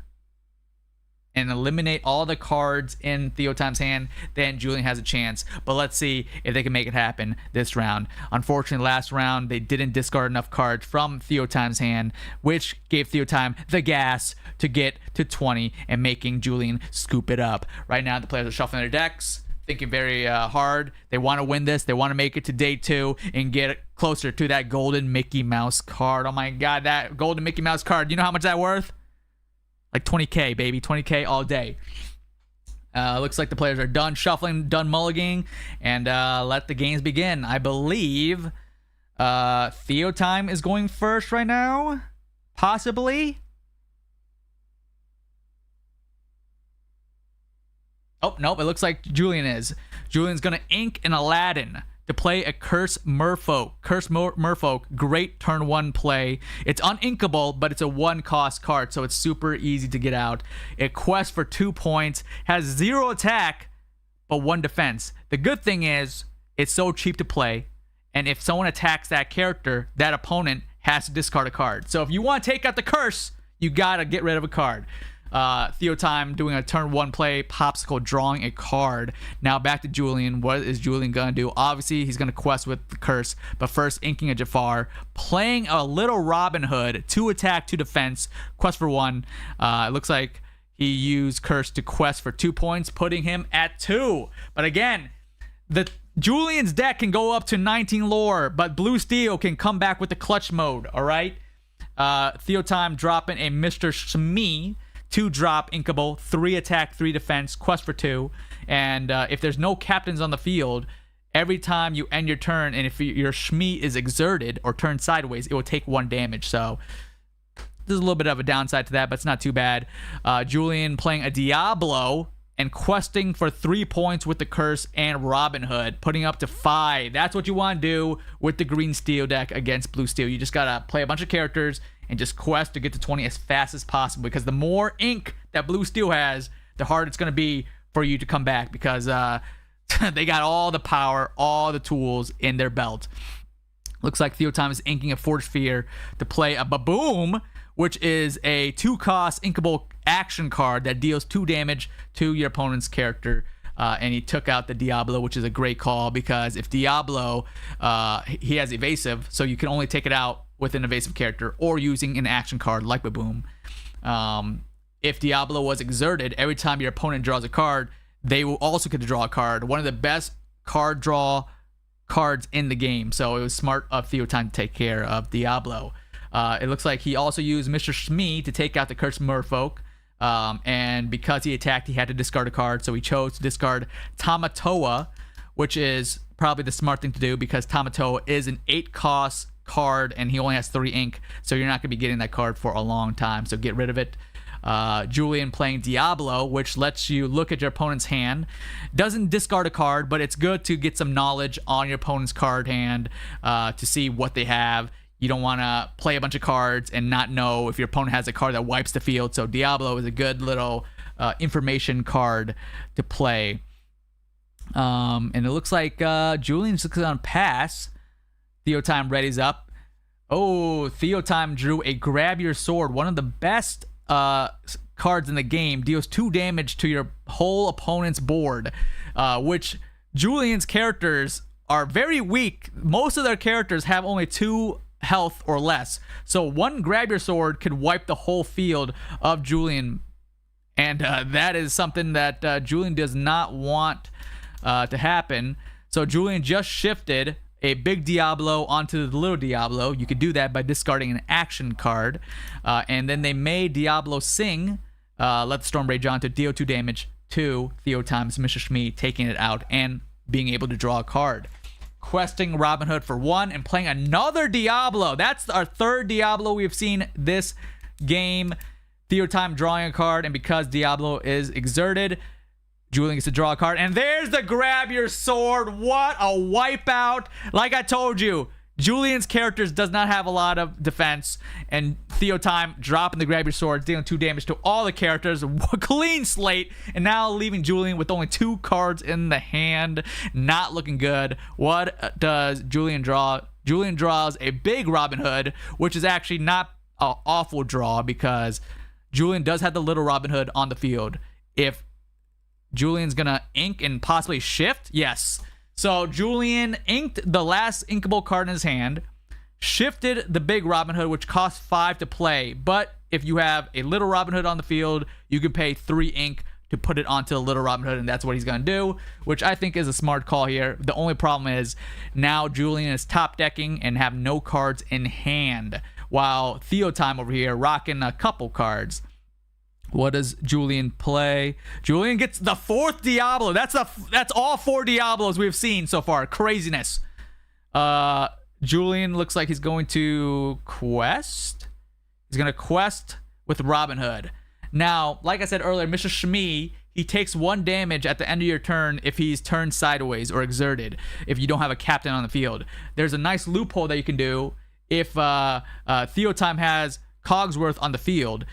and eliminate all the cards in Theotime's hand, then Julian has a chance. But let's see if they can make it happen this round. Unfortunately, last round, they didn't discard enough cards from Theotime's hand, which gave Theotime the gas to get to 20 and making Julian scoop it up. Right now, the players are shuffling their decks, thinking very hard. They want to win this. They want to make it to day 2 and get closer to that golden Mickey Mouse card. Oh my God, that golden Mickey Mouse card. You know how much that's worth? Like 20K, baby. 20K all day. Looks like the players are done shuffling, done mulliganing, and let the games begin. I believe Theotime is going first right now. Possibly. Oh, nope. It looks like Julian is. Julian's going to ink an Aladdin to play a Curse Merfolk. Curse Merfolk, great turn 1 play. It's uninkable, but it's a 1-cost card, so it's super easy to get out. It quests for 2 points, has 0 attack, but 1 defense. The good thing is, it's so cheap to play, and if someone attacks that character, that opponent has to discard a card. So if you want to take out the curse, you gotta get rid of a card. Theotime doing a turn 1 play, Popsicle drawing a card. Now back to Julian. What is Julian gonna do? Obviously he's gonna quest with the curse, but first inking a Jafar, playing a little Robin Hood, 2 attack, 2 defense, quest for 1. It looks like he used curse to quest for 2 points, putting him at 2. But again, the Julian's deck can go up to 19 lore, but Blue Steel can come back with the clutch mode. All right. Theotime dropping a Mr. Shmi. 2 drop inkable, 3 attack, 3 defense, quest for 2. And if there's no captains on the field, every time you end your turn, and if your Shmi is exerted or turned sideways, it will take 1 damage. So there's a little bit of a downside to that, but it's not too bad. Julian playing a Diablo and questing for 3 points with the Curse and Robin Hood, putting up to 5. That's what you want to do with the green steel deck against blue steel. You just got to play a bunch of characters and just quest to get to 20 as fast as possible, because the more ink that blue steel has, the harder it's going to be for you to come back, because they got all the power, all the tools in their belt. Looks like Theotime is inking a Forge Sphere to play a Baboom, which is a 2-cost inkable action card that deals 2 damage to your opponent's character. And he took out the Diablo, which is a great call, because if Diablo, he has evasive, so you can only take it out with an evasive character or using an action card like Baboom. If Diablo was exerted, every time your opponent draws a card, they will also get to draw a card. One of the best card draw cards in the game. So it was smart of Theotime to take care of Diablo. It looks like he also used Mr. Shmee to take out the Cursed Merfolk. And because he attacked, he had to discard a card. So he chose to discard Tamatoa, which is probably the smart thing to do, because Tamatoa is an 8-cost card and he only has 3 ink. So you're not going to be getting that card for a long time. So get rid of it. Julian playing Diablo, which lets you look at your opponent's hand. Doesn't discard a card, but it's good to get some knowledge on your opponent's card hand to see what they have. You don't want to play a bunch of cards and not know if your opponent has a card that wipes the field. So Diablo is a good little information card to play. And it looks like Julian's on pass. Theotime readies up. Oh, Theotime drew a Grab Your Sword, one of the best cards in the game. Deals 2 damage to your whole opponent's board, which Julian's characters are very weak. Most of their characters have only 2 health or less, so one Grab Your Sword could wipe the whole field of Julian, and that is something that Julian does not want to happen. So Julian just shifted a big Diablo onto the little Diablo. You could do that by discarding an action card. And then they made Diablo sing, let the Storm Rage on to deal 2 damage to Theotime's Mr. Shmee, taking it out and being able to draw a card. Questing Robin Hood for 1 and playing another Diablo. That's our 3rd Diablo we've seen this game. Theotime drawing a card, and because Diablo is exerted, Julian gets to draw a card, and there's the Grab Your Sword. What a wipeout. Like I told you, Julian's characters does not have a lot of defense, and Theotime dropping the Grab Your Sword, dealing 2 damage to all the characters. Clean slate, and now leaving Julian with only 2 cards in the hand. Not looking good. What does Julian draw? Julian draws a big Robin Hood, which is actually not an awful draw, because Julian does have the little Robin Hood on the field. If Julian's gonna ink and possibly shift, yes. So Julian inked the last inkable card in his hand, shifted the big Robin Hood, which costs 5 to play. But if you have a little Robin Hood on the field, you can pay 3 ink to put it onto the little Robin Hood, and that's what he's gonna do, which I think is a smart call here. The only problem is now Julian is top decking and have no cards in hand, while Theotime over here rocking a couple cards. What does Julian play? Julian gets the 4th Diablo. That's all 4 Diablos we've seen so far. Craziness. Julian looks like he's going to quest. He's going to quest with Robin Hood. Now, like I said earlier, Mr. Shmee, he takes 1 damage at the end of your turn if he's turned sideways or exerted, if you don't have a captain on the field. There's a nice loophole that you can do if Theotime has Cogsworth on the field,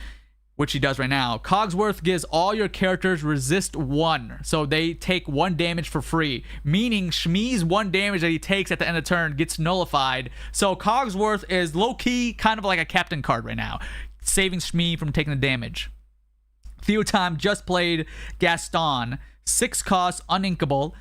which he does right now. Cogsworth gives all your characters resist 1, so they take 1 damage for free, meaning Shmee's 1 damage that he takes at the end of the turn gets nullified. So Cogsworth is low-key kind of like a captain card right now, saving Shmee from taking the damage. Theotime just played Gaston, 6 costs, uninkable,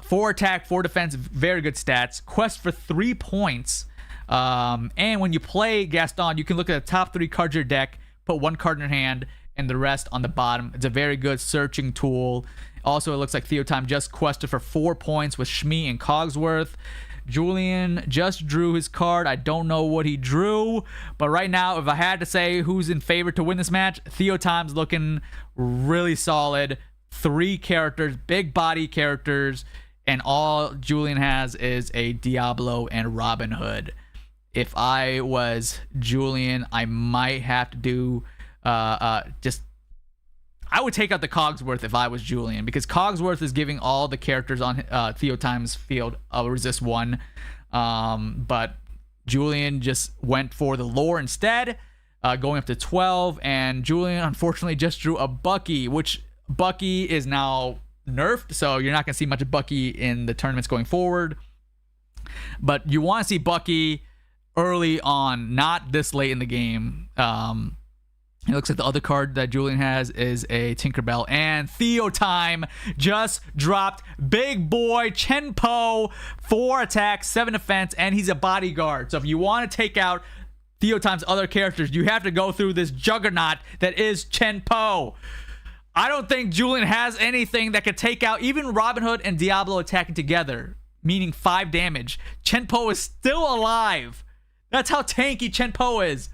4 attack, 4 defense, very good stats. Quest for 3 points. And when you play Gaston, you can look at the top 3 cards of your deck, put 1 card in your hand, and the rest on the bottom. It's a very good searching tool. Also, it looks like Theotime just quested for 4 points with Shmee and Cogsworth. Julian just drew his card. I don't know what he drew, but right now, if I had to say who's in favor to win this match, Theotime's looking really solid. 3 characters, big body characters, and all Julian has is a Diablo and Robin Hood. if I was Julian, I might have to do I would take out the Cogsworth if I was Julian, because Cogsworth is giving all the characters on Theotime's field a resist 1. But Julian just went for the lore instead, going up to 12. And Julian, unfortunately, just drew a Bucky, which Bucky is now nerfed. So you're not going to see much of Bucky in the tournaments going forward. But you want to see Bucky early on, not this late in the game. It looks like the other card that Julian has is a Tinkerbell. And Theotime just dropped big boy Chenpo, 4 attacks, 7 defense, and he's a bodyguard. So if you want to take out Theotime's other characters, you have to go through this juggernaut that is Chenpo. I don't think Julian has anything that could take out even Robin Hood and Diablo attacking together, meaning 5 damage. Chenpo is still alive. That's how tanky Chenpo is.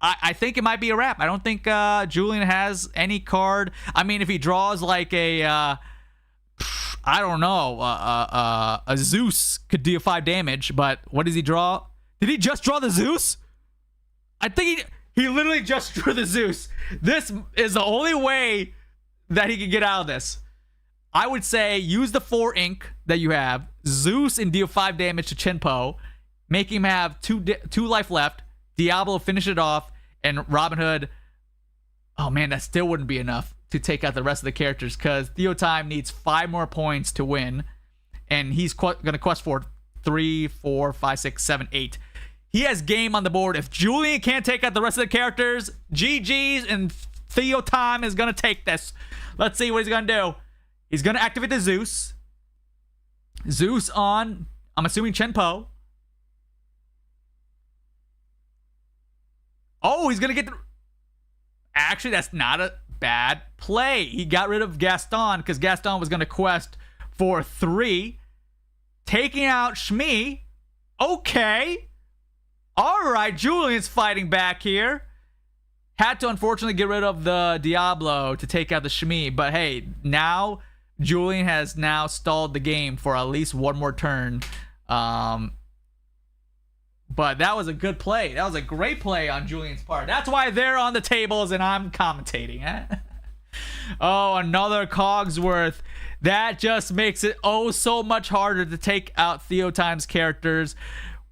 I think it might be a wrap. I don't think Julian has any card. I mean, if he draws like a, I don't know, a Zeus could deal 5 damage, but what does he draw? Did he just draw the Zeus? I think he literally just drew the Zeus. This is the only way that he can get out of this. I would say use the 4 ink that you have, Zeus, and deal 5 damage to Chenpo, make him have 2 life left. Diablo finish it off, and Robin Hood, oh man, that still wouldn't be enough to take out the rest of the characters, because Theotime needs 5 more points to win, and he's going to quest for 3, 4, 5, 6, 7, 8. He has game on the board. If Julian can't take out the rest of the characters, GG's, and Theotime is going to take this. Let's see what he's going to do. He's going to activate the Zeus. Zeus on, I'm assuming, Chenpo. Oh, he's going to get the... Actually, that's not a bad play. He got rid of Gaston because Gaston was going to quest for 3. Taking out Shmi. Okay. All right, Julian's fighting back here. Had to, unfortunately, get rid of the Diablo to take out the Shmi. But hey, now Julian has now stalled the game for at least 1 more turn. But that was a good play. That was a great play on Julian's part. That's why they're on the tables and I'm commentating. Oh, another Cogsworth. That just makes it oh so much harder to take out Theotime's characters.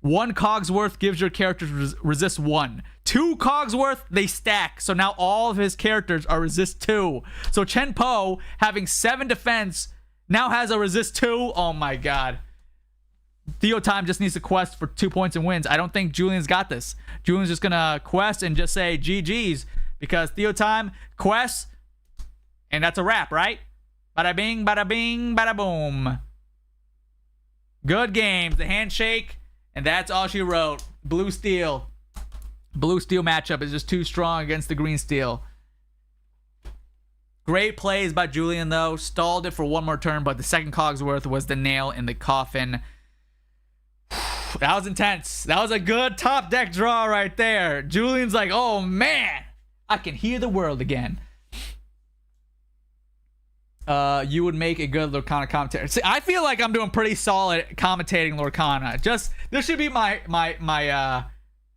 1 Cogsworth gives your characters resist 1. 2 Cogsworth, they stack. So now all of his characters are resist 2. So Chenpo, having 7 defense, now has a resist 2. Oh my god. Theotime just needs to quest for 2 points and wins. I don't think Julian's got this. Julian's just going to quest and just say GG's, because Theotime quests, and that's a wrap, right? Bada bing, bada bing, bada boom. Good games. The handshake, and that's all she wrote. Blue Steel. Blue Steel matchup is just too strong against the Green Steel. Great plays by Julian, though. Stalled it for 1 more turn, but the second Cogsworth was the nail in the coffin. That was intense. That was a good top deck draw right there. Julian's like, oh man, I can hear the world again. You would make a good Lorcana commentator. See, I feel like I'm doing pretty solid commentating Lorcana. Just, this should be my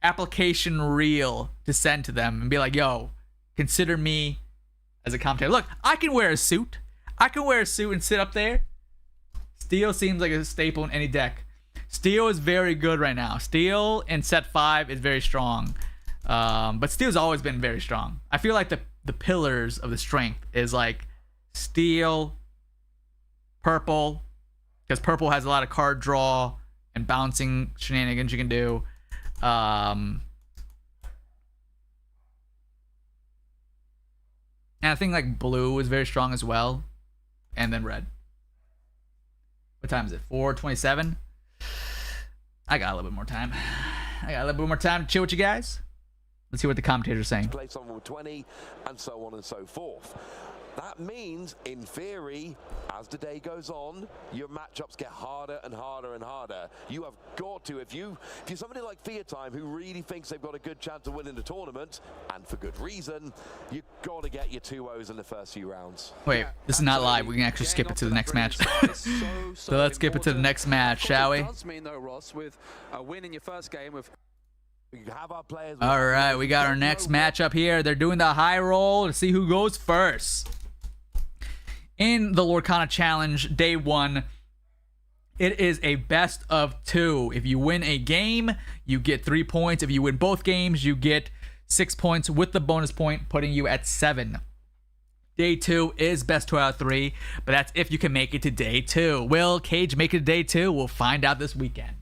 application reel to send to them and be like, yo, consider me as a commentator. Look, I can wear a suit. I can wear a suit and sit up there. Steel seems like a staple in any deck. Steel is very good right now. Steel in set 5 is very strong. But Steel's always been very strong. I feel like the pillars of the strength is like Steel, Purple, because Purple has a lot of card draw and bouncing shenanigans you can do. And I think like Blue is very strong as well. And then Red. What time is it? 4:27? I got a little bit more time. To chill with you guys. Let's see what the commentators are saying. Play someone with 20, and so on and so forth. That means, in theory, as the day goes on, your matchups get harder and harder and harder. You have got to, if you're somebody like Theotime who really thinks they've got a good chance of winning the tournament, and for good reason, you've got to get your 2-0s in the first few rounds. Wait, this is not live. We can actually skip it to the next match. So let's skip it to the next match, shall we? It does mean, though, Ross, with a win in your first game with You have our players. All right, we got our next matchup here. They're doing the high roll to see who goes first. In the Lorcana Challenge, day 1, it is a best of 2. If you win a game, you get 3 points. If you win both games, you get 6 points with the bonus point, putting you at 7. Day 2 is best 2 out of 3, but that's if you can make it to day 2. Will Cage make it to day 2? We'll find out this weekend.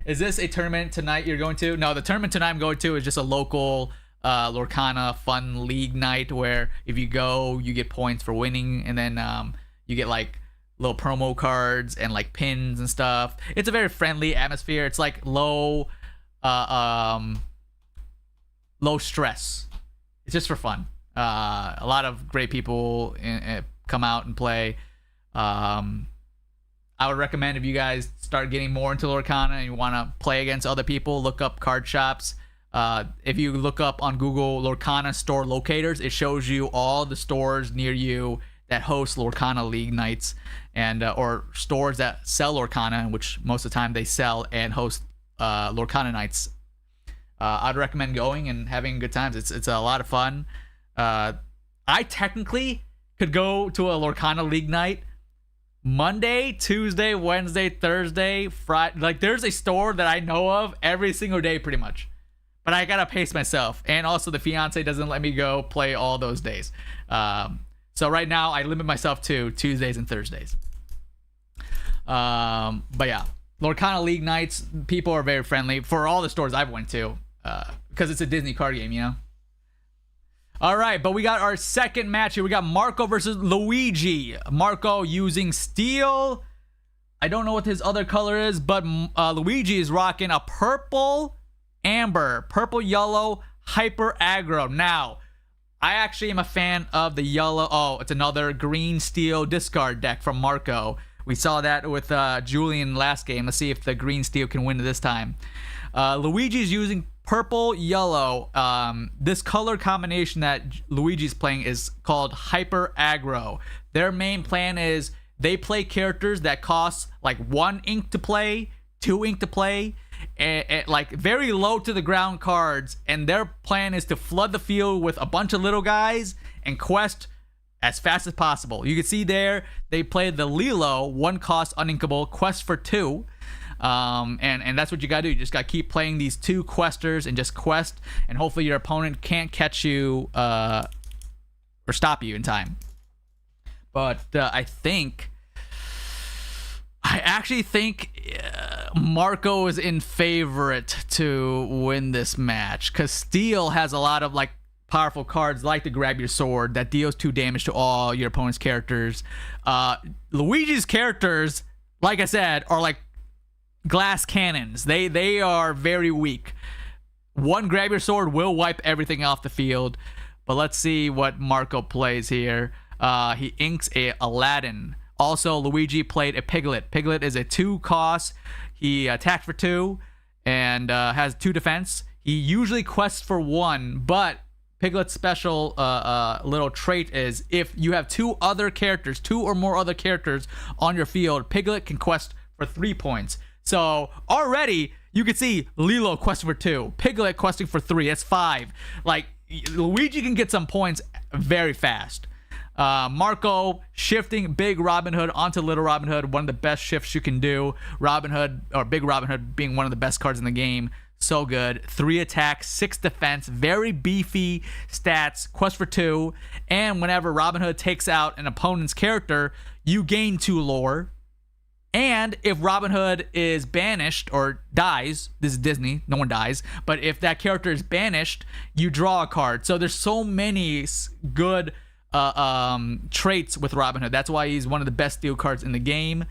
Is this a tournament tonight you're going to? No, the tournament tonight I'm going to is just a local Lorcana fun league night where if you go, you get points for winning, and then you get like little promo cards and like pins and stuff. It's a very friendly atmosphere. It's like low stress. It's just for fun. A lot of great people come out and play. I would recommend if you guys start getting more into Lorcana and you want to play against other people, look up card shops. If you look up on Google Lorcana store locators, it shows you all the stores near you that host Lorcana League nights, and or stores that sell Lorcana, which most of the time they sell and host Lorcana nights. I'd recommend going and having good times. It's a lot of fun. I technically could go to a Lorcana League night Monday, Tuesday, Wednesday, Thursday, Friday. Like, there's a store that I know of every single day pretty much. But I gotta pace myself. And also the fiance doesn't let me go play all those days. So right now I limit myself to Tuesdays and Thursdays. But yeah, Lorcana League nights, people are very friendly for all the stores I've went to. Because it's a Disney card game, you know? All right, but we got our second match here. We got Marco versus Luigi. Marco using steel. I don't know what his other color is, but Luigi is rocking a purple amber, purple yellow hyper aggro. Now, I actually am a fan of the yellow. Oh, it's another green steel discard deck from Marco. We saw that with Julian last game. Let's see if the green steel can win this time. Luigi is using purple yellow. This color combination that Luigi's playing is called hyper aggro. Their main plan is they play characters that cost like 1 ink to play, 2 ink to play, and like very low to the ground cards, and their plan is to flood the field with a bunch of little guys and quest as fast as possible. You can see there they played the Lilo, 1 cost uninkable, quest for 2. And that's what you gotta do. You just gotta keep playing these 2 questers and just quest, and hopefully your opponent can't catch you or stop you in time. But I actually think Marco is in favorite to win this match because Steel has a lot of like powerful cards like to grab your sword that deals 2 damage to all your opponent's characters. Luigi's characters, like I said, are like glass cannons. They are very weak. 1 grab your sword will wipe everything off the field. But let's see what Marco plays here. He inks a Aladdin. Also, Luigi played a Piglet. Piglet is a 2 cost. He attacked for 2 and has 2 defense. He usually quests for 1, but Piglet's special little trait is if you have 2 other characters, 2 or more other characters on your field, Piglet can quest for 3 points. So already you can see Lilo questing for 2, Piglet questing for 3. That's 5. Like, Luigi can get some points very fast. Marco shifting Big Robin Hood onto Little Robin Hood, one of the best shifts you can do. Robin Hood, or Big Robin Hood, being one of the best cards in the game. So good. 3 attack, 6 defense, very beefy stats, quest for 2. And whenever Robin Hood takes out an opponent's character, you gain 2 lore. And if Robin Hood is banished or dies, this is Disney, no one dies, but if that character is banished, you draw a card. So there's so many good traits with Robin Hood. That's why he's one of the best steel cards in the game.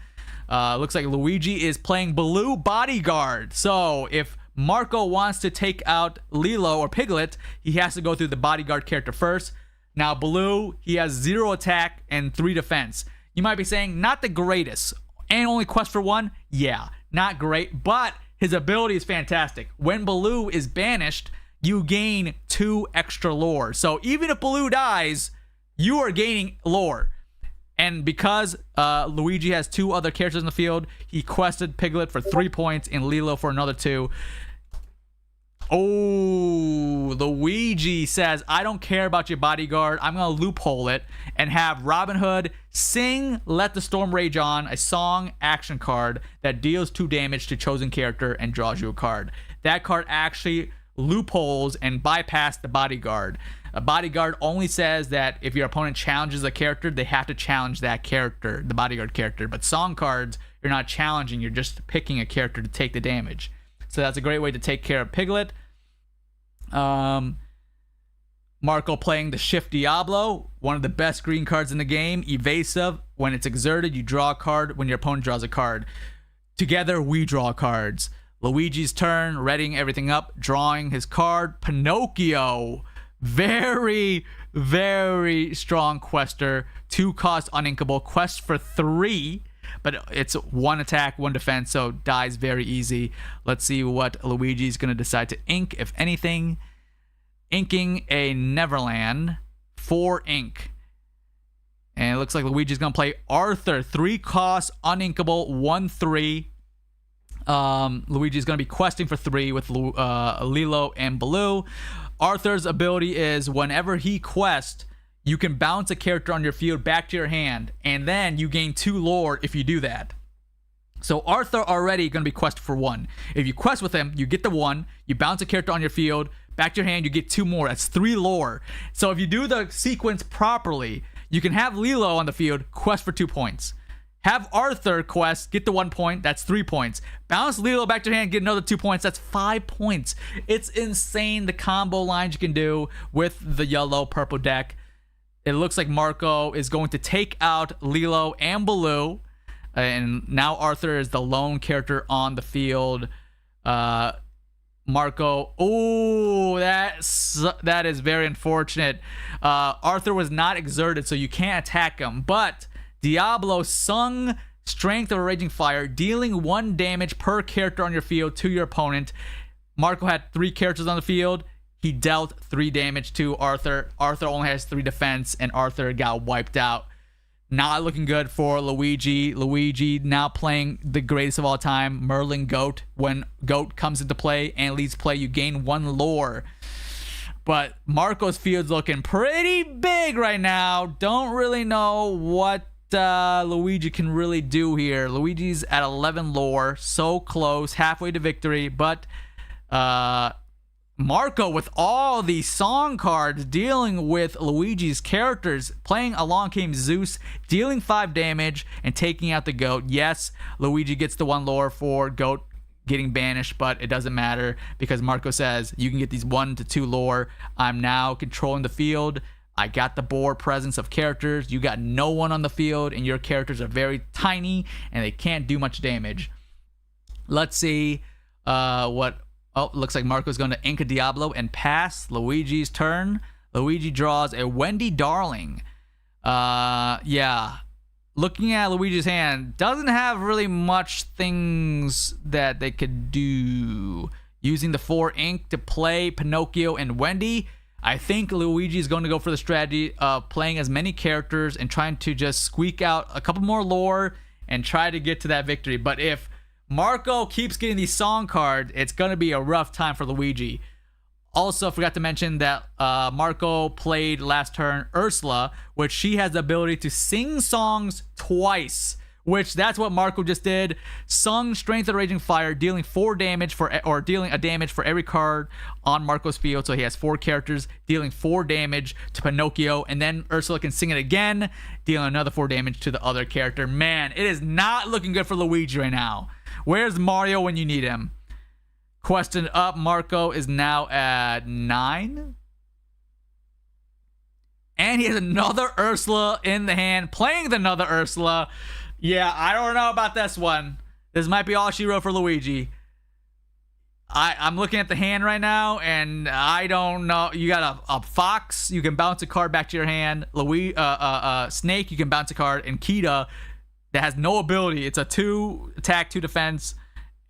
Looks like Luigi is playing Blue Bodyguard. So if Marco wants to take out Lilo or Piglet, he has to go through the Bodyguard character first. Now Blue, he has 0 attack and 3 defense. You might be saying, not the greatest. And only quest for 1? Yeah, not great, but his ability is fantastic. When Baloo is banished, you gain 2 extra lore. So even if Baloo dies, you are gaining lore. And because Luigi has 2 other characters in the field, he quested Piglet for 3 points and Lilo for another 2. Oh, Luigi says, I don't care about your bodyguard. I'm going to loophole it and have Robin Hood sing Let the Storm Rage On, a song action card that deals 2 damage to chosen character and draws you a card. That card actually loopholes and bypass the bodyguard. A bodyguard only says that if your opponent challenges a character, they have to challenge that character, the bodyguard character. But song cards, you're not challenging, you're just picking a character to take the damage. So that's a great way to take care of Piglet. Marco playing the Shift Diablo, one of the best green cards in the game. Evasive. When it's exerted, you draw a card when your opponent draws a card. Together, we draw cards. Luigi's turn, readying everything up, drawing his card. Pinocchio. Very, very strong quester. 2 cost uninkable. Quest for 3. But it's 1 attack, 1 defense, so dies very easy. Let's see what Luigi's going to decide to ink, if anything. Inking a Neverland, 4 ink. And it looks like Luigi's going to play Arthur, 3 costs, uninkable, 1/3. Luigi's going to be questing for 3 with Lilo and Baloo. Arthur's ability is whenever he quests, you can bounce a character on your field back to your hand, and then you gain 2 lore if you do that. So Arthur already going to be quested for 1. If you quest with him, you get the 1. You bounce a character on your field, back to your hand, you get 2 more. That's 3 lore. So if you do the sequence properly, you can have Lilo on the field, quest for 2 points. Have Arthur quest, get the 1 point, that's 3 points. Bounce Lilo back to your hand, get another 2 points, that's 5 points. It's insane the combo lines you can do with the yellow-purple deck. It looks like Marco is going to take out Lilo and Baloo. And now Arthur is the lone character on the field. Marco, oh, that is very unfortunate. Arthur was not exerted, so you can't attack him. But Diablo sung Strength of a Raging Fire, dealing 1 damage per character on your field to your opponent. Marco had 3 characters on the field. He dealt 3 damage to Arthur. Arthur only has 3 defense, and Arthur got wiped out. Not looking good for Luigi. Luigi now playing the greatest of all time, Merlin Goat. When Goat comes into play and leads play, you gain 1 lore. But Marco's field's looking pretty big right now. Don't really know what Luigi can really do here. Luigi's at 11 lore, so close, halfway to victory, but Marco with all these song cards dealing with Luigi's characters, playing Along Came Zeus, dealing 5 damage and taking out the Goat. Yes, Luigi gets the 1 lore for Goat getting banished, but it doesn't matter because Marco says you can get these 1 to 2 lore. I'm now controlling the field. I got the board presence of characters. You got no one on the field, and your characters are very tiny and they can't do much damage. Let's see what. Oh, looks like Marco's going to ink a Diablo and pass. Luigi's turn. Luigi draws a Wendy Darling. Yeah. Looking at Luigi's hand, doesn't have really much things that they could do. Using the 4 ink to play Pinocchio and Wendy. I think Luigi is going to go for the strategy of playing as many characters and trying to just squeak out a couple more lore and try to get to that victory. But if Marco keeps getting these song cards, it's going to be a rough time for Luigi. Also, forgot to mention that Marco played last turn Ursula, which she has the ability to sing songs twice, which that's what Marco just did. Sung Strength of the Raging Fire, dealing 4 damage or dealing a damage for every card on Marco's field. So he has 4 characters, dealing 4 damage to Pinocchio, and then Ursula can sing it again, dealing another 4 damage to the other character. Man, it is not looking good for Luigi right now. Where's Mario when you need him? Question up. Marco is now at 9. And he has another Ursula in the hand, playing another Ursula. Yeah, I don't know about this one. This might be all she wrote for Luigi. I'm looking at the hand right now, and I don't know. You got a fox. You can bounce a card back to your hand. Snake, you can bounce a card. And Kita, that has no ability. It's a 2 attack, 2 defense,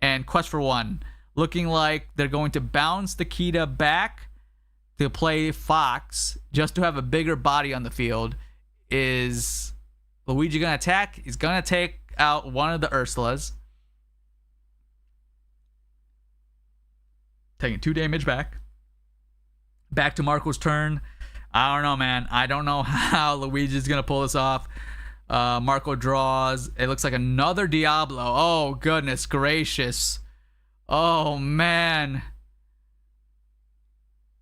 and quest for 1. Looking like they're going to bounce the Kita back to play Fox just to have a bigger body on the field. Is Luigi going to attack? He's going to take out one of the Ursulas. Taking 2 damage back. Back to Marco's turn. I don't know, man. I don't know how Luigi's going to pull this off. Marco draws. It looks like another Diablo. Oh, goodness gracious. Oh, man.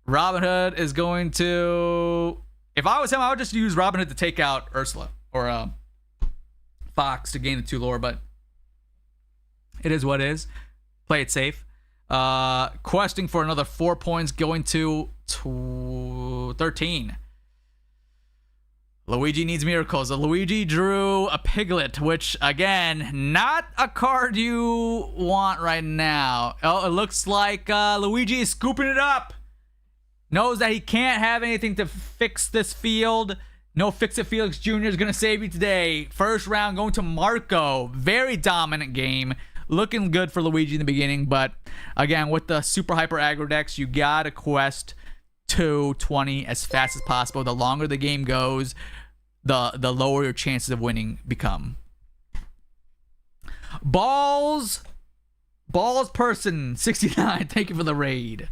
Robin Hood is going to... If I was him, I would just use Robin Hood to take out Ursula. Or Fox to gain the 2 lore, but... It is what it is. Play it safe. Questing for another 4 points, going to 13. Luigi needs miracles. Luigi drew a piglet, which, again, not a card you want right now. Oh, it looks like Luigi is scooping it up. Knows that he can't have anything to fix this field. No Fix-It Felix Jr. is going to save you today. First round going to Marco. Very dominant game. Looking good for Luigi in the beginning, but again, with the super hyper aggro decks, you gotta quest to 20 as fast as possible. The longer the game goes, the lower your chances of winning become. Balls person 69. Thank you for the raid.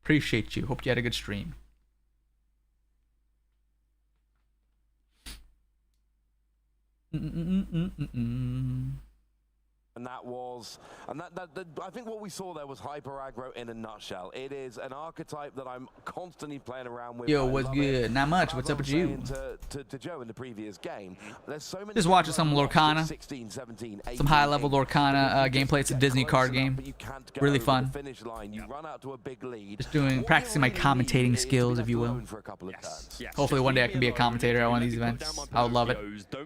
Appreciate you. Hope you had a good stream. And that was, and that I think what we saw there was hyper aggro in a nutshell. It is an archetype that I'm constantly playing around with. Yo, what's good? Not much. What's up with you? To Joe in the previous game, there's so many. Just watching some Lorcana, some high-level Lorcana gameplay. It's a Disney card game. Really fun. Just practicing my commentating skills, if you will. Hopefully one day I can be a commentator at one of these events. I would love it.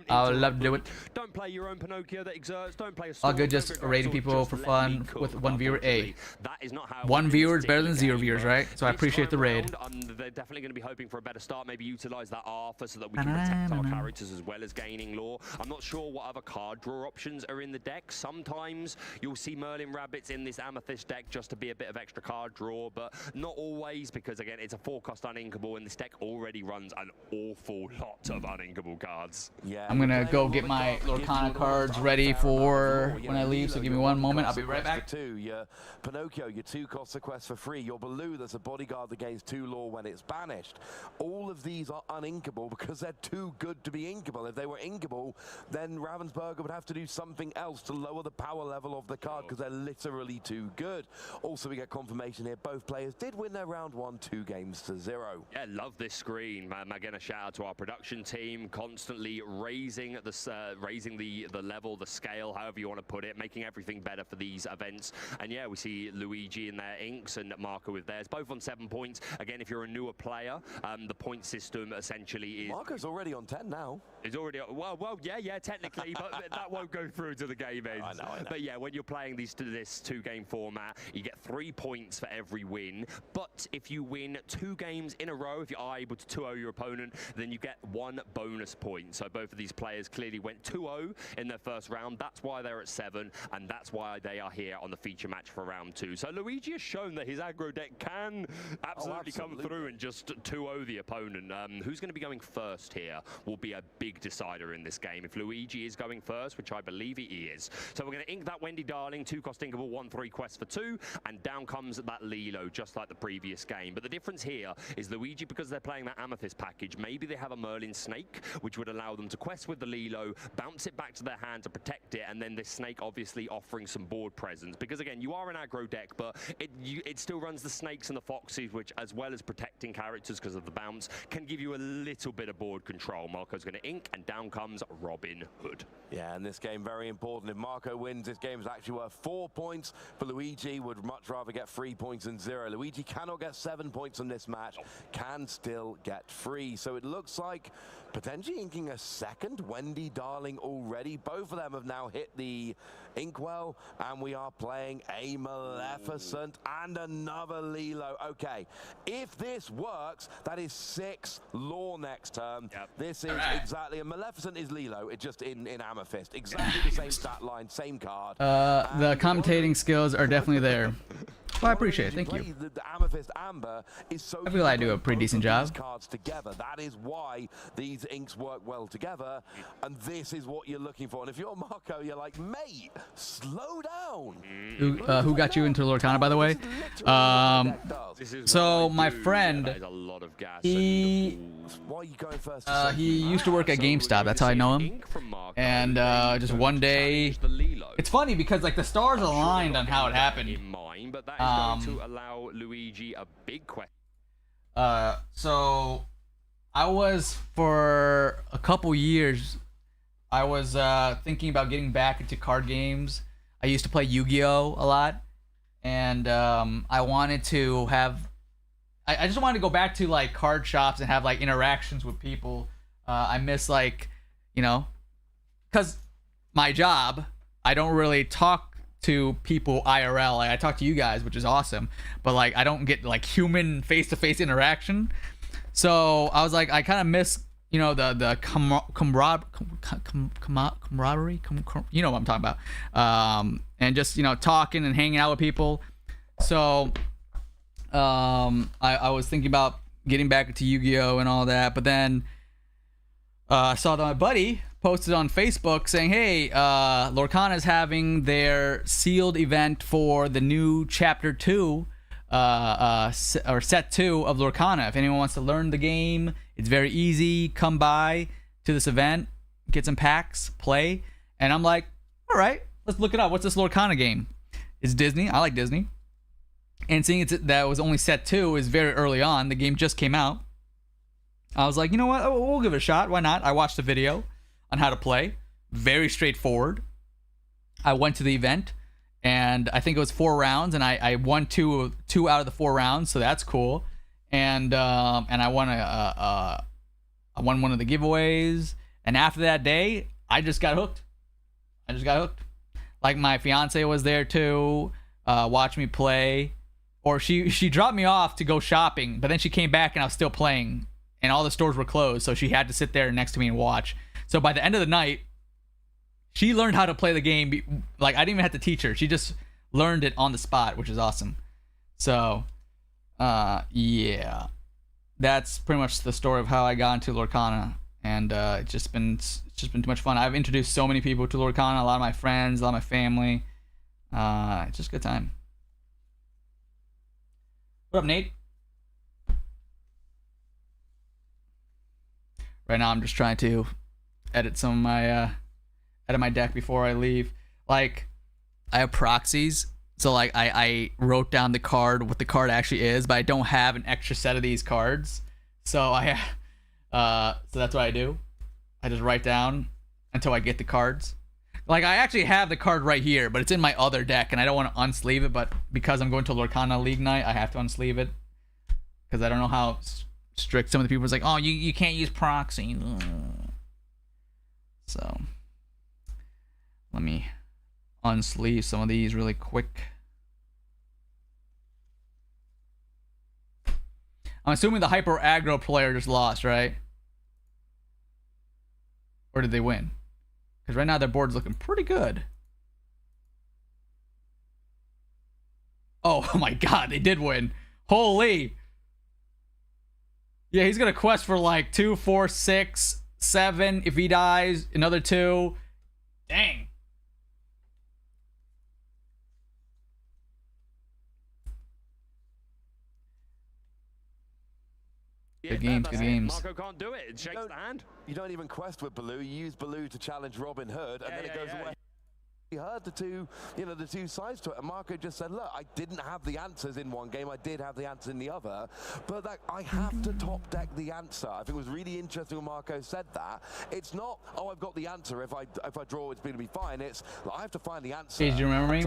I would love to do it. Don't play your own Pinocchio that exerts. Don't play a just rating people for fun with 1 viewer. 1 viewer is better than 0 viewers, right? So I appreciate the raid. They're definitely going to be hoping for a better start. Maybe utilize that Arthur so that we can protect our characters as well as gaining lore. I'm not sure what other card draw options are in the deck. Sometimes you'll see Merlin Rabbits in this Amethyst deck just to be a bit of extra card draw, but not always, because again, it's a 4-cost uninkable, and this deck already runs an awful lot of uninkable cards. Yeah, I'm gonna go get my Lorcana cards ready for when I leave, so give me 1 moment. I'll be right back. Your Pinocchio, your 2-cost quest for free. Your Baloo, that's a bodyguard that gains 2 lore when it's banished. All of these are uninkable because they're too good to be inkable. If they were inkable, then Ravensburger would have to do something else to lower the power level of the card because they're literally too good. Also, we get confirmation here. Both players did win their round 1, 2 games to 0. Yeah, love this screen, man. Again, a shout out to our production team, constantly raising the level, the scale, however you want to put it, making everything better for these events. And yeah, we see Luigi in their inks and Marco with theirs, both on 7 points. Again, if you're a newer player, the point system essentially is... Marco's already on 10 now. He's already... Well, yeah, technically, but that won't go through to the game ends. I know. But yeah, when you're playing this 2-game format, you get 3 points for every win. But if you win 2 games in a row, if you are able to 2-0 your opponent, then you get 1 bonus point. So both of these players clearly went 2-0 in their first round. That's why they're at 7, and that's why they are here on the feature match for round 2. So Luigi has shown that his aggro deck can absolutely come through and just 2-0 the opponent. Who's going to be going first here will be a big decider in this game. If Luigi is going first, which I believe he is. So we're going to ink that Wendy Darling, 2-cost inkable, 1/3 quest for 2, and down comes that Lilo, just like the previous game. But the difference here is Luigi, because they're playing that Amethyst package, maybe they have a Merlin Snake, which would allow them to quest with the Lilo, bounce it back to their hand to protect it, and then this Snake obviously offering some board presence. Because again, you are an aggro deck, but it still runs the Snakes and the Foxes, which, as well as protecting characters because of the bounce, can give you a little bit of board control. Marco's going to ink, and down comes Robin Hood. Yeah, and this game very important. If Marco wins, this game is actually worth 4 points. For Luigi, would much rather get 3 points than 0. Luigi cannot get 7 points in this match, can still get 3. So it looks like potentially inking a second Wendy Darling already. Both of them have now hit the inkwell, and we are playing a Maleficent and another Lilo. Okay, if this works, that is 6 lore next turn. This is exactly, a Maleficent is Lilo, it's just in Amethyst. Exactly the same stat line, same card. The commentating skills are definitely there. Well, I appreciate it. Thank you. The Amethyst Amber is so I feel I do a pretty decent job. cards together. That is why these inks work well together, and this is what you're looking for. And if you're Marco, you're like, mate, slow down. Who got you into Lorcana, by the way? So my friend, he used to work at GameStop. That's how I know him. And just one day, it's funny because like the stars aligned on how it happened. But that is going to allow Luigi a big question. So I was, for a couple years, I was thinking about getting back into card games. I used to play Yu-Gi-Oh! A lot, and I wanted to have, I just wanted to go back to like card shops and have like interactions with people. I miss like, you know, because my job, I don't really talk to people IRL. Like, I talk to you guys, which is awesome, but like I don't get like human face-to-face interaction. So I was like, I kind of miss, you know, the camaraderie, you know what I'm talking about, and just, you know, talking and hanging out with people. So I was thinking about getting back into Yu-Gi-Oh and all that, but then I saw that my buddy posted on Facebook saying, hey, Lorcana is having their sealed event for the new Chapter 2, or Set 2 of Lorcana. If anyone wants to learn the game, it's very easy. Come by to this event, get some packs, play. And I'm like, all right, let's look it up. What's this Lorcana game? It's Disney. I like Disney. And seeing that it was only Set 2 is very early on. The game just came out. I was like, you know what? We'll give it a shot. Why not? I watched the video on how to play. Very straightforward. I went to the event, and I think it was 4 rounds, and I won two out of the 4 rounds, so that's cool. And I won one of the giveaways. And after that day, I just got hooked. Like, my fiance was there too, watched me play. Or she dropped me off to go shopping, but then she came back and I was still playing, and all the stores were closed, so she had to sit there next to me and watch. So by the end of the night, she learned how to play the game. Like, I didn't even have to teach her. She just learned it on the spot, which is awesome. So, yeah. That's pretty much the story of how I got into Lorcana. And it's just been too much fun. I've introduced so many people to Lorcana, a lot of my friends, a lot of my family. It's just a good time. What up, Nate? Right now, I'm just trying to edit some of my my deck before I leave. Like, I have proxies, so like I wrote down the card, what the card actually is, but I don't have an extra set of these cards. So so that's what I do. I just write down until I get the cards. Like, I actually have the card right here, but it's in my other deck, and I don't want to unsleeve it, but because I'm going to Lorcana League night, I have to unsleeve it. Because I don't know how strict some of the people are like, oh, you can't use proxy. So, let me unsleeve some of these really quick. I'm assuming the hyper aggro player just lost, right? Or did they win? Because right now their board's looking pretty good. Oh my god, they did win. Holy. Yeah, he's going to quest for like 2, 4, 6, 7. If he dies, another 2. Dang. Yeah, good games, good games. Marco can't do it. It shakes the hand. You don't even quest with Baloo. You use Baloo to challenge Robin Hood, and then it goes away. We heard the two sides to it, and Marco just said, look, I didn't have the answers in one game, I did have the answers in the other, but that I have to top deck the answer. I think it was really interesting when Marco said that. It's not, oh, I've got the answer, if I draw, it's going to be fine. It's, like, I have to find the answer. Hey, do you remember me?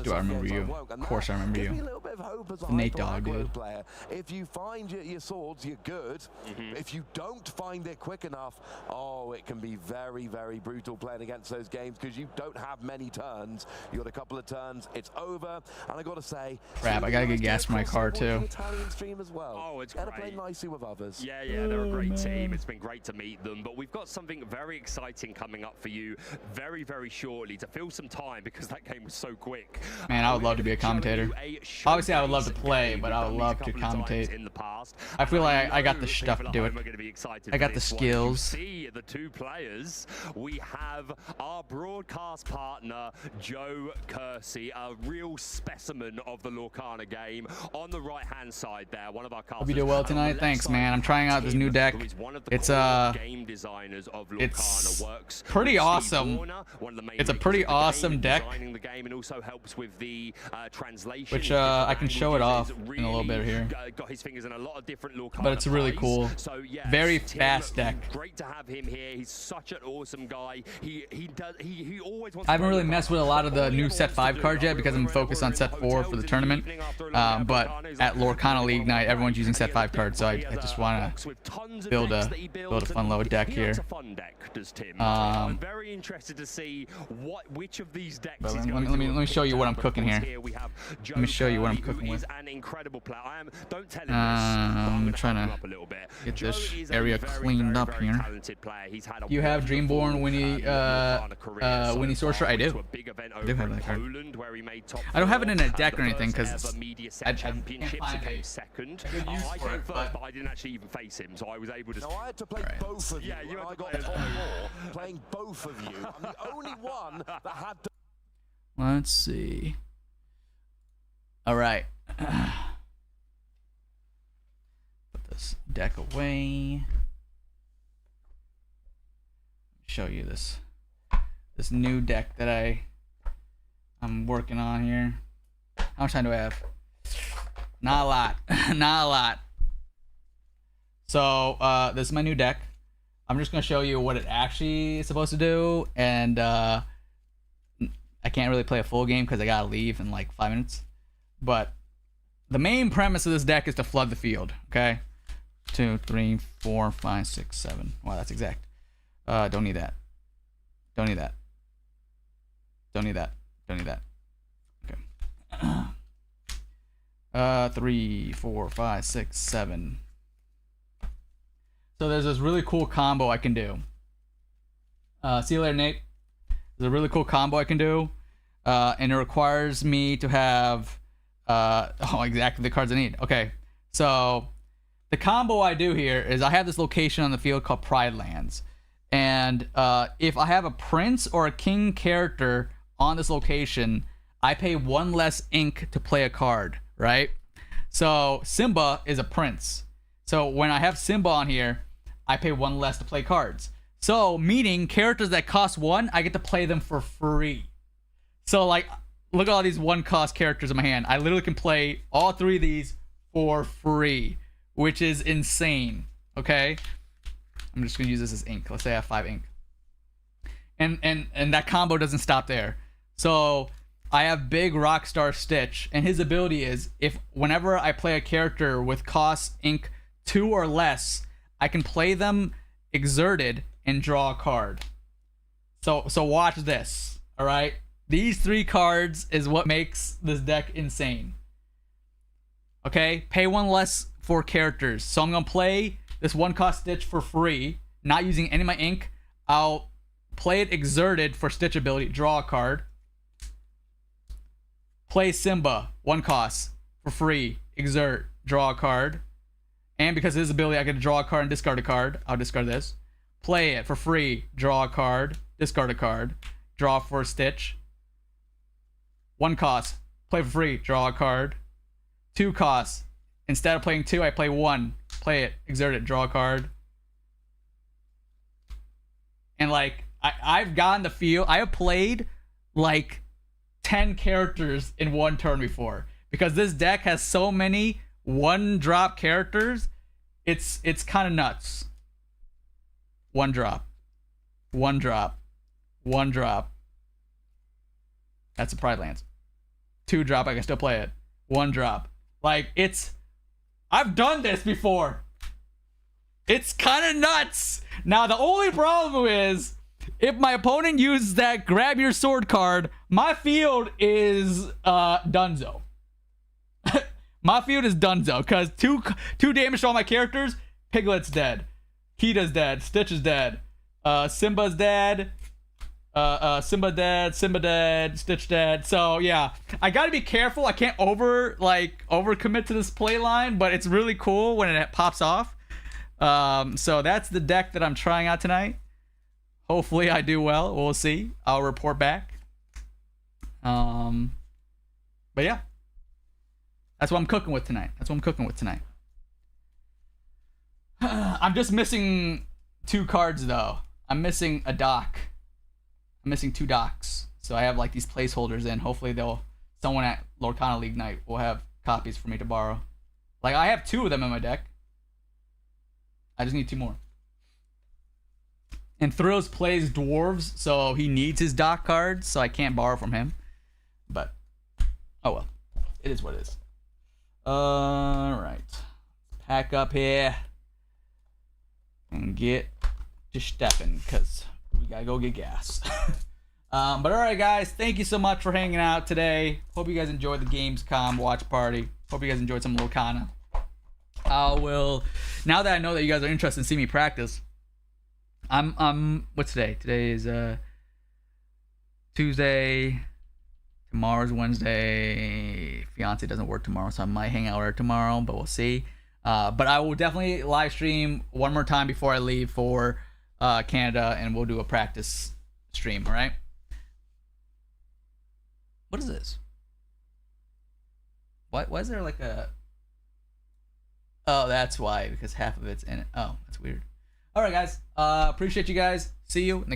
Do I remember you? Of course I remember you. Gives me a little bit of hope as a Nate Dogg, dude. player. If you find your swords, you're good. If you don't find it quick enough, oh, it can be very, very brutal playing against those games, because you don't have many many turns. You got a couple of turns, it's over, and I got to say, Crap, I gotta get gas for my car too. Italian stream as well. Oh, it's gotta great. play nicely with others. Yeah, they're a great team. It's been great to meet them, but we've got something very exciting coming up for you very, very shortly to fill some time because that game was so quick. Man, I would love to be a commentator. Obviously, I would love to play, but I would love to commentate. In the past, I feel like I got the stuff to do it. I got the You skills. see the two players. We have our broadcast partner, Joe Kersey, a real specimen of the Lorcana game. On the right-hand side there, one of our casters. Hope you do well tonight. Thanks, man. I'm trying out this new deck. It's game designers of Lorcana, it's works pretty with Steve awesome. Warner, one of the main It's a makers pretty of the game, awesome deck, designing the game, and also helps with the translation. which I can show it off in a little bit here. Got his fingers in a lot of different Lorcana But it's really plays. cool. So yeah, Very Tim, fast deck. Great to have him here. He's such an awesome guy. He always wants. I haven't really messed with a lot of the new Set 5 cards yet because I'm focused on Set 4 for the tournament. But at Lorcana League Night, everyone's using Set 5 cards, so I just want to build a fun little deck here. I'm very interested to see which of these decks. But let me show you what I'm cooking here. Let me show you what I'm cooking with. An incredible player. Don't tell him I'm trying to get this area cleaned up here. You have Dreamborn Winnie Sorcerer? I do. I do have that card. I don't have it in a deck or anything because I can't find a second. good use I for came it, first, but I didn't actually even face him, so I was able to. No, I had to play both of you. Yeah, you I got top 4 playing both of you. I'm the only one that had to. Let's see. All right. Put this deck away. Show you this new deck that I'm working on here. How much time do I have? Not a lot. Not a lot. So this is my new deck. I'm just gonna show you what it actually is supposed to do, and I can't really play a full game because I gotta leave in like 5 minutes. But the main premise of this deck is to flood the field. Okay, 2, 3, 4, 5, 6, 7. Wow, that's exact. Don't need that. Don't need that. Don't need that. Don't need that. Okay. 3, 4, 5, 6, 7. So there's this really cool combo I can do. See you later, Nate. There's a really cool combo I can do, and it requires me to have exactly the cards I need. Okay, so the combo I do here is I have this location on the field called Pride Lands, and if I have a prince or a king character on this location, I pay 1 less ink to play a card, right? So Simba is a prince. So when I have Simba on here, I pay 1 less to play cards. So meaning characters that cost 1, I get to play them for free. So like, look at all these 1-cost characters in my hand. I literally can play all 3 of these for free, which is insane. Okay, I'm just gonna use this as ink. Let's say I have 5 ink, and that combo doesn't stop there. So I have Big Rockstar Stitch, and his ability is whenever I play a character with cost ink 2 or less, I can play them exerted and draw a card. So watch this. All right, these 3 cards is what makes this deck insane. Okay, pay 1 less for characters. So I'm gonna play this 1-cost Stitch for free, not using any of my ink. I'll play it exerted for Stitch ability, draw a card. Play Simba, 1 cost for free, exert, draw a card. And because of his ability, I get to draw a card and discard a card. I'll discard this. Play it for free, draw a card, discard a card, draw for Stitch. 1 cost, play for free, draw a card. 2 costs, instead of playing 2, I play 1. Play it, exert it, draw a card. And like, I've gotten the feel, I have played like 10 characters in 1 turn before. Because this deck has so many 1-drop characters, it's kind of nuts. 1 drop. 1 drop. 1 drop. That's a Pride Lands. 2 drop, I can still play it. 1 drop. Like, I've done this before. It's kind of nuts. Now, the only problem is If my opponent uses that grab your sword card, my field is dunzo. My field is dunzo because two damage to all my characters. Piglet's dead. Kita's dead. Stitch is dead. Simba's dead. Simba dead. Stitch dead. So yeah, I gotta be careful. I can't overcommit to this play line, but it's really cool when it pops off. So that's the deck that I'm trying out tonight. Hopefully I do well. We'll see. I'll report back. But yeah. That's what I'm cooking with tonight. I'm just missing 2 cards though. I'm missing a dock. I'm missing 2 docks. So I have like these placeholders in. Hopefully someone at Lorcana League Night will have copies for me to borrow. Like I have 2 of them in my deck. I just need 2 more. And Thrills plays dwarves, so he needs his dock cards, so I can't borrow from him. But oh well. It is what it is. Alright. Pack up here. And get to stepping, because we gotta go get gas. But alright guys, thank you so much for hanging out today. Hope you guys enjoyed the Gamescom watch party. Hope you guys enjoyed some Lorcana. Now that I know that you guys are interested in seeing me practice, what's today? Today is Tuesday. Tomorrow's Wednesday. Fiance doesn't work tomorrow, so I might hang out with her tomorrow, but we'll see. But I will definitely live stream one more time before I leave for Canada, and we'll do a practice stream, all right? What is this? Why is there like a... Oh, that's why, because half of it's in it. Oh, that's weird. All right, guys. Appreciate you guys. See you in the